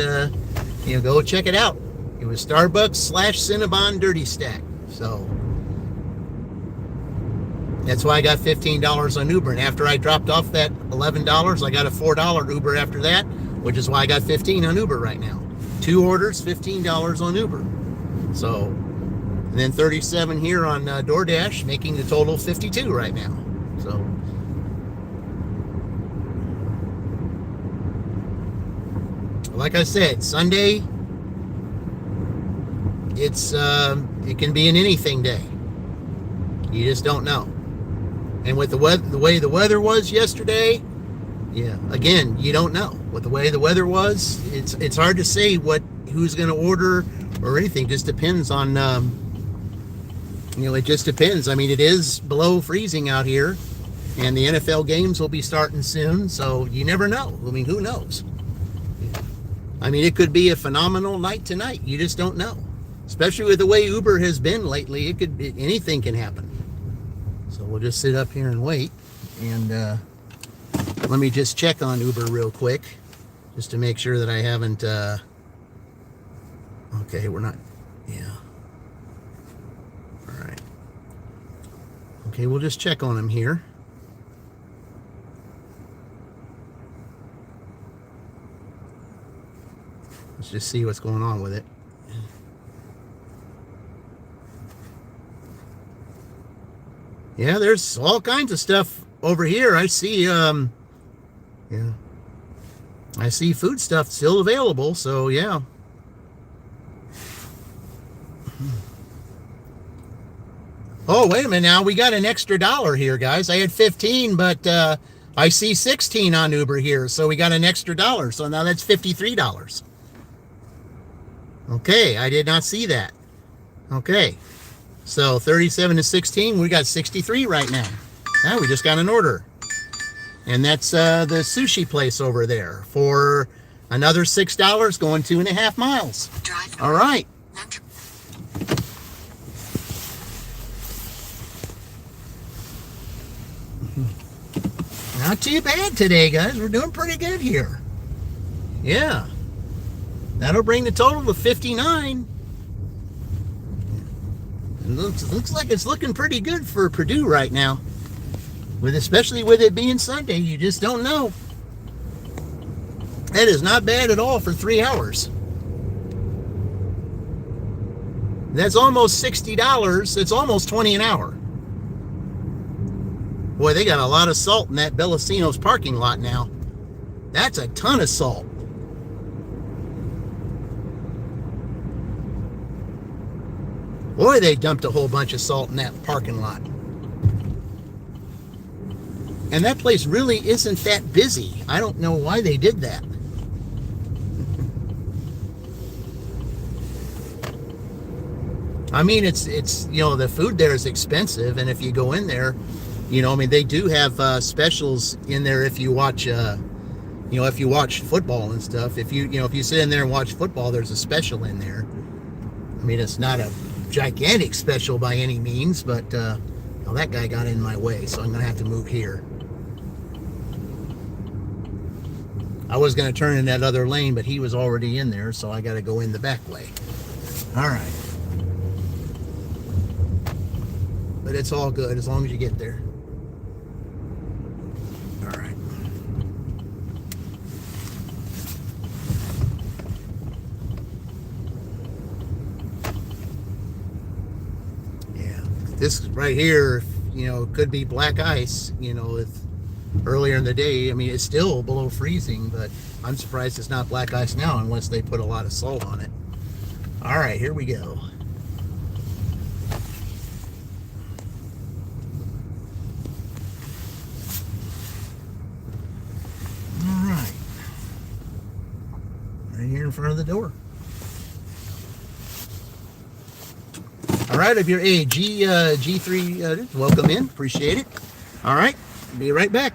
Speaker 1: go check it out. It was Starbucks / Cinnabon dirty stack. So that's why I got $15 on Uber. And after I dropped off that $11, I got a $4 Uber after that, which is why I got $15 on Uber right now. 2 orders, $15 on Uber. So, and then 37 here on DoorDash, making the total 52 right now. So, like I said, Sunday, it can be an anything day. You just don't know. And with the way the weather was yesterday, yeah, again, you don't know. With the way the weather was, it's hard to say who's going to order or anything. Just depends on, it just depends. I mean, it is below freezing out here, and the NFL games will be starting soon, so you never know. I mean, who knows? I mean, it could be a phenomenal night tonight. You just don't know. Especially with the way Uber has been lately, anything can happen. So we'll just sit up here and wait. And let me just check on Uber real quick, just to make sure that I haven't. Okay, we're not. Yeah. All right. Okay, we'll just check on him here. Let's just see what's going on with it. Yeah, there's all kinds of stuff over here. I see, I see food stuff still available, so yeah. Oh, wait a minute now. We got an extra $1 here, guys. I had 15, but I see 16 on Uber here, so we got an extra $1. So now that's $53. Okay, I did not see that. Okay, so 37 to 16, we got 63 right now. Now we just got an order. And that's the sushi place over there for Another $6 going 2.5 miles.
Speaker 2: Drive
Speaker 1: All right. Not too bad today, guys. We're doing pretty good here. Yeah. That'll bring the total to 59. It looks like it's looking pretty good for Purdue right now. Especially with it being Sunday, you just don't know. That is not bad at all for 3 hours. That's almost $60. It's almost $20 an hour. Boy, they got a lot of salt in that Bellacino's parking lot now. That's a ton of salt. Boy, they dumped a whole bunch of salt in that parking lot. And that place really isn't that busy. I don't know why they did that. I mean, it's the food there is expensive, and if you go in there, they do have specials in there if you watch if you watch football and stuff. If you sit in there and watch football, there's a special in there. I mean, it's not a gigantic special by any means, but that guy got in my way, so I'm gonna have to move here. I was gonna turn in that other lane, but he was already in there, so I got to go in the back way. All right, but it's all good as long as you get there. All right. Yeah, this right here, could be black ice. If earlier in the day, I mean, it's still below freezing, but I'm surprised it's not black ice now unless they put a lot of salt on it. All right, here we go. All right. Right here in front of the door. All right, if you're a G3, welcome in. Appreciate it. All right, be right back.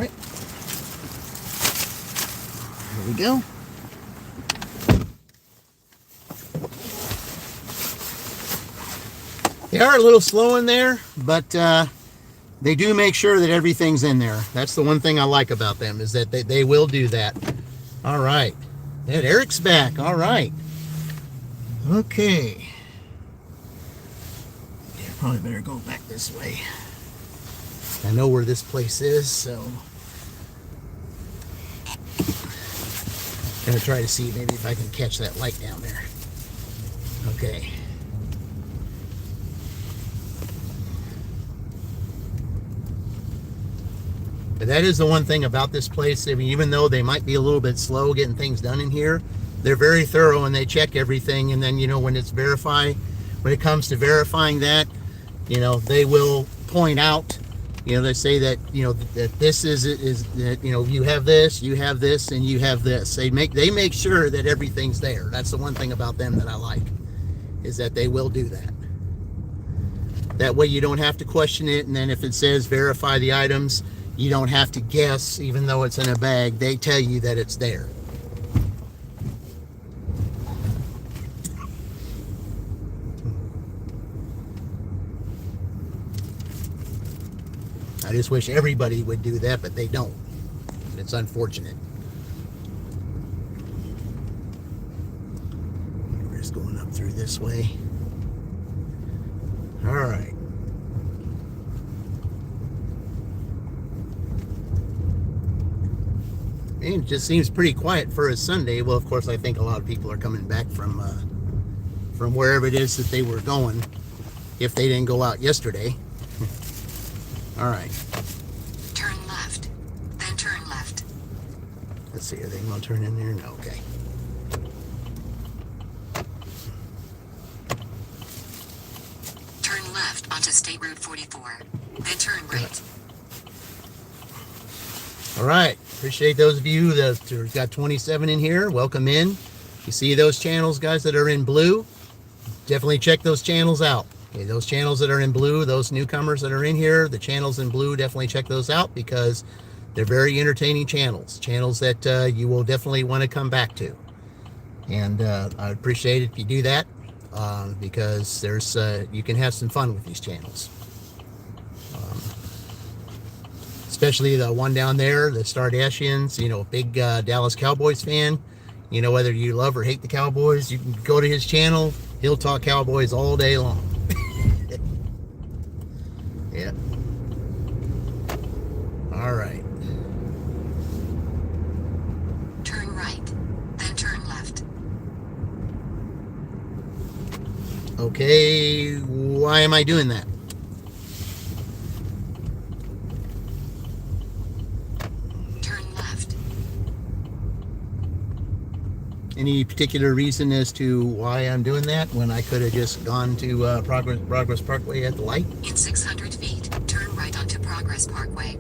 Speaker 1: right. Here we go. They are a little slow in there, but they do make sure that everything's in there. That's the one thing I like about them, is that they will do that. All right. And Eric's back. All right. Okay. Yeah, probably better go back this way. I know where this place is, so I'm gonna try to see maybe if I can catch that light down there. Okay. But that is the one thing about this place. I mean, even though they might be a little bit slow getting things done in here, they're very thorough and they check everything. And then, you know, when it comes to verifying that, you know, they will point out, you know, they say that, you know, that this is that, you know, you have this, and you have this. They make sure that everything's there. That's the one thing about them that I like, is that they will do that. That way you don't have to question it. And then if it says verify the items, you don't have to guess, even though it's in a bag. They tell you that it's there. I just wish everybody would do that, but they don't. It's unfortunate. We're just going up through this way. All right. And it just seems pretty quiet for a Sunday. Well, of course, I think a lot of people are coming back from wherever it is that they were going, if they didn't go out yesterday. All right.
Speaker 2: Turn left, then turn left.
Speaker 1: Let's see, are they going to turn in there? No, okay.
Speaker 2: Turn left onto State Road 44, then turn right.
Speaker 1: All right. Appreciate those of you that got 27 in here. Welcome in. You see those channels, guys, that are in blue? Definitely check those channels out. Okay, those channels that are in blue, those newcomers that are in here, the channels in blue, definitely check those out, because they're very entertaining channels. Channels that you will definitely want to come back to. And I'd appreciate it if you do that, because you can have some fun with these channels. Especially the one down there, the Stardashians, you know, big Dallas Cowboys fan. You know, whether you love or hate the Cowboys, you can go to his channel. He'll talk Cowboys all day long. Yeah. All right.
Speaker 2: Turn right, then turn left.
Speaker 1: Okay, why am I doing that? Any particular reason as to why I'm doing that, when I could have just gone to Progress Parkway at the light?
Speaker 2: In 600 feet, turn right onto Progress Parkway.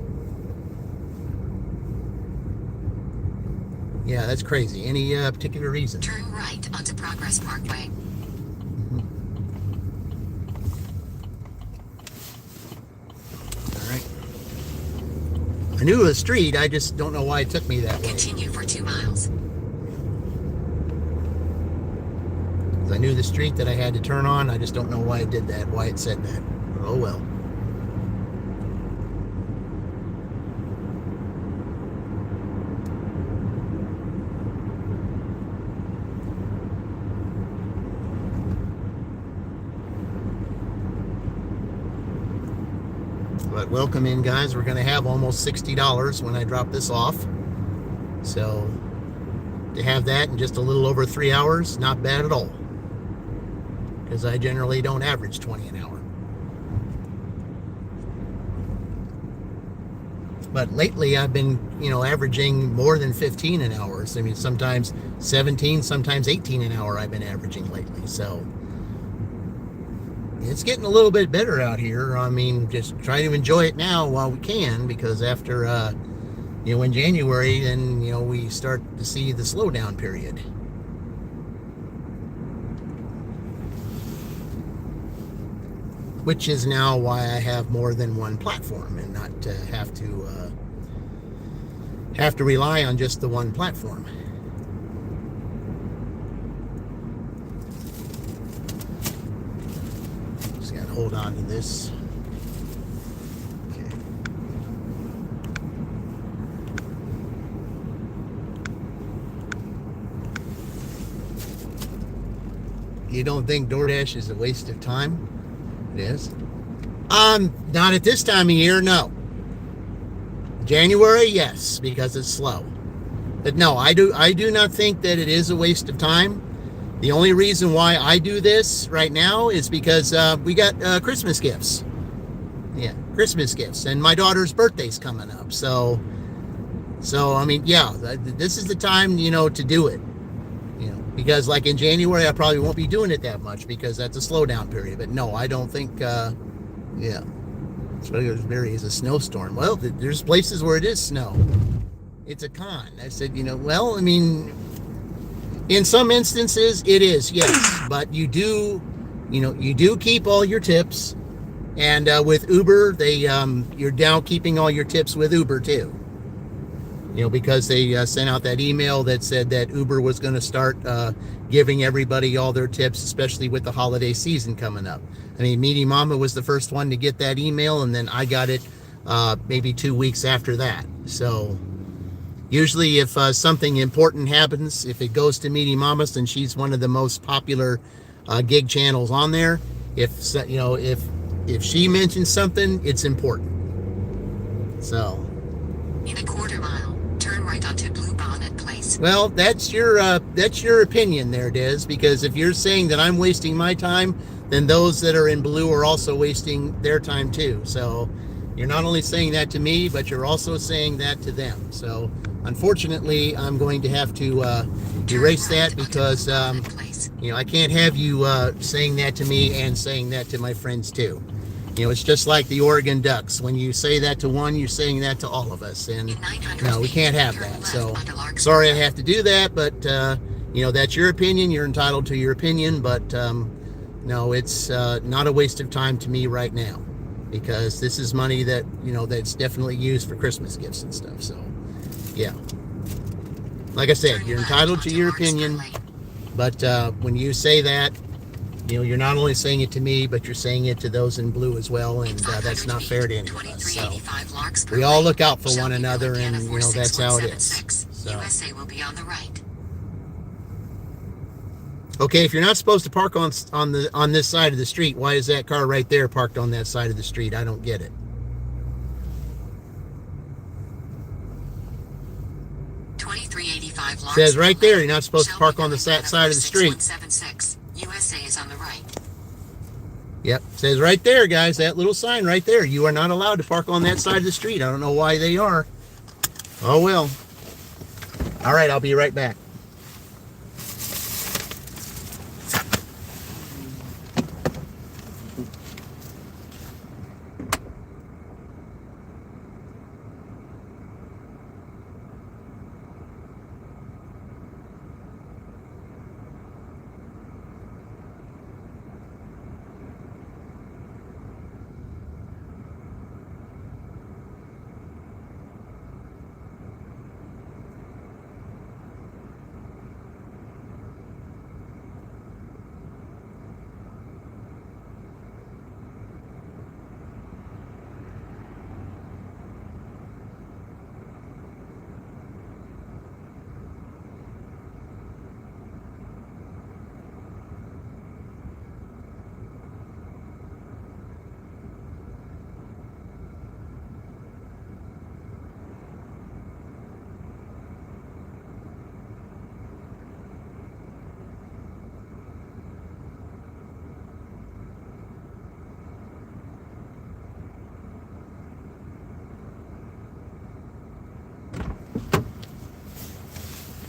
Speaker 1: Yeah, that's crazy. Any particular reason?
Speaker 2: Turn right onto Progress Parkway.
Speaker 1: All right. I knew it was a street. I just don't know why it took me that way.
Speaker 2: Continue for 2 miles.
Speaker 1: I knew the street that I had to turn on. I just don't know why it did that, why it said that. Oh well. But welcome in, guys. We're going to have almost $60 when I drop this off. So to have that in just a little over 3 hours, not bad at all. Because I generally don't average 20 an hour. But lately I've been, you know, averaging more than 15 an hour. So, I mean, sometimes 17, sometimes 18 an hour I've been averaging lately. So it's getting a little bit better out here. I mean, just try to enjoy it now while we can, because after, you know, in January, then, you know, we start to see the slowdown period. Which is now why I have more than one platform and not have to have to rely on just the one platform. Just gotta hold on to this. Okay. You don't think DoorDash is a waste of time? It is. Not at this time of year, no. January, yes, because it's slow. But no, I do not think that it is a waste of time. The only reason why I do this right now is because we got Christmas gifts. Yeah, Christmas gifts, and my daughter's birthday's coming up. So I mean, yeah, this is the time, to do it. Because like in January, I probably won't be doing it that much because that's a slowdown period. But no, I don't think, yeah. There is a snowstorm. Well, there's places where it is snow. It's a con. I said, well, I mean, in some instances it is, yes, but you do keep all your tips, and with Uber, you're now keeping all your tips with Uber too. Because they sent out that email that said that Uber was going to start giving everybody all their tips, especially with the holiday season coming up. I mean, Meaty Mama was the first one to get that email, and then I got it maybe 2 weeks after that. So usually if something important happens, if it goes to Meaty Mama, then she's one of the most popular gig channels on there. If she mentions something, it's important. So
Speaker 2: in a quarter mile, turn right onto Blue Bonnet Place.
Speaker 1: Well, that's your opinion there, Des, because if you're saying that I'm wasting my time, then those that are in blue are also wasting their time too. So you're not only saying that to me, but you're also saying that to them. So unfortunately, I'm going to have to erase that because I can't have you saying that to me and saying that to my friends too. It's just like the Oregon Ducks. When you say that to one, you're saying that to all of us. And no, we can't have that. So sorry I have to do that, but that's your opinion. You're entitled to your opinion, but no, it's not a waste of time to me right now, because this is money that, that's definitely used for Christmas gifts and stuff. So yeah, like I said, you're entitled to your opinion, but when you say that, you're not only saying it to me, but you're saying it to those in blue as well, and that's not fair to any of us. So we all look out for one another, and that's how it is. So.
Speaker 2: USA will be on the right.
Speaker 1: Okay, if you're not supposed to park on this side of the street, why is that car right there parked on that side of the street? I don't get it.
Speaker 2: It
Speaker 1: says right there, you're not supposed to park on the side of the street.
Speaker 2: USA is on the right.
Speaker 1: Yep, says right there, guys, that little sign right there. You are not allowed to park on that side of the street. I don't know why they are. Oh, well. All right, I'll be right back.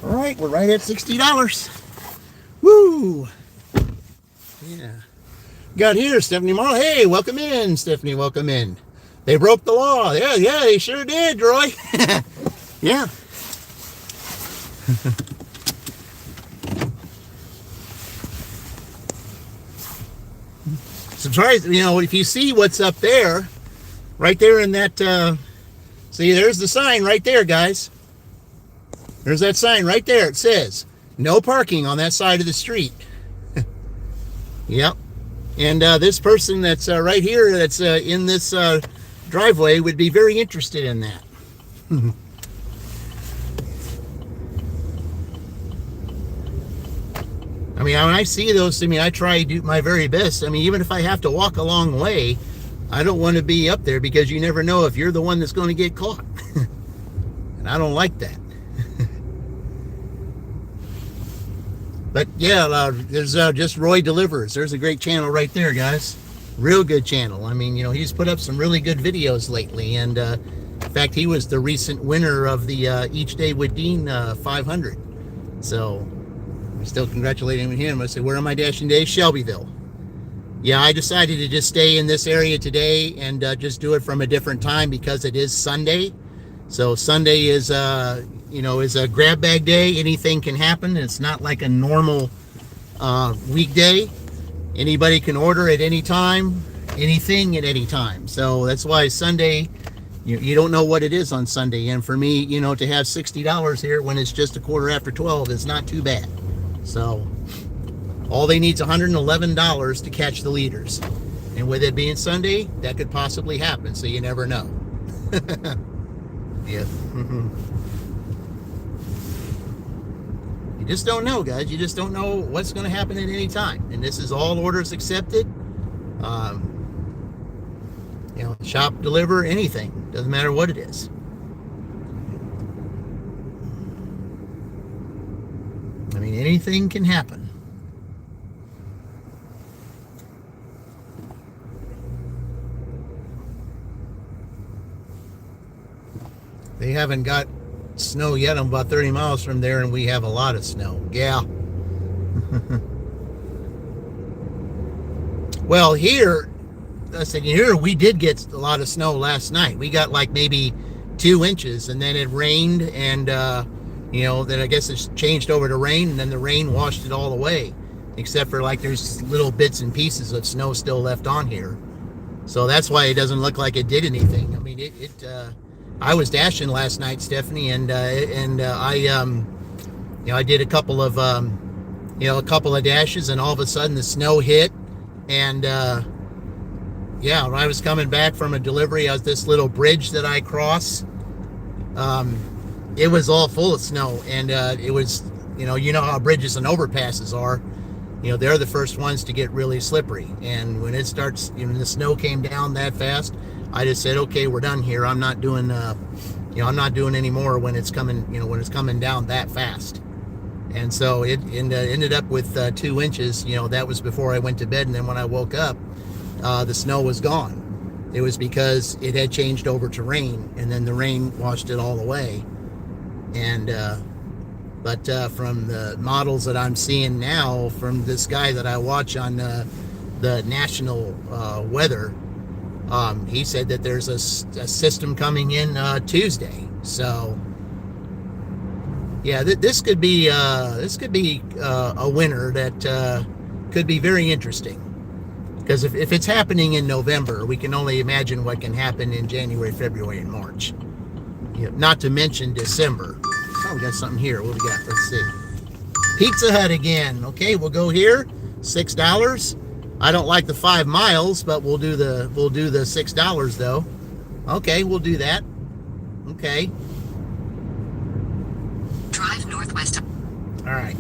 Speaker 1: All right, we're right at $60. Woo! Yeah. Got here, Stephanie Marlowe. Hey, welcome in, Stephanie. Welcome in. They broke the law. Yeah, they sure did, Roy. Yeah. Surprised, if you see what's up there, right there in that, see, there's the sign right there, guys. There's that sign right there. It says, no parking on that side of the street. Yep. And this person that's right here, that's in this driveway, would be very interested in that. I mean, when I see those, I mean, I try to do my very best. I mean, even if I have to walk a long way, I don't want to be up there, because you never know if you're the one that's going to get caught. And I don't like that. But yeah, there's just Roy Delivers. There's a great channel right there, guys. Real good channel. I mean, you know, he's put up some really good videos lately. And in fact, he was the recent winner of the Each Day with Dean 500. So I'm still congratulating him. I said, where am I dashing today? Shelbyville. Yeah, I decided to just stay in this area today and just do it from a different time, because it is Sunday. So Sunday is, you know, is a grab bag day. Anything can happen. It's not like a normal weekday. Anybody can order at any time, anything at any time. So that's why Sunday, you don't know what it is on Sunday. And for me, you know, to have $60 here when it's just 12:15 is not too bad. So all they need is $111 to catch the leaders. And with it being Sunday, that could possibly happen. So you never know. Yeah. You just don't know, guys. You just don't know what's going to happen at any time. And this is all orders accepted. You know, shop, deliver, anything. Doesn't matter what it is. I mean, anything can happen. They haven't got snow yet. I'm about 30 miles from there, and we have a lot of snow. Yeah. Well, here, I said, here we did get a lot of snow last night. We got like maybe 2 inches, and then it rained, and you know, then I guess it's changed over to rain, and then the rain washed it all away, except for like there's little bits and pieces of snow still left on here. So that's why it doesn't look like it did anything. I mean, I was dashing last night, Stephanie, and I you know, I did a couple of you know, a couple of dashes, and all of a sudden the snow hit, and yeah, when I was coming back from a delivery at this little bridge that I cross, it was all full of snow, and it was, you know how bridges and overpasses are. You know, they're the first ones to get really slippery, and when it starts, you know, the snow came down that fast, I just said, okay, we're done here. I'm not doing, you know, I'm not doing any more when it's coming, you know, when it's coming down that fast. And so it ended up with 2 inches. You know, that was before I went to bed, and then when I woke up, the snow was gone. It was because it had changed over to rain, and then the rain washed it all away. And but from the models that I'm seeing now, from this guy that I watch on the national weather, he said that there's a system coming in Tuesday. So yeah, this could be a winter that could be very interesting. Because if it's happening in November, we can only imagine what can happen in January, February, and March. You know, not to mention December. Oh, we got something here. What we got? Let's see. Pizza Hut again. Okay, we'll go here. $6. I don't like the 5 miles, but we'll do the $6 though. Okay, we'll do that. Okay.
Speaker 2: Drive northwest.
Speaker 1: All right.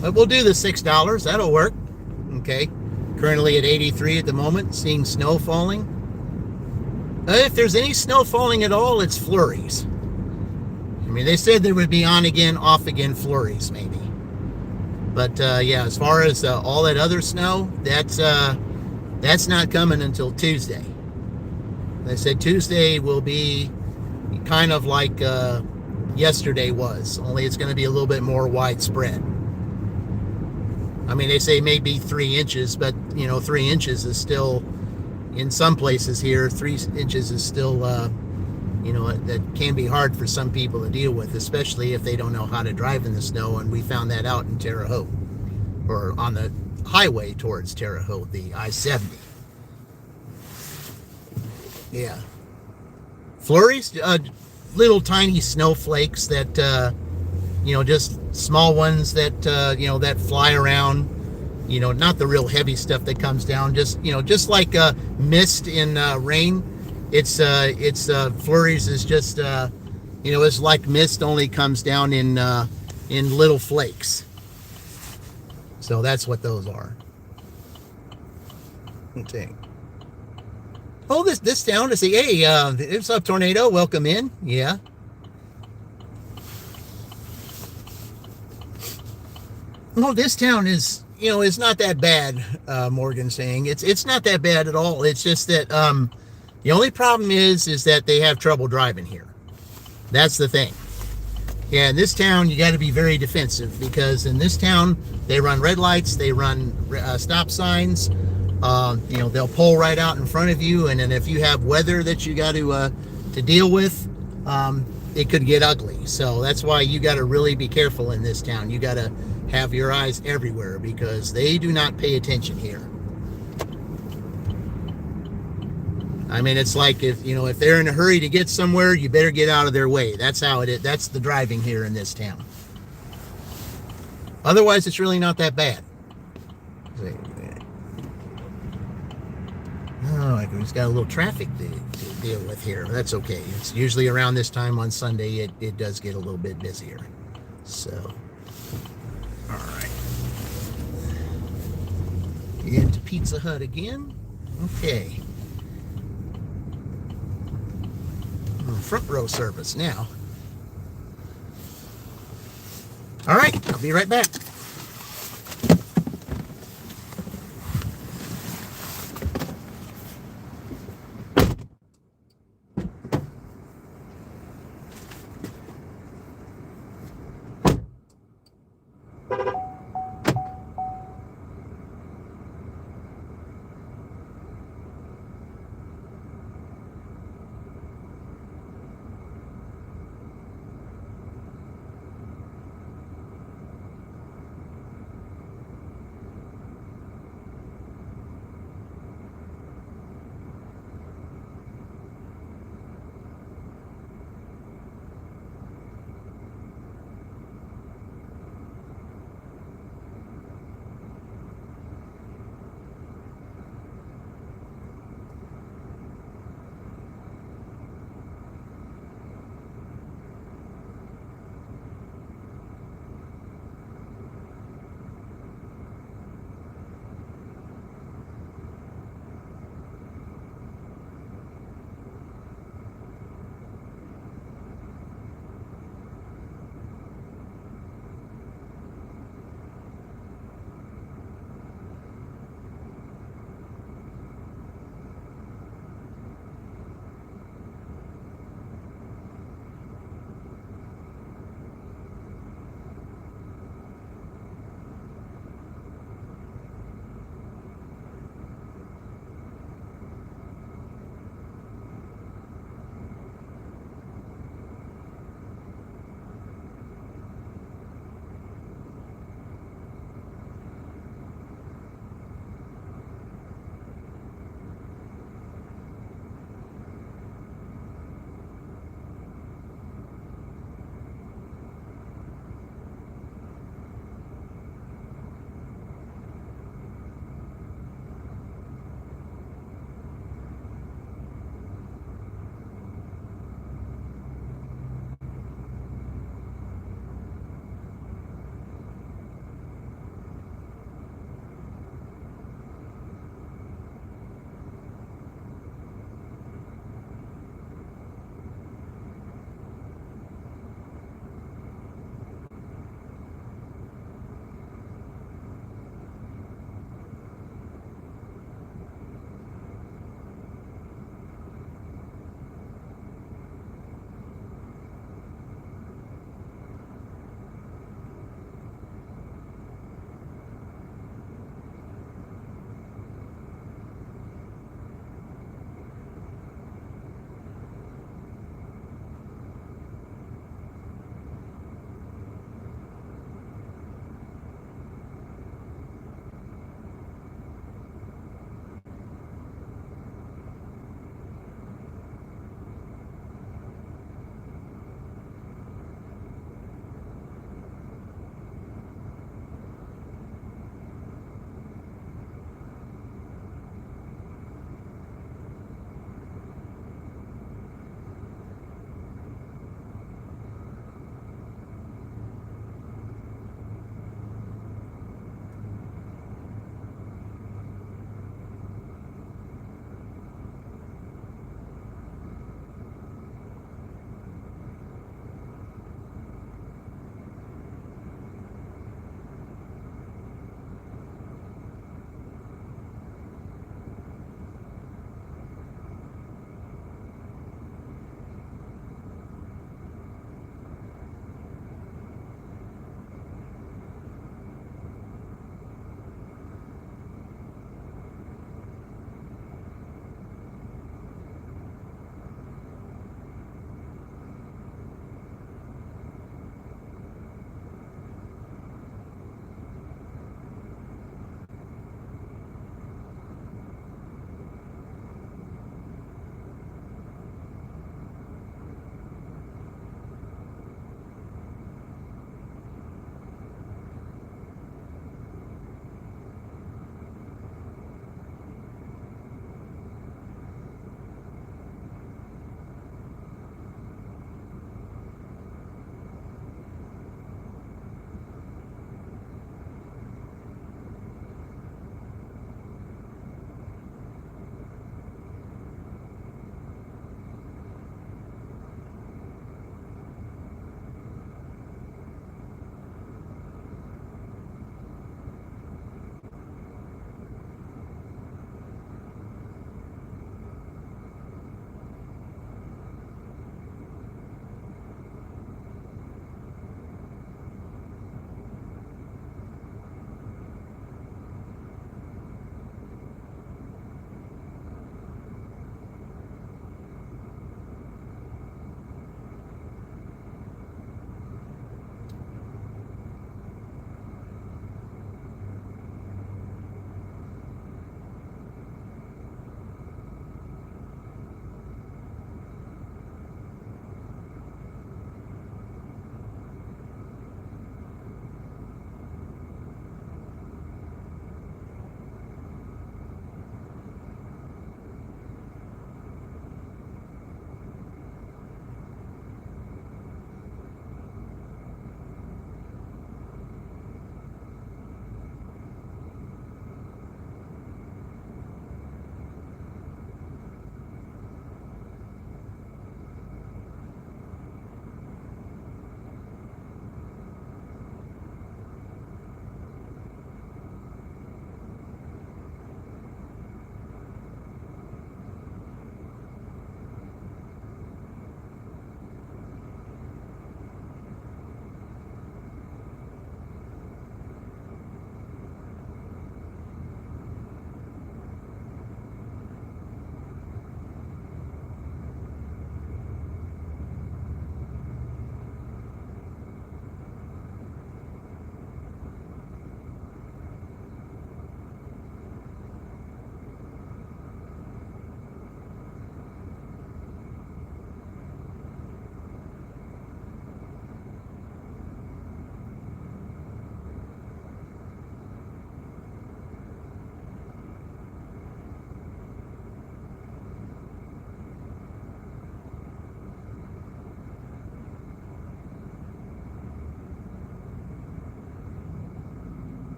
Speaker 1: But we'll do the $6. That'll work. Okay. Currently at 83 at the moment, seeing snow falling. If there's any snow falling at all, it's flurries. I mean, they said there would be on again, off again flurries, maybe. But yeah, as far as all that other snow, that's not coming until Tuesday. They said Tuesday will be kind of like yesterday was, only it's going to be a little bit more widespread. I mean, they say maybe 3 inches, but you know, 3 inches is still, in some places here, 3 inches is still, you know, that can be hard for some people to deal with, especially if they don't know how to drive in the snow. And we found that out in Terre Haute, or on the highway towards Terre Haute, the I-70. Yeah. Flurries, little tiny snowflakes that, just small ones that, that fly around. Not the real heavy stuff that comes down. Just like mist in rain. It's flurries is just, it's like mist, only comes down in little flakes. So that's what those are. Okay. Oh, this town is hey, what's up, Tornado? Welcome in. Yeah. Well, this town is, it's not that bad. Morgan's saying it's not that bad at all. It's just that the only problem is that they have trouble driving here. That's the thing. Yeah, in this town, you got to be very defensive, because in this town, they run red lights, they run stop signs. They'll pull right out in front of you, and then if you have weather that you got to deal with, it could get ugly. So that's why you got to really be careful in this town. You got to have your eyes everywhere, because they do not pay attention here. I mean, it's like if they're in a hurry to get somewhere, you better get out of their way. That's how it is. That's the driving here in this town. Otherwise, it's really not that bad. Oh, I just got a little traffic to deal with here. That's okay. It's usually around this time on Sunday, it does get a little bit busier. So, all right. Into Pizza Hut again. Okay. Front row service now. All right, I'll be right back.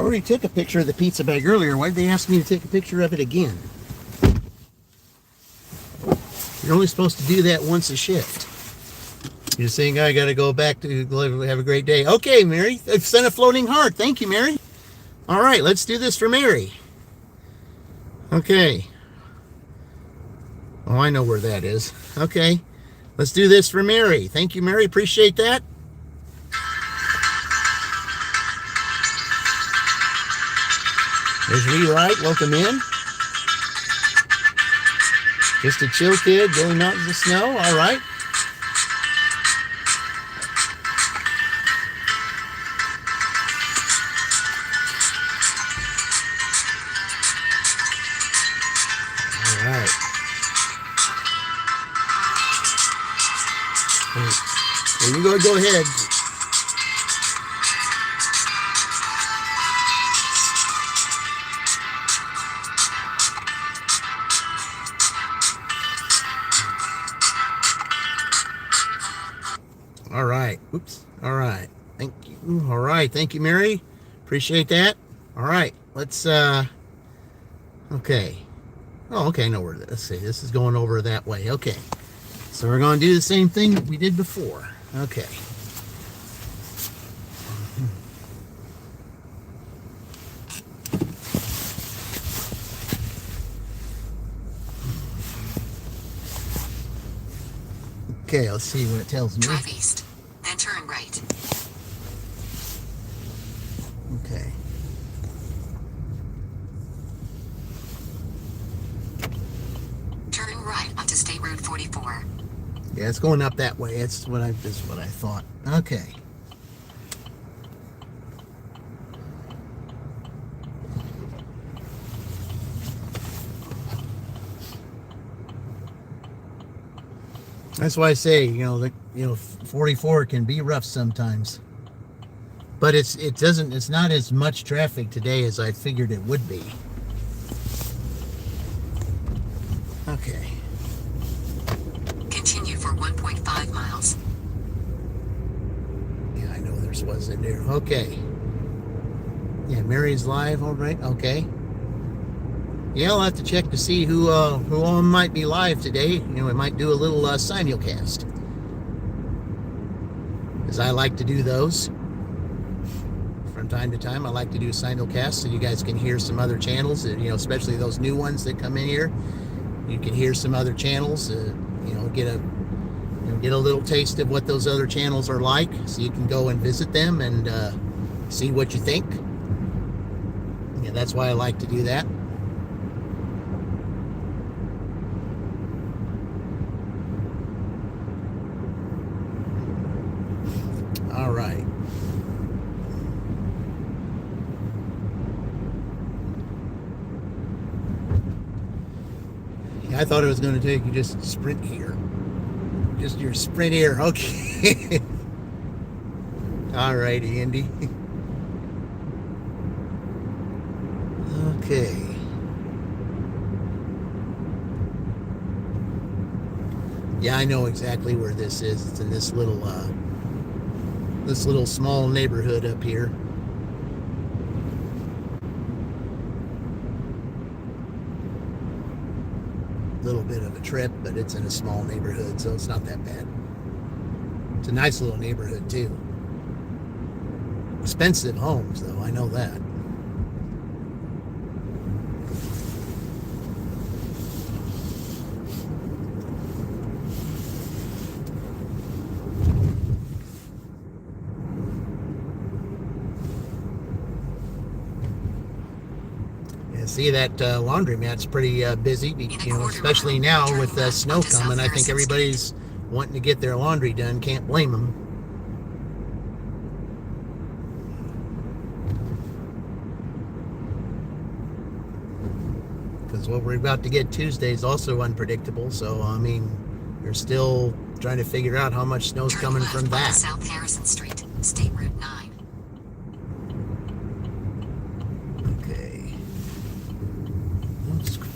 Speaker 1: already took a picture of the pizza bag earlier. Why did they ask me to take a picture of it again? You're only supposed to do that once a shift. You're saying, I got to go back to have a great day. Okay, Mary. I've sent a floating heart. Thank you, Mary. All right, let's do this for Mary. Okay. Oh, I know where that is. Okay. Let's do this for Mary. Thank you, Mary. Appreciate that. There's Rewrite. Welcome in. Just a chill kid going mountains of snow. All right. All right. Well, you go ahead. All right. Oops. All right. Thank you. All right. Thank you, Mary. Appreciate that. All right. Let's, okay. Oh, okay. I know where, let's see. This is going over that way. Okay. So we're going to do the same thing that we did before. Okay. Okay, let's see what it tells me.
Speaker 2: Drive east, then turn right.
Speaker 1: Okay.
Speaker 2: Turn right onto State Road 44.
Speaker 1: Yeah, it's going up that way. That's what I thought. Okay. That's why I say, 44 can be rough sometimes. But it's not as much traffic today as I figured it would be. Okay.
Speaker 2: Continue for 1.5 miles.
Speaker 1: Yeah, I know there's was in there. Okay. Yeah, Mary's live, all right. Okay. Yeah, I'll have to check to see who all might be live today. We might do a little simulcast, because I like to do those from time to time. I like to do simulcasts so you guys can hear some other channels. Especially those new ones that come in here. You can hear some other channels. Get a little taste of what those other channels are like, so you can go and visit them and see what you think. Yeah, that's why I like to do that. All right. Yeah, I thought it was going to take you just sprint here. Just your sprint here. Okay. All right, Andy. Okay. Yeah, I know exactly where this is. It's in this little small neighborhood up here. Little bit of a trip, but it's in a small neighborhood, so it's not that bad. It's a nice little neighborhood too. Expensive homes, though, I know that. See, that laundromat's pretty busy, especially now with snow coming. I think everybody's wanting to get their laundry done. Can't blame them. Because what we're about to get Tuesday is also unpredictable. So, you're still trying to figure out how much snow's coming from that.
Speaker 2: South Harrison Street, State Route 9.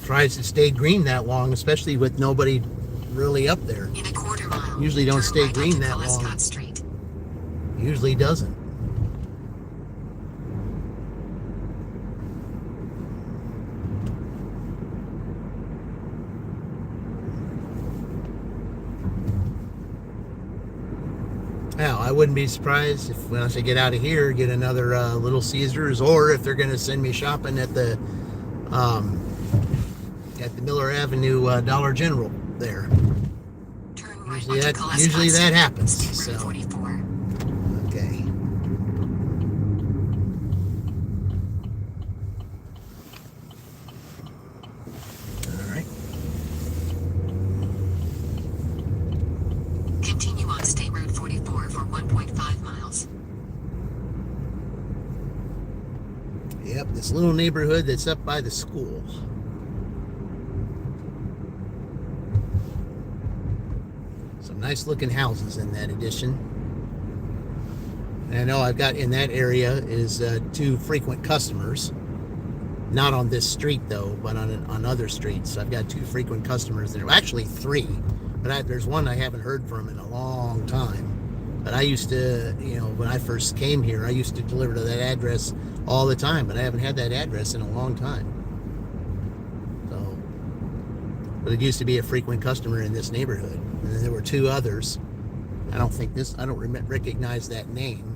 Speaker 1: Tries to stay green that long, especially with nobody really up there.
Speaker 2: In a quarter mile,
Speaker 1: usually don't stay green that long. Usually doesn't. Now, I wouldn't be surprised if once I get out of here, get another Little Caesars, or if they're going to send me shopping um, at the Miller Avenue Dollar General there.
Speaker 2: Turn right
Speaker 1: Usually that happens. So,
Speaker 2: 44.
Speaker 1: okay. All right.
Speaker 2: Continue on State Road 44 for 1.5 miles.
Speaker 1: Yep, this little neighborhood that's up by the school. Some nice looking houses in that addition. And I know I've got in that area is 2 frequent customers. Not on this street though, but on other streets. I've got 2 frequent customers there. Well, actually 3, but there's one I haven't heard from in a long time. But I used to, when I first came here, I used to deliver to that address all the time, but I haven't had that address in a long time. So, but it used to be a frequent customer in this neighborhood. And then there were 2 others. I don't recognize that name.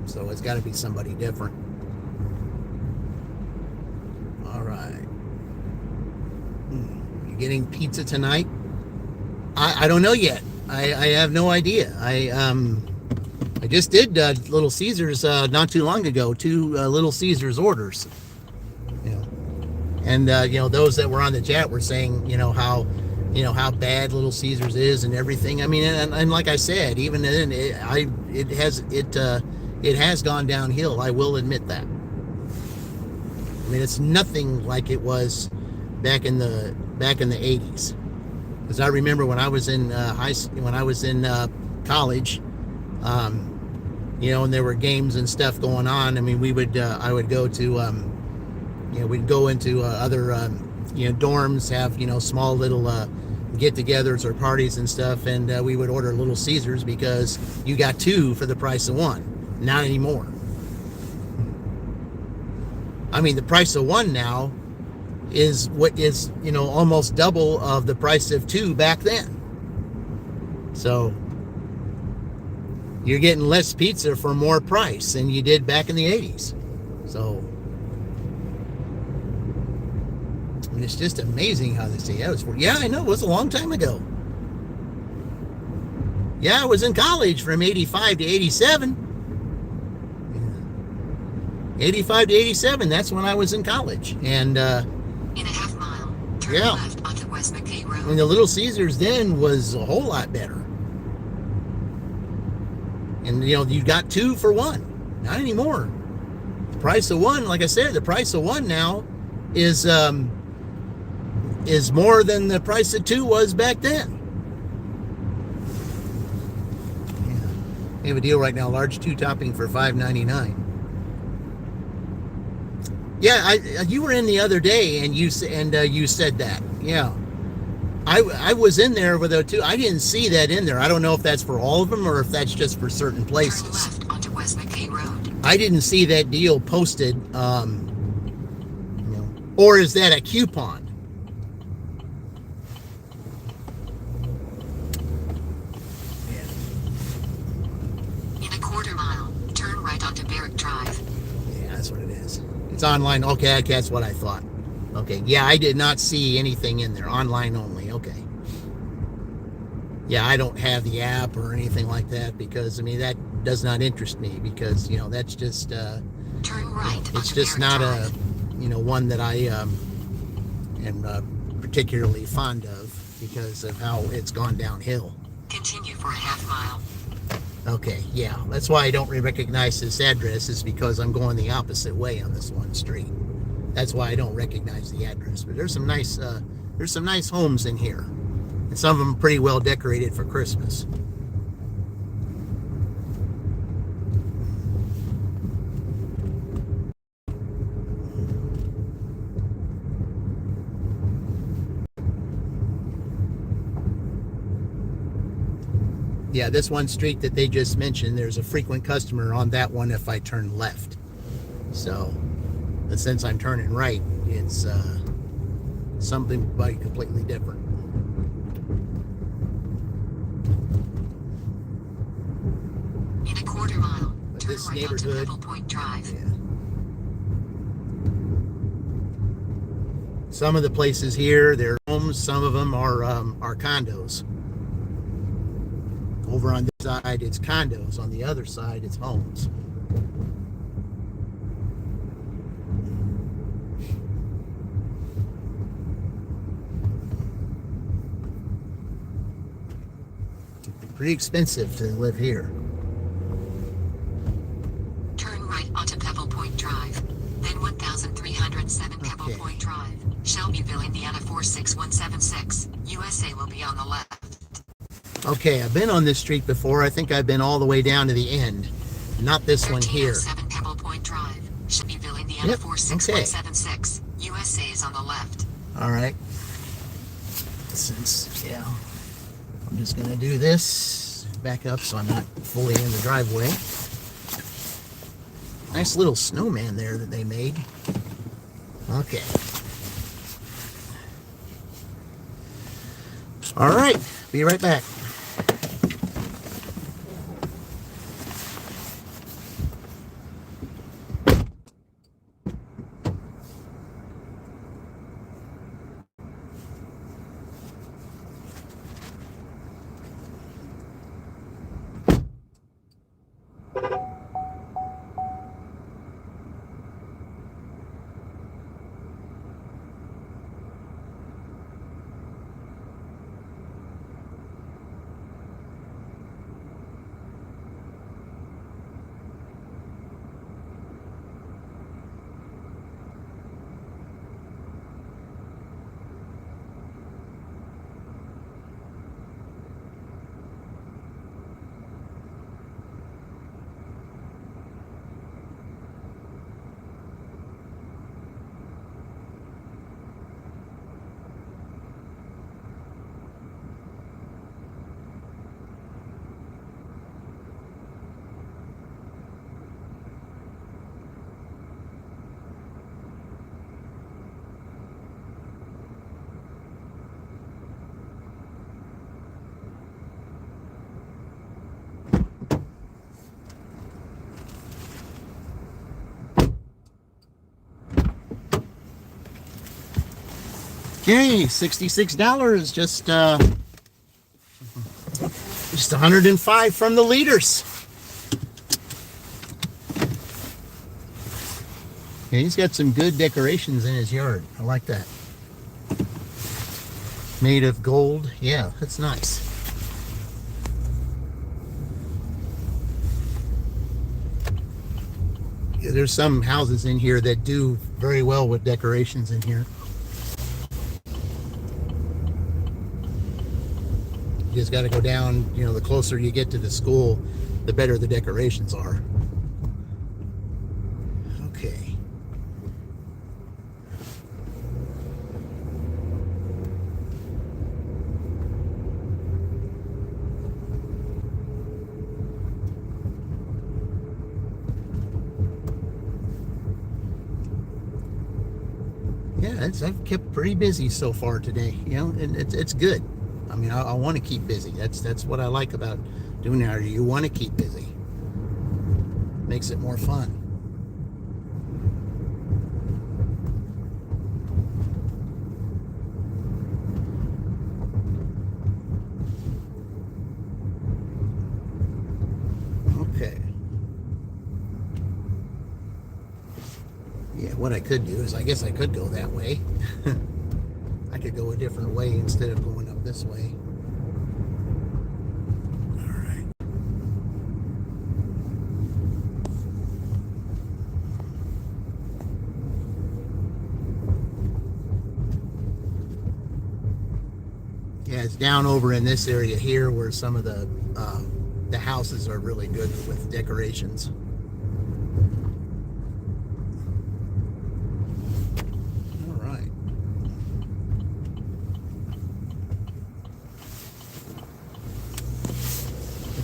Speaker 1: So it's got to be somebody different. All right. You getting pizza tonight? I don't know yet. I have no idea. I just did Little Caesars not too long ago. 2 Little Caesars orders. And those that were on the chat were saying how bad Little Caesars is and everything. I mean, and like I said, even then it has gone downhill. I will admit that. I mean, it's nothing like it was back in the 80s. Because I remember when I was in college, and there were games and stuff going on. I mean, I would go to we'd go into other dorms, have small little get-togethers or parties and stuff, and we would order Little Caesars because you got 2 for the price of 1. Not anymore. I mean, the price of 1 now is what is almost double of the price of 2 back then. So you're getting less pizza for more price than you did back in the 80s. So I mean, it's just amazing how this was. Yeah, I know, it was a long time ago. Yeah, I was in college from 85 to 87. 85 to 87, that's when I was in college. And
Speaker 2: in a half mile, turn left onto West McKay Road.
Speaker 1: I mean, the Little Caesars then was a whole lot better. And you got 2 for 1. Not anymore. The price of 1, like I said, the price of 1 now is more than the price of 2 was back then. Yeah. We have a deal right now, large 2 topping for $5.99. Yeah, you were in the other day, and you said that. Yeah, I was in there with those 2. I didn't see that in there. I don't know if that's for all of them or if that's just for certain places.
Speaker 2: Turn left onto West McKay Road.
Speaker 1: I didn't see that deal posted. Or is that a coupon?
Speaker 2: In a quarter mile, turn right onto Barrack Drive.
Speaker 1: Yeah, that's what it is. It's online. Okay, that's what I thought. Okay, yeah, I did not see anything in there. Online only. Okay. Yeah, I don't have the app or anything like that because, I mean, that does not interest me because, that's just...
Speaker 2: turn right.
Speaker 1: It's just not a, one that I am particularly fond of because of how it's gone downhill.
Speaker 2: Continue for a half mile.
Speaker 1: Okay, yeah, that's why I don't recognize this address is because I'm going the opposite way on this one street. That's why I don't recognize the address. But there's some nice homes in here, and some of them are pretty well decorated for Christmas. Yeah, this one street that they just mentioned, there's a frequent customer on that one if I turn left. So, but since I'm turning right, it's something completely different. this
Speaker 2: right onto
Speaker 1: neighborhood.
Speaker 2: Pebble Point Drive.
Speaker 1: Yeah. Some of the places here, they're homes. Some of them are condos. Over on this side, it's condos. On the other side, it's homes. Pretty expensive to live here.
Speaker 2: Turn right onto Pebble Point Drive. Then 1307 Pebble
Speaker 1: Okay.
Speaker 2: Point Drive, Shelbyville, Indiana 46176. USA will be on the left.
Speaker 1: Okay, I've been on this street before. I think I've been all the way down to the end. Not this one here.
Speaker 2: 1307 Pebble Point Drive, Shelbyville, Indiana
Speaker 1: Yep,
Speaker 2: 46176. USA is on the left.
Speaker 1: All right. Yeah, I'm just gonna do this. Back up so I'm not fully in the driveway. Nice little snowman there that they made. Okay. All right, be right back. Okay, $66. Just 105 from the leaders. Yeah, he's got some good decorations in his yard. I like that. Made of gold. Yeah, that's nice. Yeah, there's some houses in here that do very well with decorations in here. You just got to go down, you know, the closer you get to the school, the better the decorations are. Okay. Yeah, I've kept pretty busy so far today, you know, and it's good. I mean, I want to keep busy. That's what I like about doing it. You want to keep busy. Makes it more fun. Okay. Yeah, what I could do is I guess I could go that way. I could go a different way instead of going up this way. All right. Yeah, it's down over in this area here where some of the houses are really good with decorations.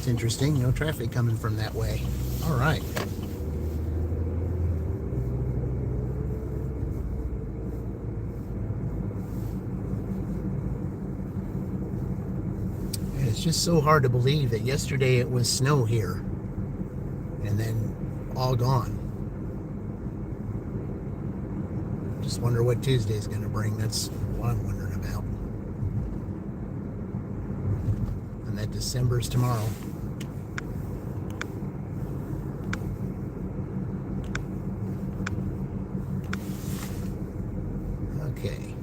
Speaker 1: Interesting. No traffic coming from that way. All right. It's just so hard to believe that yesterday it was snow here. And then all gone. Just wonder what Tuesday's going to bring. That's what I'm wondering about. And that December's tomorrow. Okay.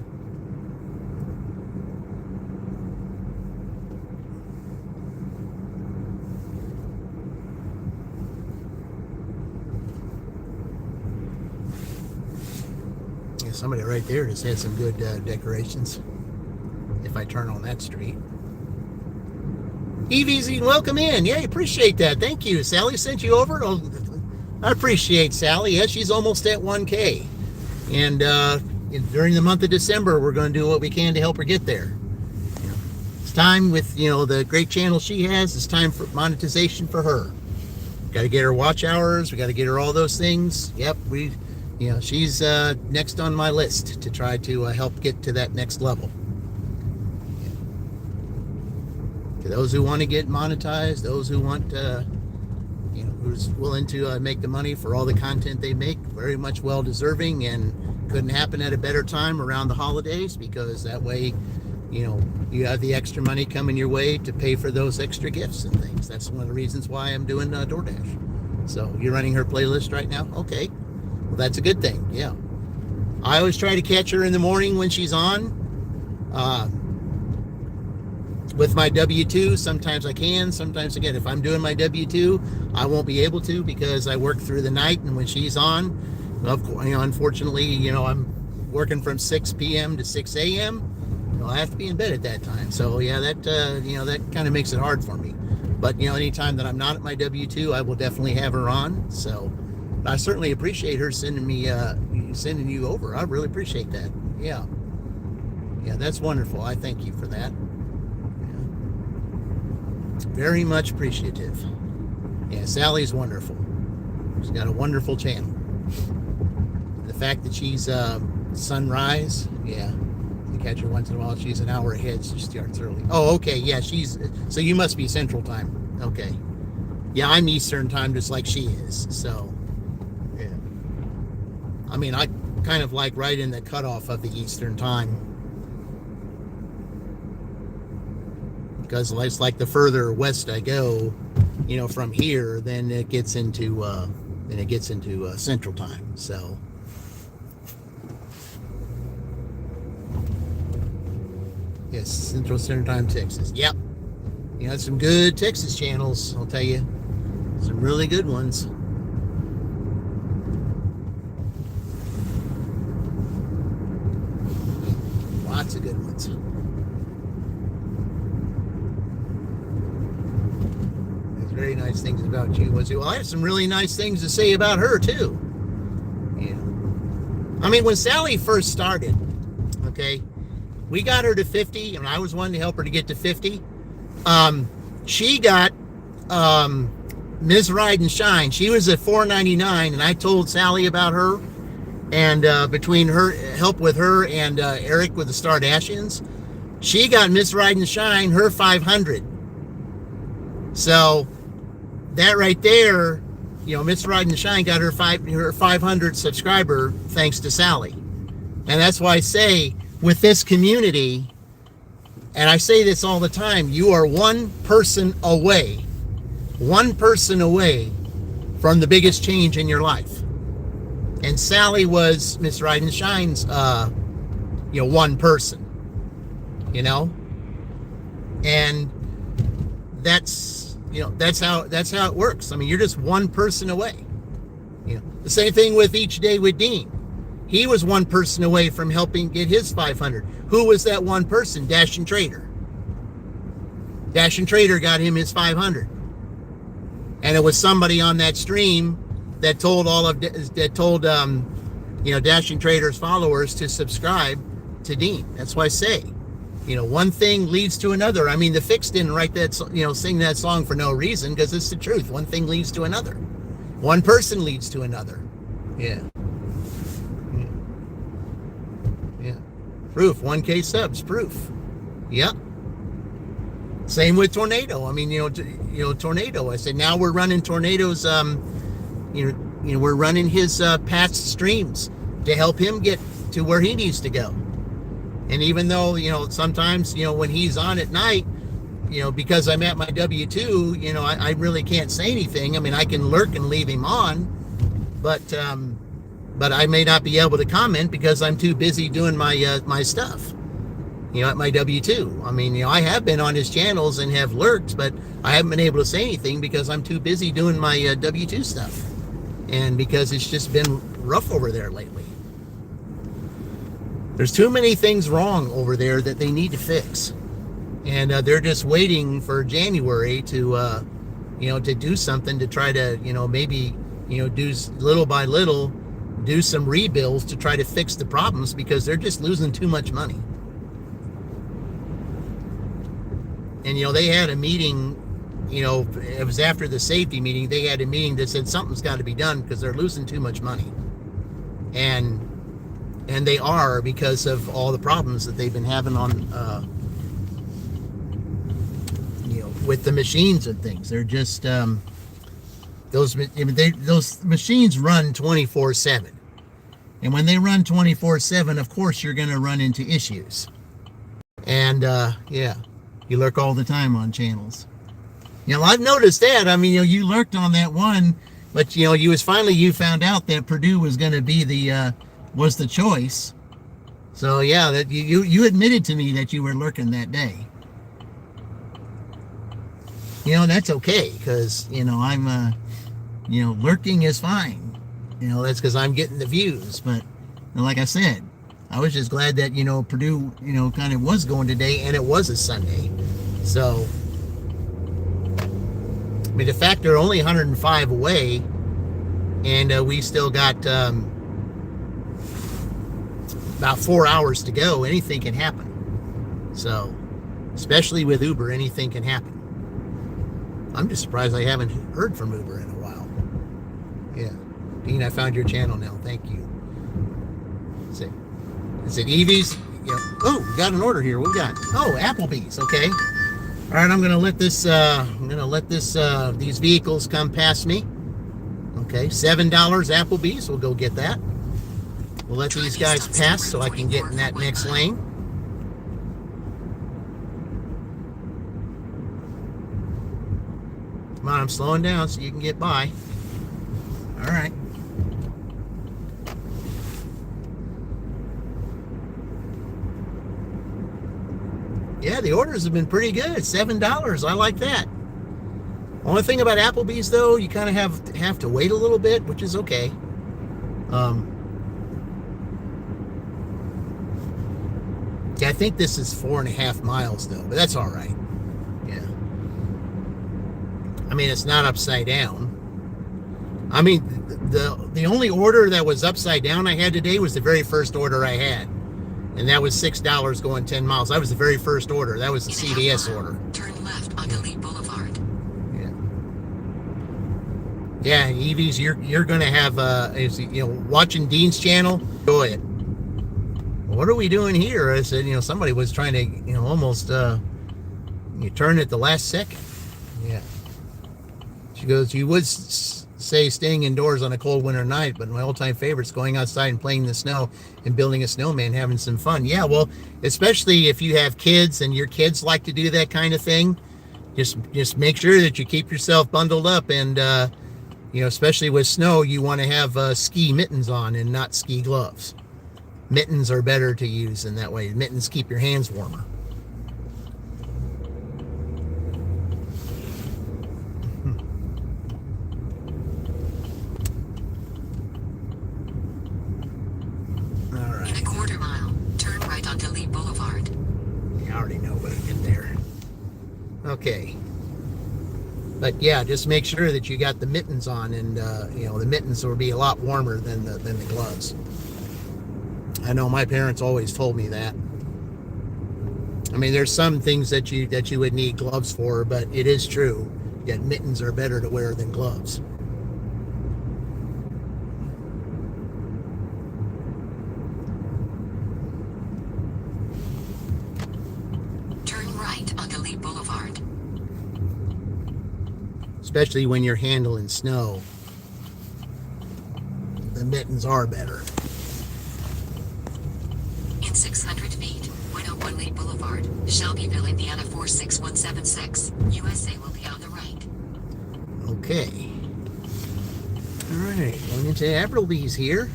Speaker 1: Yeah, somebody right there just had some good decorations. If I turn on that street. EVZ, welcome in. Yeah, appreciate that. Thank you. Sally sent you over. Oh, I appreciate Sally. Yeah, she's almost at 1K. And during the month of December, we're going to do what we can to help her get there. It's time with, the great channel she has. It's time for monetization for her. Got to get her watch hours. We got to get her all those things. Yep, she's next on my list to try to help get to that next level. To those who want to get monetized, those who want, who's willing to make the money for all the content they make, very much well deserving, and couldn't happen at a better time around the holidays, because that way, you have the extra money coming your way to pay for those extra gifts and things. That's one of the reasons why I'm doing DoorDash. So you're running her playlist right now? Okay. Well, that's a good thing. Yeah. I always try to catch her in the morning when she's on. With my W-2, sometimes I can, sometimes again, if I'm doing my W-2, I won't be able to, because I work through the night, and when she's on, unfortunately, I'm working from 6 p.m. to 6 a.m. I have to be in bed at that time. So yeah, that kind of makes it hard for me. But anytime that I'm not at my W-2, I will definitely have her on. So I certainly appreciate her sending you over. I really appreciate that. Yeah, that's wonderful. I thank you for that. Very much appreciative. Yeah, Sally's wonderful. She's got a wonderful channel. The fact that she's sunrise, yeah, you catch her once in a while. She's an hour ahead. She starts early. Oh, okay, yeah, so you must be Central Time. Okay. Yeah, I'm Eastern Time, just like she is. So, yeah. I mean, I kind of like right in the cutoff of the Eastern Time. Because it's like the further west I go, from here, then it gets into Central Time. So yes, Central Standard Time, Texas. Yep, some good Texas channels. I'll tell you, some really good ones. Lots of good ones. Very nice things about you. Well, I have some really nice things to say about her too. Yeah. I mean, when Sally first started, okay, we got her to 50, and I was one to help her to get to 50. She got Ms. Ride and Shine. She was at $4.99, and I told Sally about her. And between her help with her and Eric with the Stardashians, she got Ms. Ride and Shine her 500. So that right there, Miss Ride and Shine got her 500 subscriber thanks to Sally. And that's why I say, with this community, and I say this all the time, you are one person away from the biggest change in your life. And Sally was Miss Ride and Shine's, one person, and that's how it works. I mean, you're just one person away. The same thing with Each Day with Dean. He was one person away from helping get his 500. Who was that one person? Dash and Trader. Dash and Trader got him his 500. And it was somebody on that stream that told Dash and Trader's followers to subscribe to Dean. That's why I say, one thing leads to another. I mean, the Fix didn't write that, sing that song for no reason, because it's the truth. One thing leads to another. One person leads to another. Yeah. Proof. 1K subs. Proof. Yep. Same with Tornado. I mean, Tornado. I said, now we're running Tornado's, we're running his past streams to help him get to where he needs to go. And even though, sometimes, when he's on at night, because I'm at my W-2, I really can't say anything. I mean, I can lurk and leave him on, but I may not be able to comment because I'm too busy doing my stuff, at my W-2. I mean, I have been on his channels and have lurked, but I haven't been able to say anything because I'm too busy doing my W-2 stuff. And because it's just been rough over there lately. There's too many things wrong over there that they need to fix. And they're just waiting for January to, to do something to try to, maybe, do little by little, do some rebuilds to try to fix the problems because they're just losing too much money. And, they had a meeting, it was after the safety meeting, they had a meeting that said something's got to be done because they're losing too much money. And they are because of all the problems that they've been having on, with the machines and things. They're just, those machines run 24/7. And when they run 24/7, of course, you're going to run into issues. And, you lurk all the time on channels. I've noticed that. I mean, you lurked on that one, but, you found out that Purdue was going to be was the choice. So, yeah, that you admitted to me that you were lurking that day. That's okay, because, I'm, lurking is fine. That's because I'm getting the views. But, like I said, I was just glad that, Purdue, kind of was going today, and it was a Sunday. So, I mean, the fact they're only 105 away, and we still got about 4 hours to go, anything can happen. So, especially with Uber, anything can happen. I'm just surprised I haven't heard from Uber in a while. Yeah. Dean, I found your channel now. Thank you. Is it Evie's? Yeah. Oh, we got an order here. What we got? Oh, Applebee's. Okay. All right, I'm gonna let this. These vehicles come past me. Okay, $7 Applebee's. We'll go get that. We'll let these guys pass so I can get in that next lane. Come on, I'm slowing down so you can get by. All right. Yeah, the orders have been pretty good. $7. I like that. Only thing about Applebee's, though, you kind of have to wait a little bit, which is okay. Yeah, I think this is 4.5 miles, though, but that's all right. Yeah. I mean, it's not upside down. I mean, the only order that was upside down I had today was the very first order I had. And that was $6 going 10 miles. That was the very first order. That was the CVS order.
Speaker 2: Turn left on Elite Boulevard.
Speaker 1: Yeah, Evie's, you're going to have, watching Dean's channel, enjoy it. What are we doing here? I said, somebody was trying to, almost, you turn at the last second. Yeah. She goes, you would say staying indoors on a cold winter night, but my all-time favorite is going outside and playing in the snow and building a snowman, having some fun. Yeah, well, especially if you have kids and your kids like to do that kind of thing, just make sure that you keep yourself bundled up. And, especially with snow, you want to have ski mittens on and not ski gloves. Mittens are better to use in that way. Mittens keep your hands warmer.
Speaker 2: In a quarter mile, turn right onto Lee Boulevard.
Speaker 1: I already know what I did there. Okay. But yeah, just make sure that you got the mittens on, and the mittens will be a lot warmer than the gloves. I know my parents always told me that. I mean, there's some things that you would need gloves for, but it is true that mittens are better to wear than gloves.
Speaker 2: Turn right onto Lee Boulevard.
Speaker 1: Especially when you're handling snow. mittens are better.
Speaker 2: In 600 feet, 101 Lee Boulevard, Shelbyville, Indiana 46176. USA will be on the right.
Speaker 1: Okay. All right, going into Applebee's here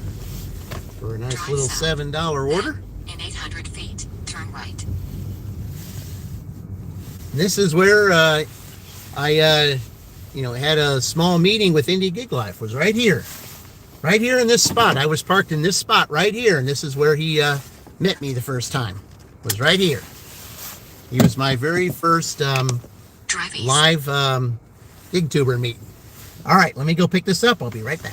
Speaker 1: for a nice
Speaker 2: Drive
Speaker 1: little
Speaker 2: south.
Speaker 1: $7 order.
Speaker 2: In 800 feet, turn right.
Speaker 1: This is where I had a small meeting with Indie Gig Life. Was right here in this spot. I was parked in this spot right here, and this is where he met me the first time. Was right here. He was my very first live gig tuber meeting. All right, let me go pick this up. I'll be right back.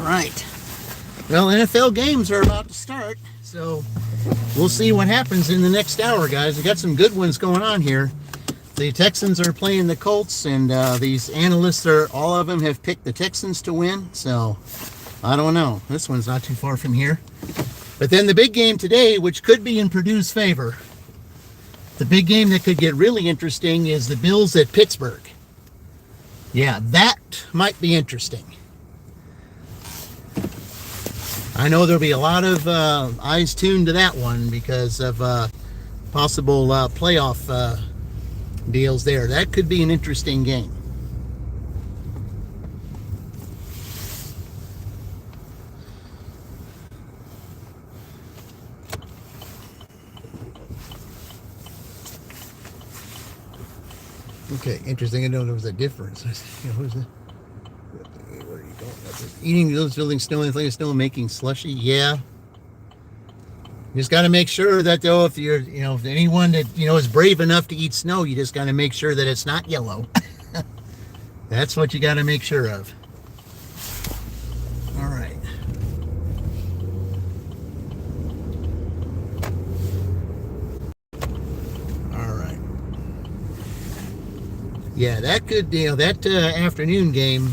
Speaker 1: right. Well, NFL games are about to start, so we'll see what happens in the next hour, guys. We got some good ones going on here. The Texans are playing the Colts, and these analysts all of them have picked the Texans to win. So I don't know. This one's not too far from here. But then the big game today, which could be in Purdue's favor, the big game that could get really interesting is the Bills at Pittsburgh. Yeah, that might be interesting. I know there'll be a lot of eyes tuned to that one because of possible playoff deals there. That could be an interesting game. Okay, interesting. I know there was a difference. Where are you going? Eating those building snow and snow making slushy. Yeah. You just got to make sure that though, if you're, if anyone that is brave enough to eat snow, you just got to make sure that it's not yellow. That's what you got to make sure of. All right. All right. Yeah, that could, that afternoon game,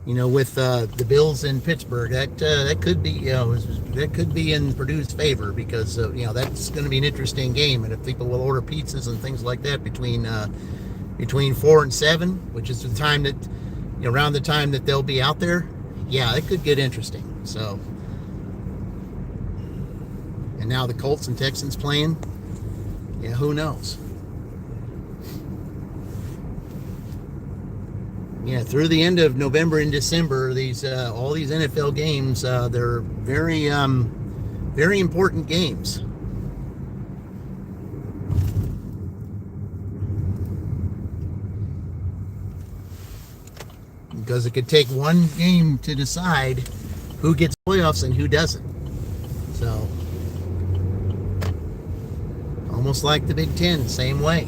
Speaker 1: with the Bills in Pittsburgh, that could be, that could be in Purdue's favor because that's going to be an interesting game, and if people will order pizzas and things like that between 4 and 7, which is the time that around the time that they'll be out there, yeah, it could get interesting. So, and now the Colts and Texans playing, yeah, who knows? Yeah, through the end of November and December, these all these NFL games, they're very, very important games. Because it could take one game to decide who gets playoffs and who doesn't. So, almost like the Big Ten, same way.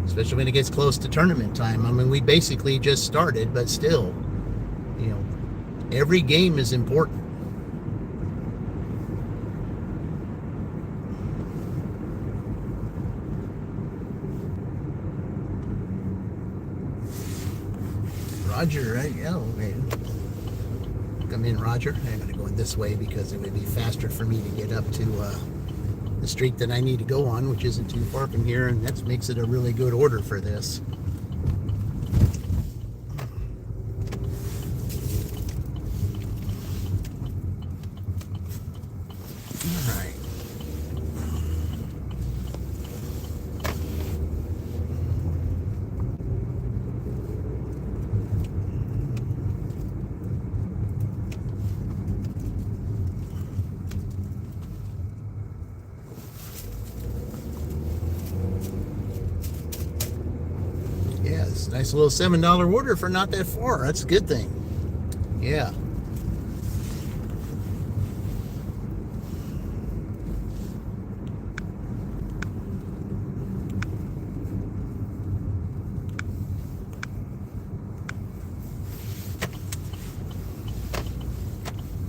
Speaker 1: Especially when it gets close to tournament time. I mean, we basically just started, but still, every game is important. Roger, right? Yeah, okay. Come in, Roger. I'm going to go in this way because it would be faster for me to get up to the street that I need to go on, which isn't too far from here, and that makes it a really good order for this. All right. Nice little $7 order for not that far. That's a good thing. Yeah.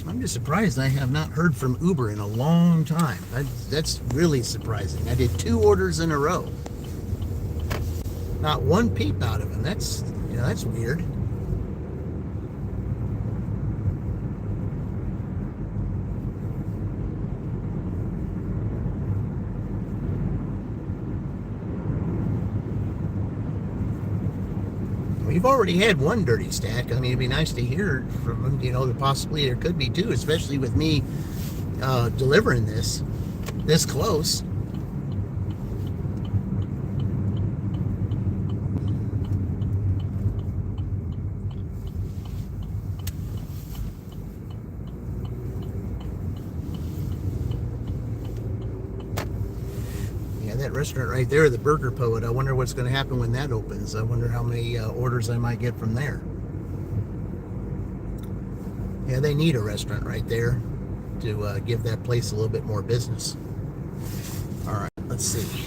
Speaker 1: I'm just surprised I have not heard from Uber in a long time. That's really surprising. I did 2 orders in a row. Not one peep out of him. That's weird. We've already had one dirty stack. I mean, it'd be nice to hear from him. That possibly there could be 2, especially with me delivering this close. That restaurant right there, the Burger Poet, I wonder what's going to happen when that opens. I wonder how many orders I might get from there. Yeah, they need a restaurant right there to give that place a little bit more business. All right, let's see.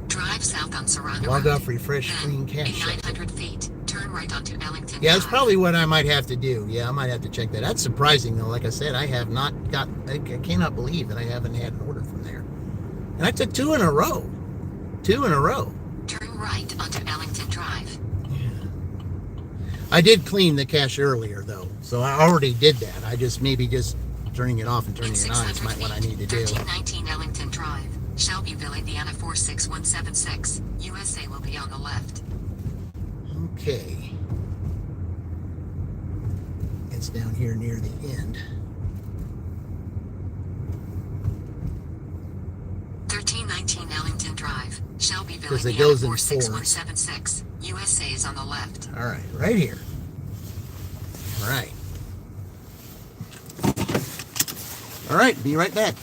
Speaker 2: Drive south on Serrano
Speaker 1: Log
Speaker 2: Road.
Speaker 1: off, refresh,
Speaker 2: Then,
Speaker 1: clean cache.
Speaker 2: in 900 feet, turn right onto Ellington
Speaker 1: Yeah, that's
Speaker 2: Drive.
Speaker 1: probably what I might have to do. Yeah, I might have to check that. That's surprising, though. Like I said, I have not got... I cannot believe that I haven't had an order from there. And I took 2 in a row. 2 in a row.
Speaker 2: Turn right onto Ellington Drive.
Speaker 1: I did clean the cache earlier, though. So I already did that. I just maybe just turning it off and turning it on is what I need to do.
Speaker 2: 1319 Ellington Drive, Shelbyville, Indiana 46176. USA will be on the left.
Speaker 1: Okay. It's down here near the end.
Speaker 2: 1319 Ellington Drive, Shelbyville,
Speaker 1: Because it
Speaker 2: Indiana
Speaker 1: goes in
Speaker 2: 46176. USA is on the left.
Speaker 1: All right, right here. All right. All right, be right back.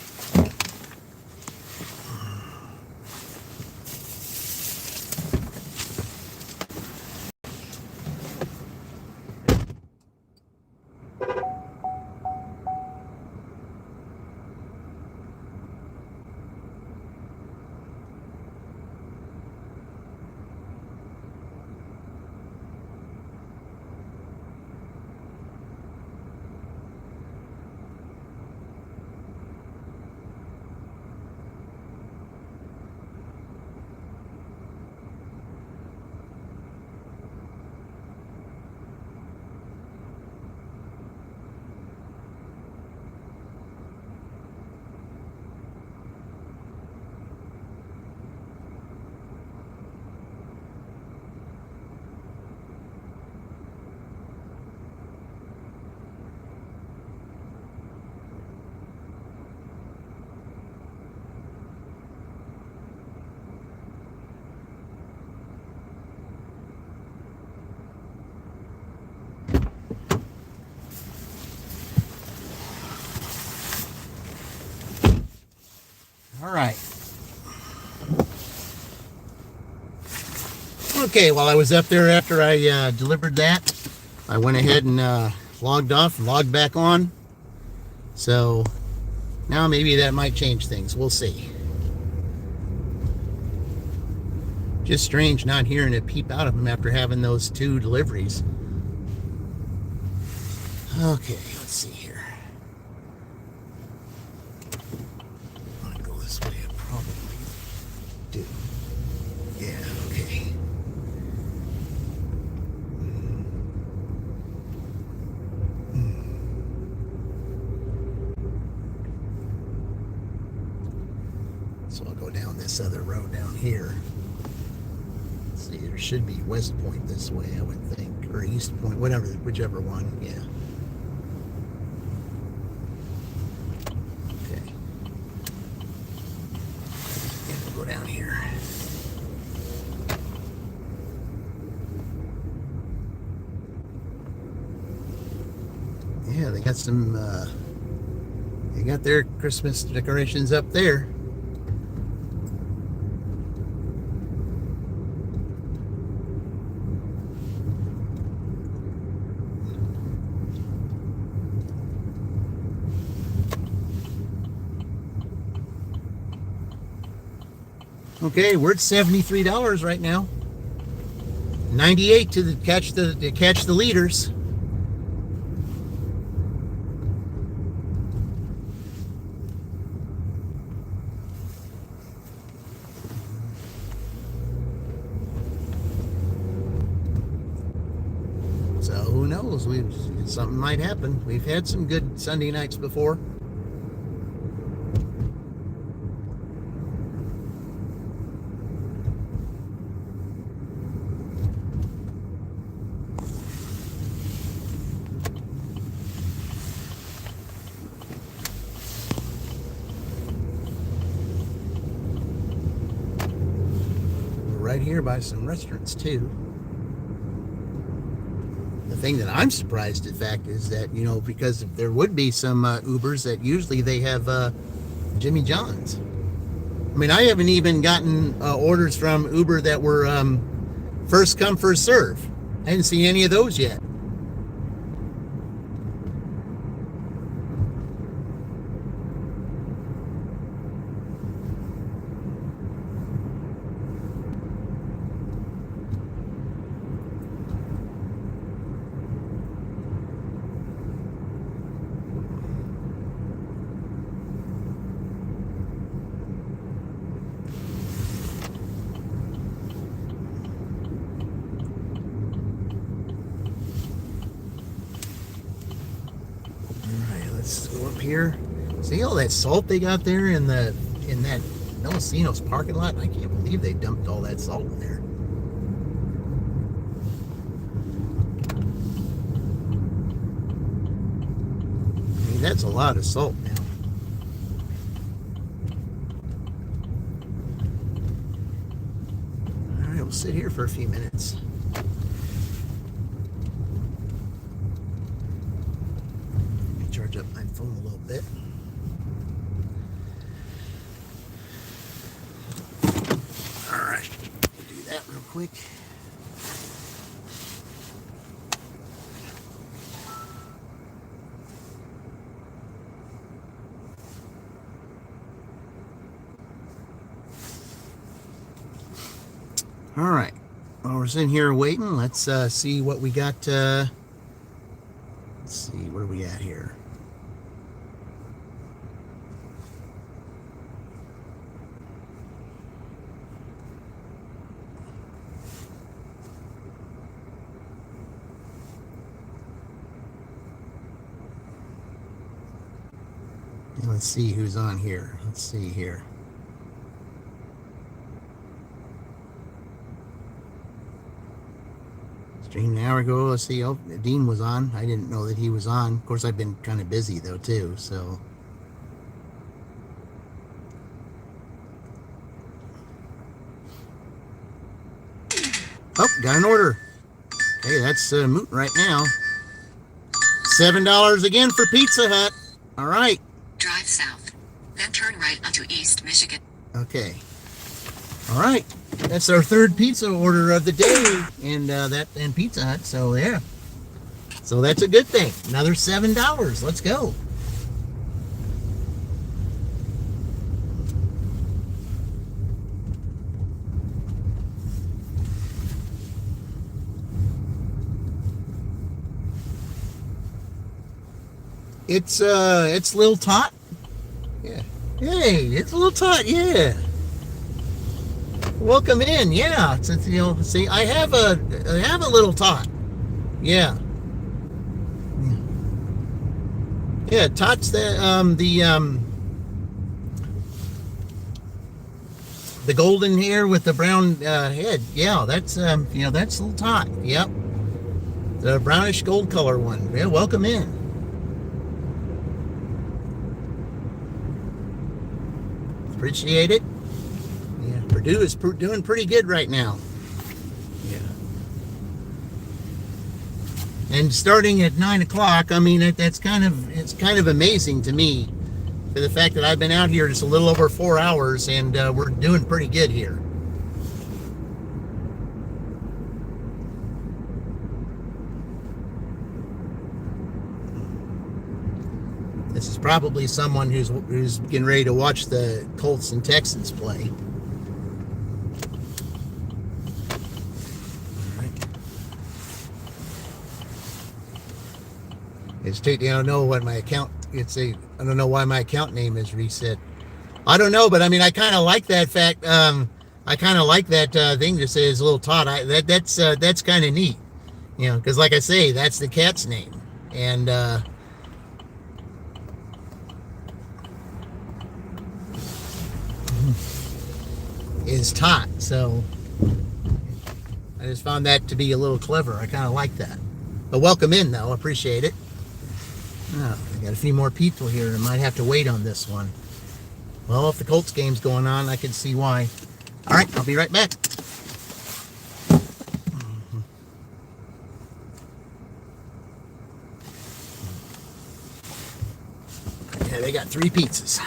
Speaker 1: All right. Okay, while I was up there after I delivered that, I went ahead and logged off and logged back on. So now maybe that might change things. We'll see. Just strange not hearing a peep out of him after having those 2 deliveries. Okay, let's see here. I'm gonna go this way. I probably do. Yeah, okay. So I'll go down this other road down here. Let's see, there should be West Point this way, I would think, or East Point, whatever, whichever one. Yeah. Okay. And we'll go down here. Yeah, they got some. They got their Christmas decorations up there. Okay, we're at $73 right now. 98 to catch the leaders. So who knows? Something might happen. We've had some good Sunday nights before. Right here by some restaurants too. The thing that I'm surprised, in fact, is that, you know, because there would be some Ubers that usually they have Jimmy John's. I mean, I haven't even gotten orders from Uber that were first come, first serve. I haven't seen any of those yet. Let's go up here. See all that salt they got there in that Melosino's parking lot? I can't believe they dumped all that salt in there. I mean, that's a lot of salt now. All right, we'll sit here for a few minutes. Let me charge up my phone a little bit. All right, do that real quick. All right, while we're sitting here waiting, let's see what we got. Let's see, where are we at here? Let's see who's on here. Let's see here. Streamed an hour ago. Let's see. Oh, Dean was on. I didn't know that he was on. Of course, I've been kind of busy though too. So. Oh, got an order. Okay, that's moot right now. $7 again for Pizza Hut. All right.
Speaker 2: Drive south, then turn right onto East Michigan.
Speaker 1: Okay. All right. That's our third pizza order of the day, and Pizza Hut. So yeah. So that's a good thing. Another $7. Let's go. It's Lil Tot. Yeah. Hey, it's Lil Tot. Yeah. Welcome in. Yeah. Since see, I have a Little Tot. Yeah. Yeah. Tot's the golden hair with the brown head. Yeah. That's that's Lil Tot. Yep. The brownish gold color one. Yeah. Welcome in. Appreciate it. Yeah, Purdue is doing pretty good right now. Yeah. And starting at 9 o'clock, I mean, it's kind of amazing to me for the fact that I've been out here just a little over 4 hours, and we're doing pretty good here. This is probably someone who's getting ready to watch the Colts and Texans play. All right. It's I don't know what my account. I don't know why my account name is reset. I don't know, but I mean, I kind of like that fact. I kind of like that thing that says Little Tot. That's kind of neat, because like I say, that's the cat's name, and. Is Tot, so I just found that to be a little clever. I kind of like that. But welcome in, though. Appreciate it. Oh, I got a few more people here and I might have to wait on this one. Well, if the Colts game's going on, I can see why. All right, I'll be right back. Yeah, they got 3 pizzas.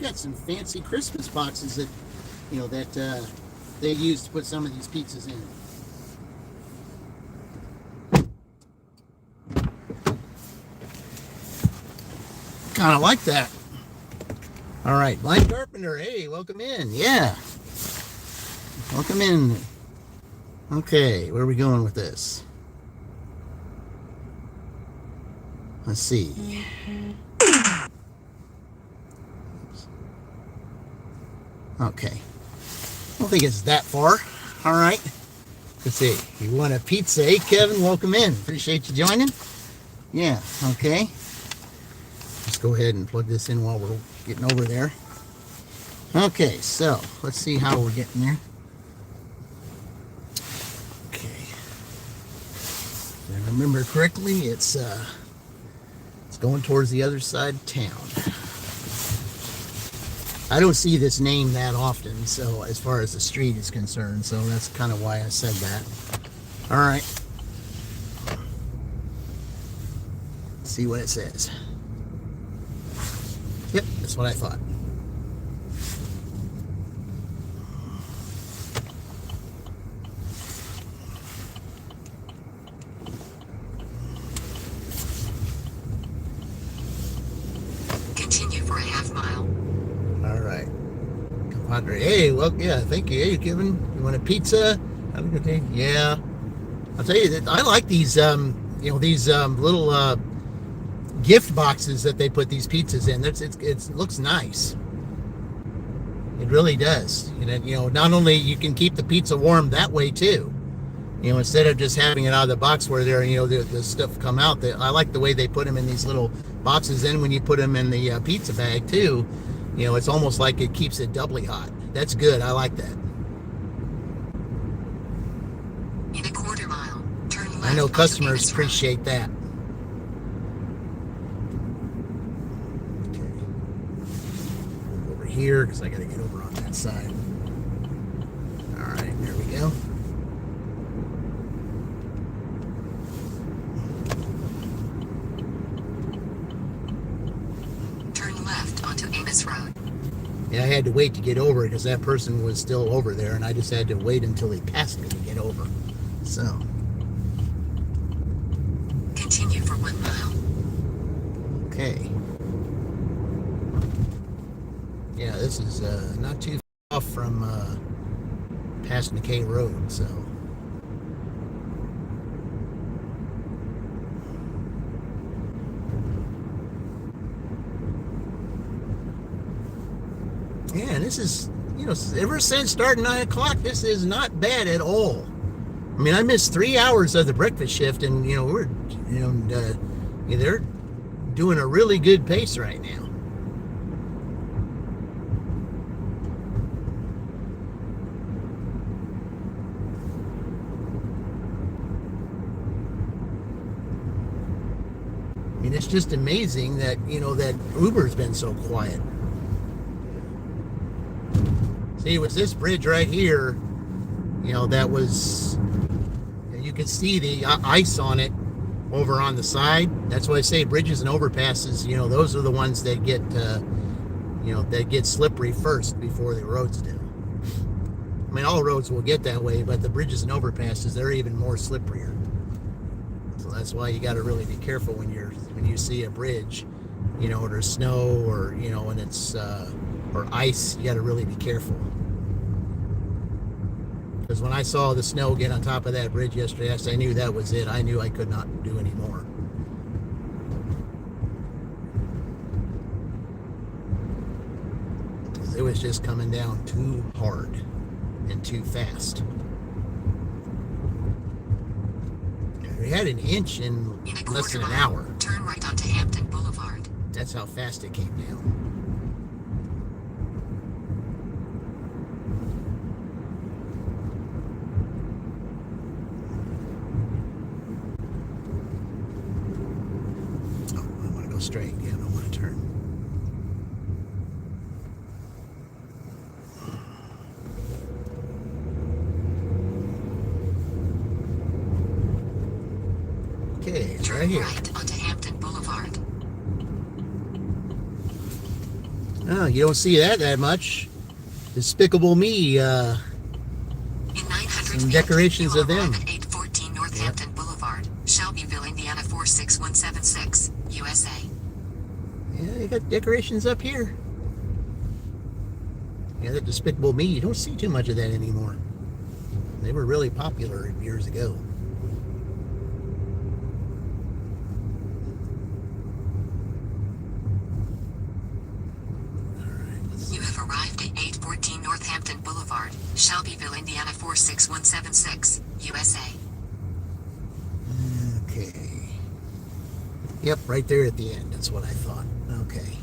Speaker 1: got some fancy Christmas boxes that, they use to put some of these pizzas in. Kind of like that. All right, Blind Carpenter. Hey, welcome in. Yeah. Welcome in. Okay, where are we going with this? Let's see. Okay. I don't think it's that far. All right. Let's see. You want a pizza? Hey, Kevin, welcome in. Appreciate you joining. Yeah, okay. Let's go ahead and plug this in while we're getting over there. Okay, so let's see how we're getting there. Okay. If I remember correctly, it's going towards the other side of town. I don't see this name that often, so as far as the street is concerned, so that's kind of why I said that. All right. Let's see what it says. Yep, that's what I thought.
Speaker 2: Continue for a half mile.
Speaker 1: All right. Compadre. Hey, well, yeah, thank you. Hey, Kevin, you want a pizza? Have a good day. Yeah. I'll tell you that I like these, little gift boxes that they put these pizzas in. It looks nice. It really does. Not only you can keep the pizza warm that way too. Instead of just having it out of the box where the stuff come out. I like the way they put them in these little boxes. Then when you put them in the pizza bag too, it's almost like it keeps it doubly hot. That's good. I like that.
Speaker 2: In a quarter mile, turn left.
Speaker 1: I know customers appreciate that. Here because I got to get over on that side. All right, there we go.
Speaker 2: Turn left onto Amos Road.
Speaker 1: Yeah, I had to wait to get over because that person was still over there, and I just had to wait until he passed me to get over. So.
Speaker 2: Continue for 1 mile.
Speaker 1: Okay. Yeah, this is not too far off from past McKay Road, so. Yeah, and this is, ever since starting 9 o'clock, this is not bad at all. I mean, I missed 3 hours of the breakfast shift, and, they're doing a really good pace right now. I mean, it's just amazing that, that Uber's been so quiet. See, it was this bridge right here, that was, you could see the ice on it over on the side. That's why I say bridges and overpasses, those are the ones that get, that get slippery first before the roads do. I mean, all roads will get that way, but the bridges and overpasses, they're even more slipperier. So that's why you got to really be careful when you see a bridge, or there's snow or, when it's, or ice, you got to really be careful. Because when I saw the snow get on top of that bridge yesterday, I knew that was it. I knew I could not do any more. It was just coming down too hard and too fast. We had an inch in less than an hour.
Speaker 2: Turn right onto Hampton Boulevard.
Speaker 1: That's how fast it came down. Oh, I want to go straight. Yeah, I don't want to turn. Okay, it's right here.
Speaker 2: Right onto Hampton Boulevard.
Speaker 1: Oh, you don't see that much. Despicable Me.
Speaker 2: In 900
Speaker 1: Some
Speaker 2: feet,
Speaker 1: decorations
Speaker 2: you
Speaker 1: of
Speaker 2: will
Speaker 1: them.
Speaker 2: arrive at 814 Northampton Boulevard, Shelbyville, Indiana 46176, USA.
Speaker 1: Yeah, you got decorations up here. Yeah, that Despicable Me. You don't see too much of that anymore. They were really popular years ago.
Speaker 2: You have arrived at 814 Northampton Boulevard, Shelbyville, Indiana 46176, USA.
Speaker 1: Okay. Yep, right there at the end. That's what I thought. Okay.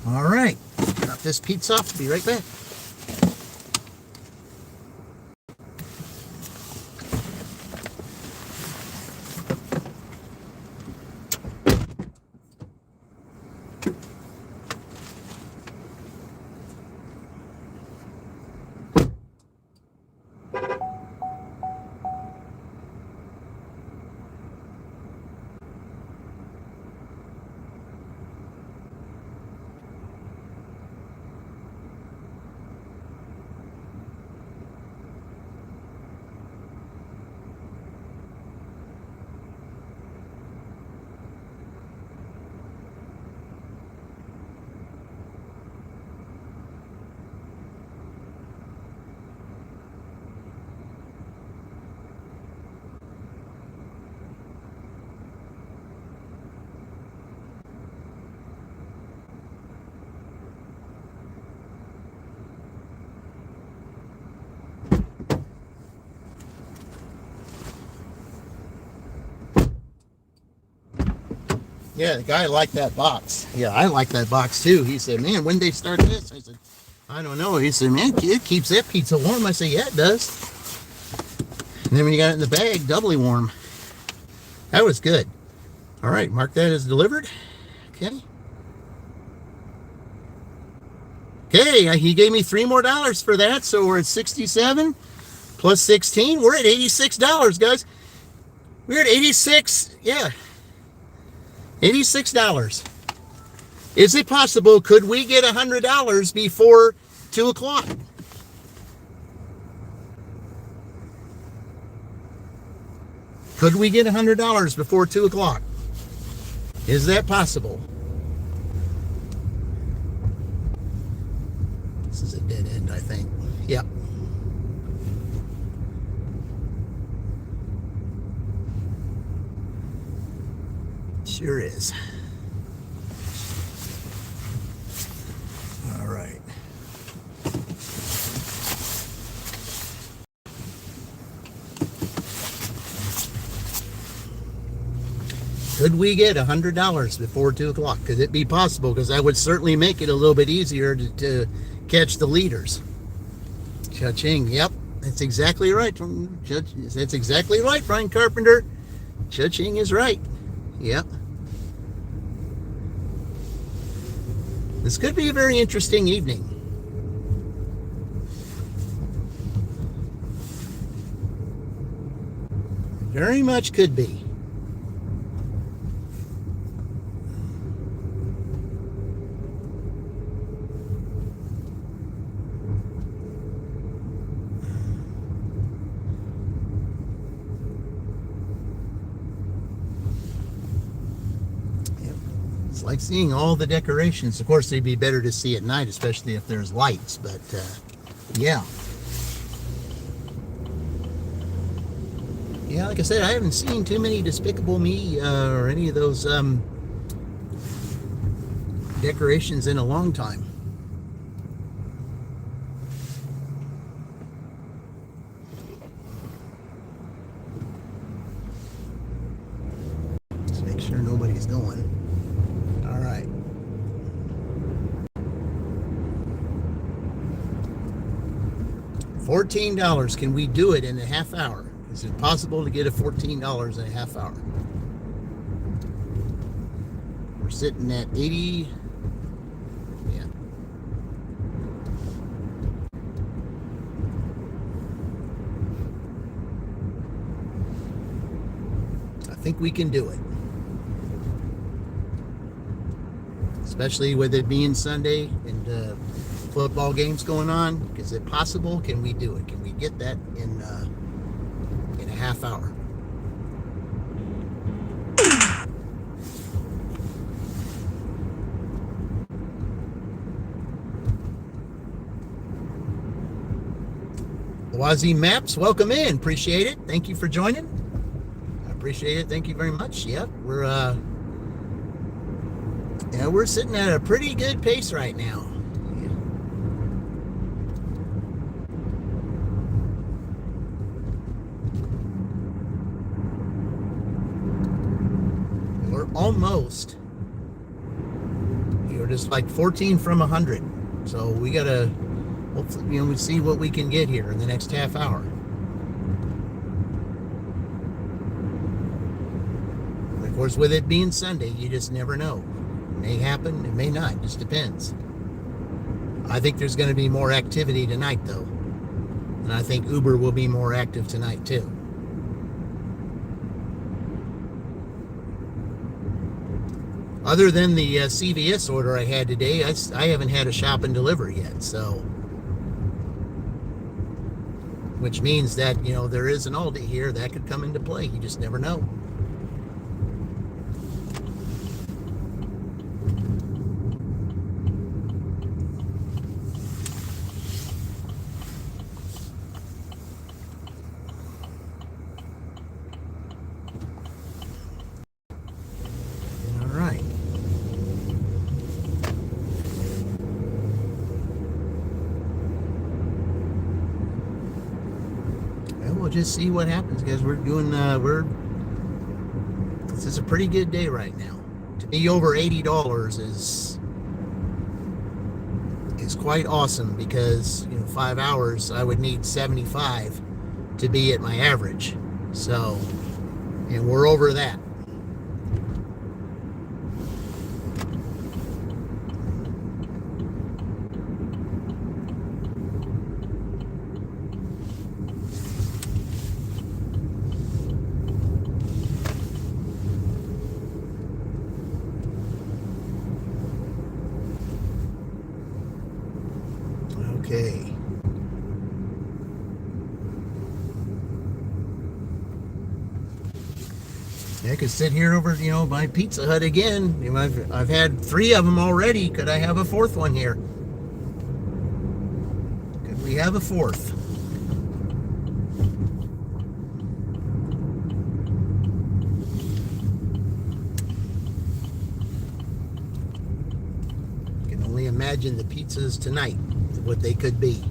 Speaker 1: All right. Drop this pizza off. Be right back. Yeah, the guy liked that box. Yeah, I like that box too. He said, man, when they start this? I said, I don't know. He said, man, it keeps that pizza warm. I said, yeah, it does. And then when you got it in the bag, doubly warm. That was good. All right, mark that as delivered. Okay. Okay, he gave me $3 more for that, so we're at 67 plus 16. We're at $86, guys. We're at 86. Yeah. $86. Is it possible? Could we get $100 before 2 o'clock? Could we get $100 before 2 o'clock? Is that possible? This is a dead end, I think. Yep. Sure is. All right. Could we get $100 before 2 o'clock? Could it be possible? Because that would certainly make it a little bit easier to catch the leaders. Cha-ching. Yep, that's exactly right. That's exactly right, Brian Carpenter. Cha-ching is right. Yep. This could be a very interesting evening. Very much could be. It's like seeing all the decorations. Of course, they'd be better to see at night, especially if there's lights, but yeah. Yeah, like I said, I haven't seen too many Despicable Me or any of those decorations in a long time. Let's make sure nobody's going. All right. $14. Can we do it in a half hour? Is it possible to get a $14 in a half hour? We're sitting at 80. Yeah. think we can do it. Especially with it being Sunday and football games going on. Is it possible? Can we do it? Can we get that in a half hour? Wazi Maps, welcome in. Appreciate it. Thank you for joining. I appreciate it. Thank you very much. Yep, we're sitting at a pretty good pace right now. We're almost, just like 14 from 100. So we gotta, hopefully, we see what we can get here in the next half hour. Of course, with it being Sunday, you just never know. It may happen, it may not, just depends. I think there's going to be more activity tonight, though. And I think Uber will be more active tonight, too. Other than the CVS order I had today, I haven't had a shop and deliver yet, so. Which means that, there is an Aldi here that could come into play. You just never know. We'll just see what happens, guys. We're doing, this is a pretty good day right now. To be over $80 is quite awesome because, 5 hours, I would need 75 to be at my average. So, and we're over that. Okay. I could sit here over, my Pizza Hut again. I've had 3 of them already. Could I have a 4th one here? Could we have a 4th? I can only imagine the pizzas tonight, what they could be.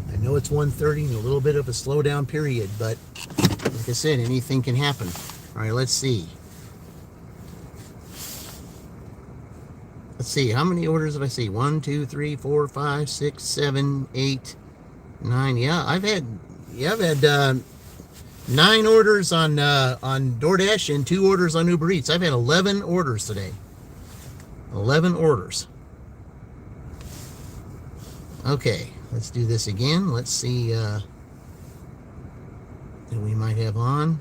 Speaker 1: I know it's 1:30 and a little bit of a slowdown period, but like I said, anything can happen. All right, let's see. Let's see, how many orders have I seen? 1, 2, 3, 4, 5, 6, 7, 8, 9. Yeah, I've had 9 orders on DoorDash and 2 orders on Uber Eats. I've had 11 orders today. 11 orders. Okay, let's do this again. Let's see that we might have on.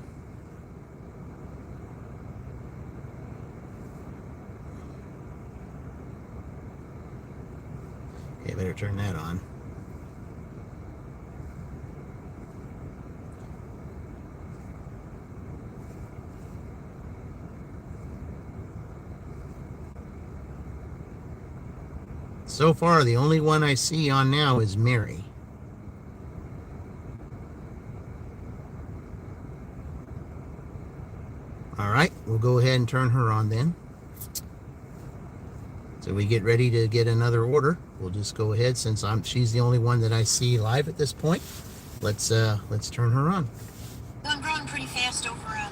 Speaker 1: Okay, better turn that on. So far, the only one I see on now is Mary. All right, we'll go ahead and turn her on then. So we get ready to get another order. We'll just go ahead since she's the only one that I see live at this point. Let's turn her on.
Speaker 3: I'm growing pretty fast over on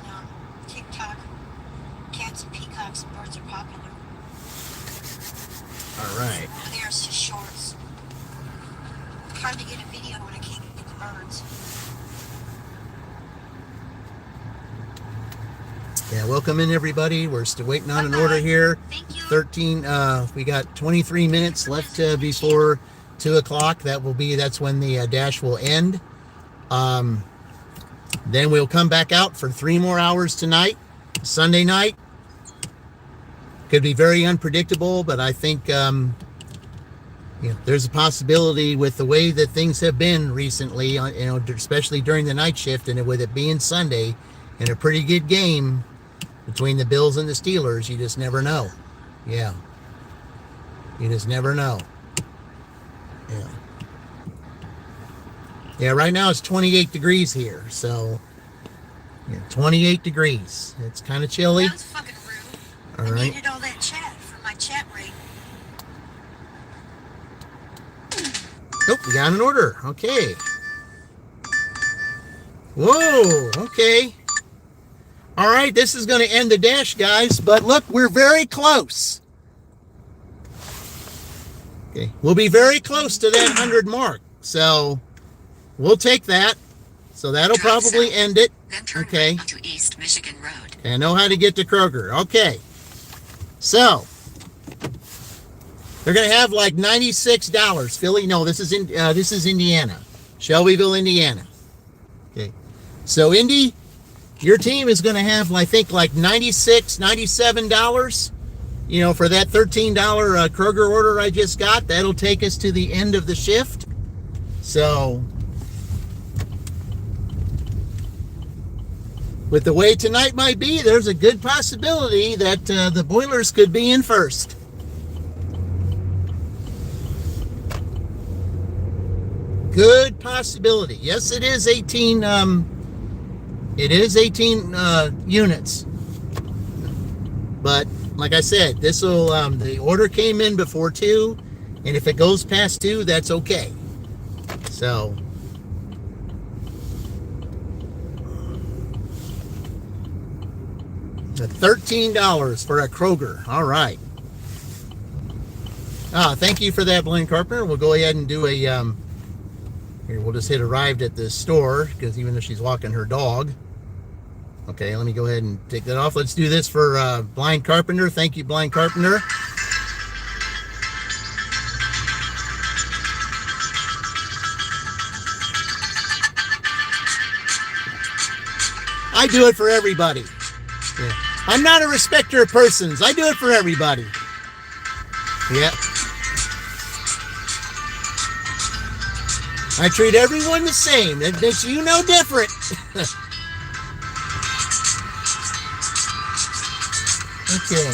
Speaker 3: TikTok. Cats and peacocks and birds are popular.
Speaker 1: All right.
Speaker 3: There's just shorts. Hard to get a video when I can't get the birds.
Speaker 1: Yeah, welcome in everybody. We're still waiting on an order here.
Speaker 3: Thank you.
Speaker 1: 13. We got 23 minutes left before 2 o'clock. That's when the dash will end. Then we'll come back out for 3 more hours tonight, Sunday night. Could be very unpredictable, but I think there's a possibility with the way that things have been recently, especially during the night shift, and with it being Sunday, and a pretty good game between the Bills and the Steelers. You just never know. Yeah. You just never know. Yeah. Yeah, right now it's 28 degrees here, so 28 degrees. It's kind of chilly.
Speaker 3: That was fucking rude.
Speaker 1: All
Speaker 3: I
Speaker 1: right.
Speaker 3: needed all that chat for my chat rate.
Speaker 1: Oh, we got an order. Okay. Whoa, okay. All right, this is going to end the dash, guys, but look, we're very close. Okay, we'll be very close to that 100 mark, so we'll take that. So that'll probably end it. Okay.
Speaker 2: To East Michigan Road.
Speaker 1: I know how to get to Kroger. Okay. So they're gonna have like $96. Philly? No, this is Indiana. Shelbyville, Indiana. Okay. So Indy, your team is gonna have, I think, like $96, $97. For that $13 Kroger order I just got. That'll take us to the end of the shift. So with the way tonight might be, there's a good possibility that the Boilers could be in first. Good possibility. Yes, it is 18. It is 18 units. But like I said, this will. The order came in before 2, and if it goes past 2, that's okay. So. $13 for a Kroger. All right. Thank you for that, Blaine Carpenter. We'll go ahead and do a, here, we'll just hit arrived at the store, because even though she's walking her dog. Okay, let me go ahead and take that off. Let's do this for Blind Carpenter. Thank you, Blind Carpenter. I do it for everybody. Yeah. I'm not a respecter of persons. I do it for everybody. Yep. I treat everyone the same. It makes you no different. Okay.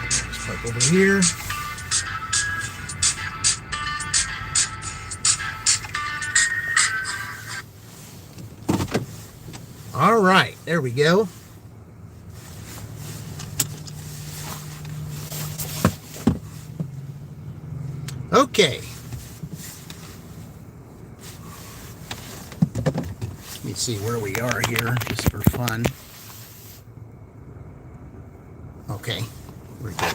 Speaker 1: Let's park over here. All right, there we go. Okay. Let me see where we are here, just for fun. Okay, we're good.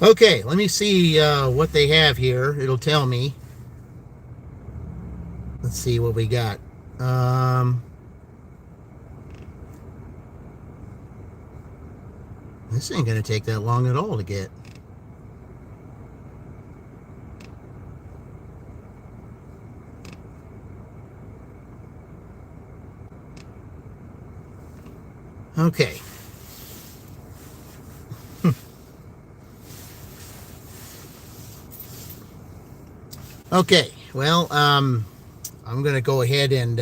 Speaker 1: Okay, let me see what they have here. It'll tell me. Let's see what we got. This ain't gonna take that long at all to get. Okay. Okay, well, I'm going to go ahead and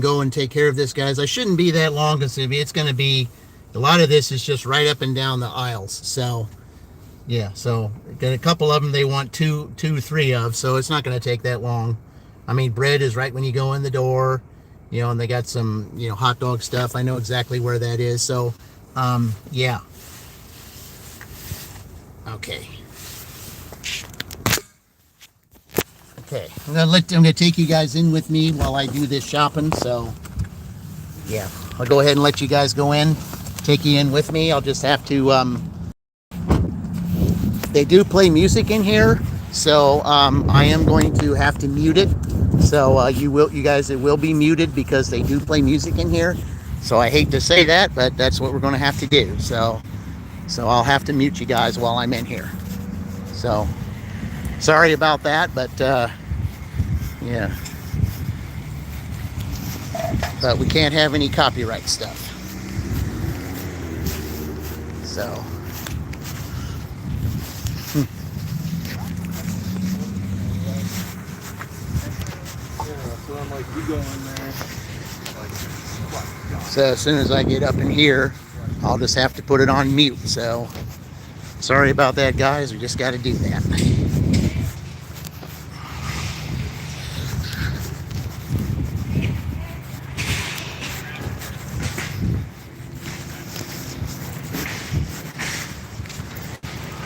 Speaker 1: go and take care of this, guys. I shouldn't be that long, because it's going to be, a lot of this is just right up and down the aisles. So, yeah, so got a couple of them they want two, 3 of, so it's not going to take that long. I mean, bread is right when you go in the door, and they got some, hot dog stuff. I know exactly where that is. So, yeah. Okay. Okay. I'm gonna take you guys in with me while I do this shopping. So, yeah, I'll go ahead and let you guys go in. Take you in with me. I'll just have to. They do play music in here, so I am going to have to mute it So you guys, it will be muted because they do play music in here. So I hate to say that, but that's what we're going to have to do. So I'll have to mute you guys while I'm in here. So sorry about that, but yeah. But we can't have any copyright stuff. So. So as soon as I get up in here, I'll just have to put it on mute. So sorry about that, guys. We just got to do that.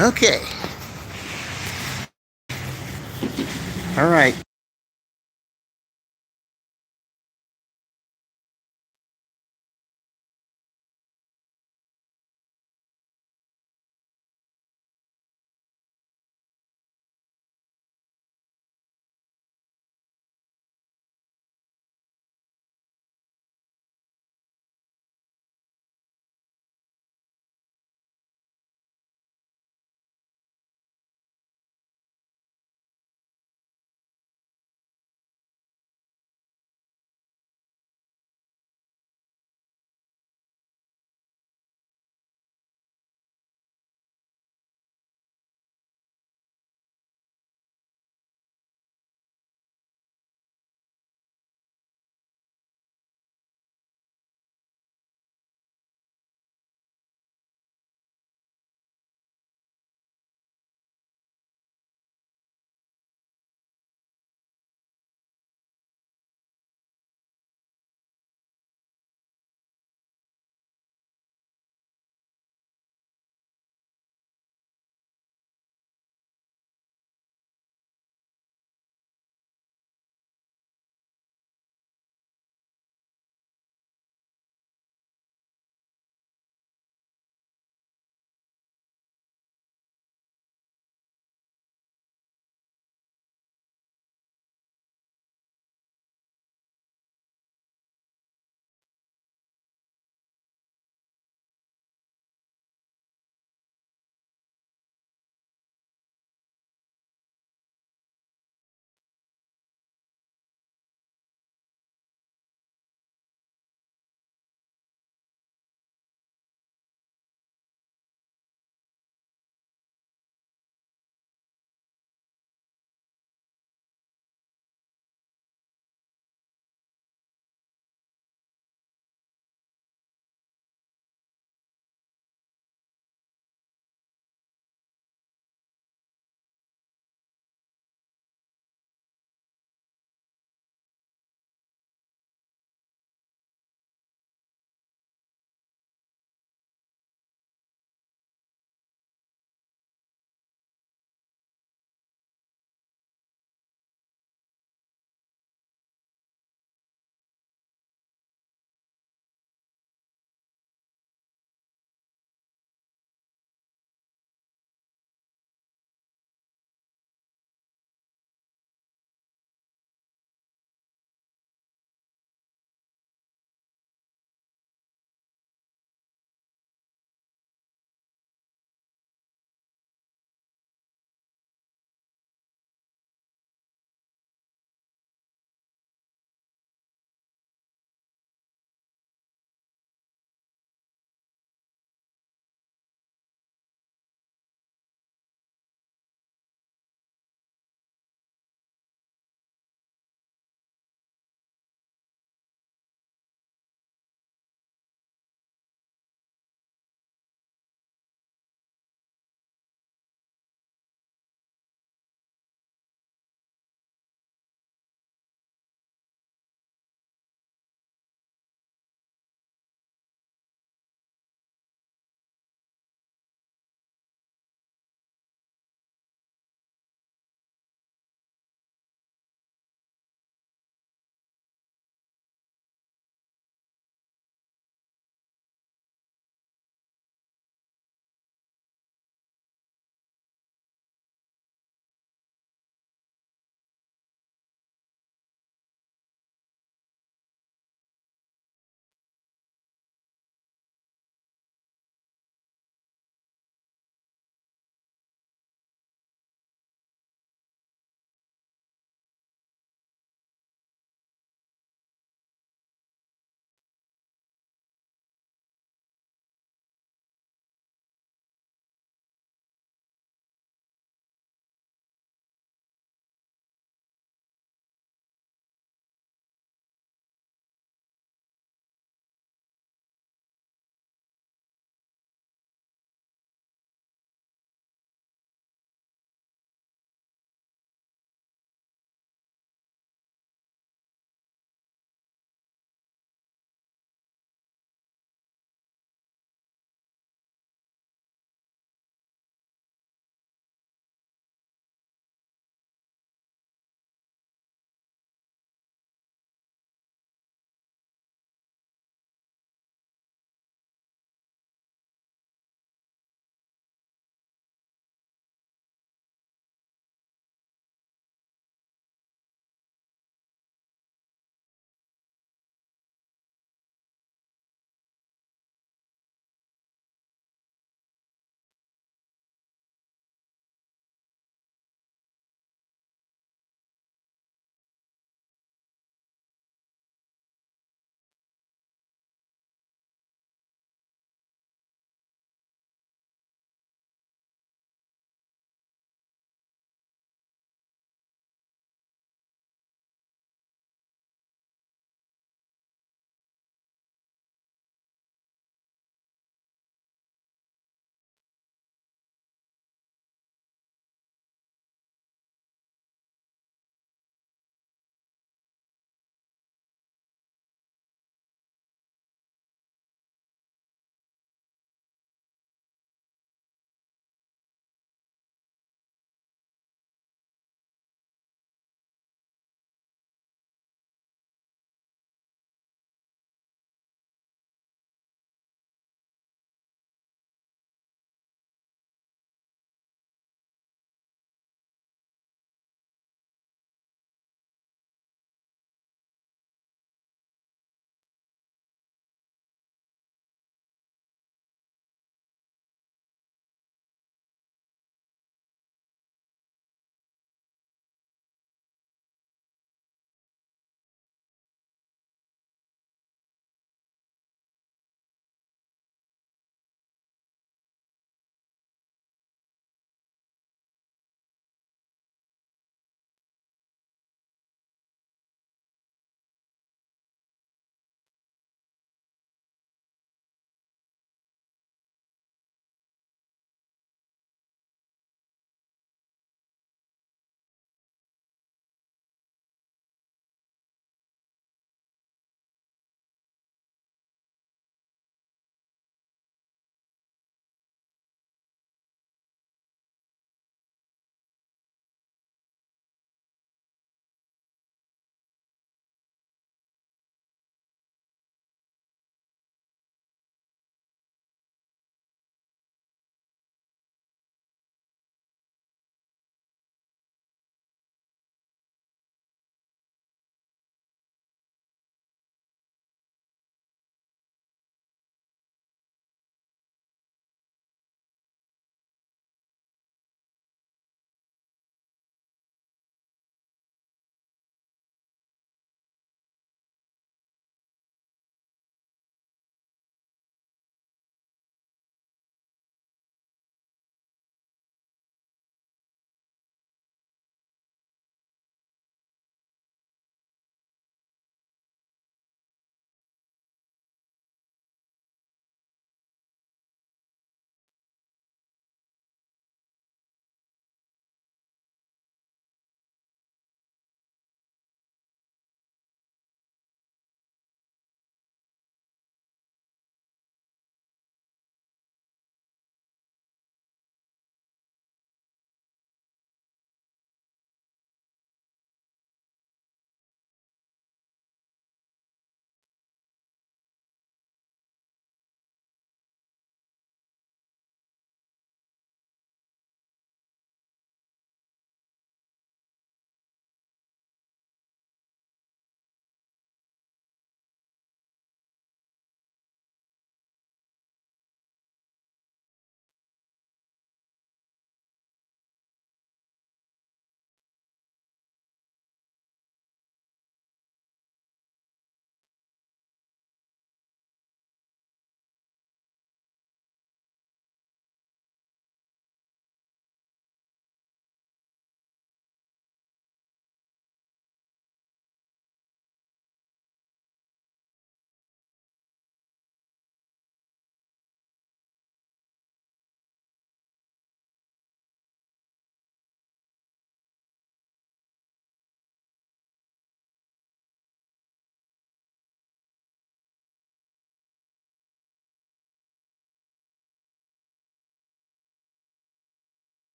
Speaker 1: Okay. All right.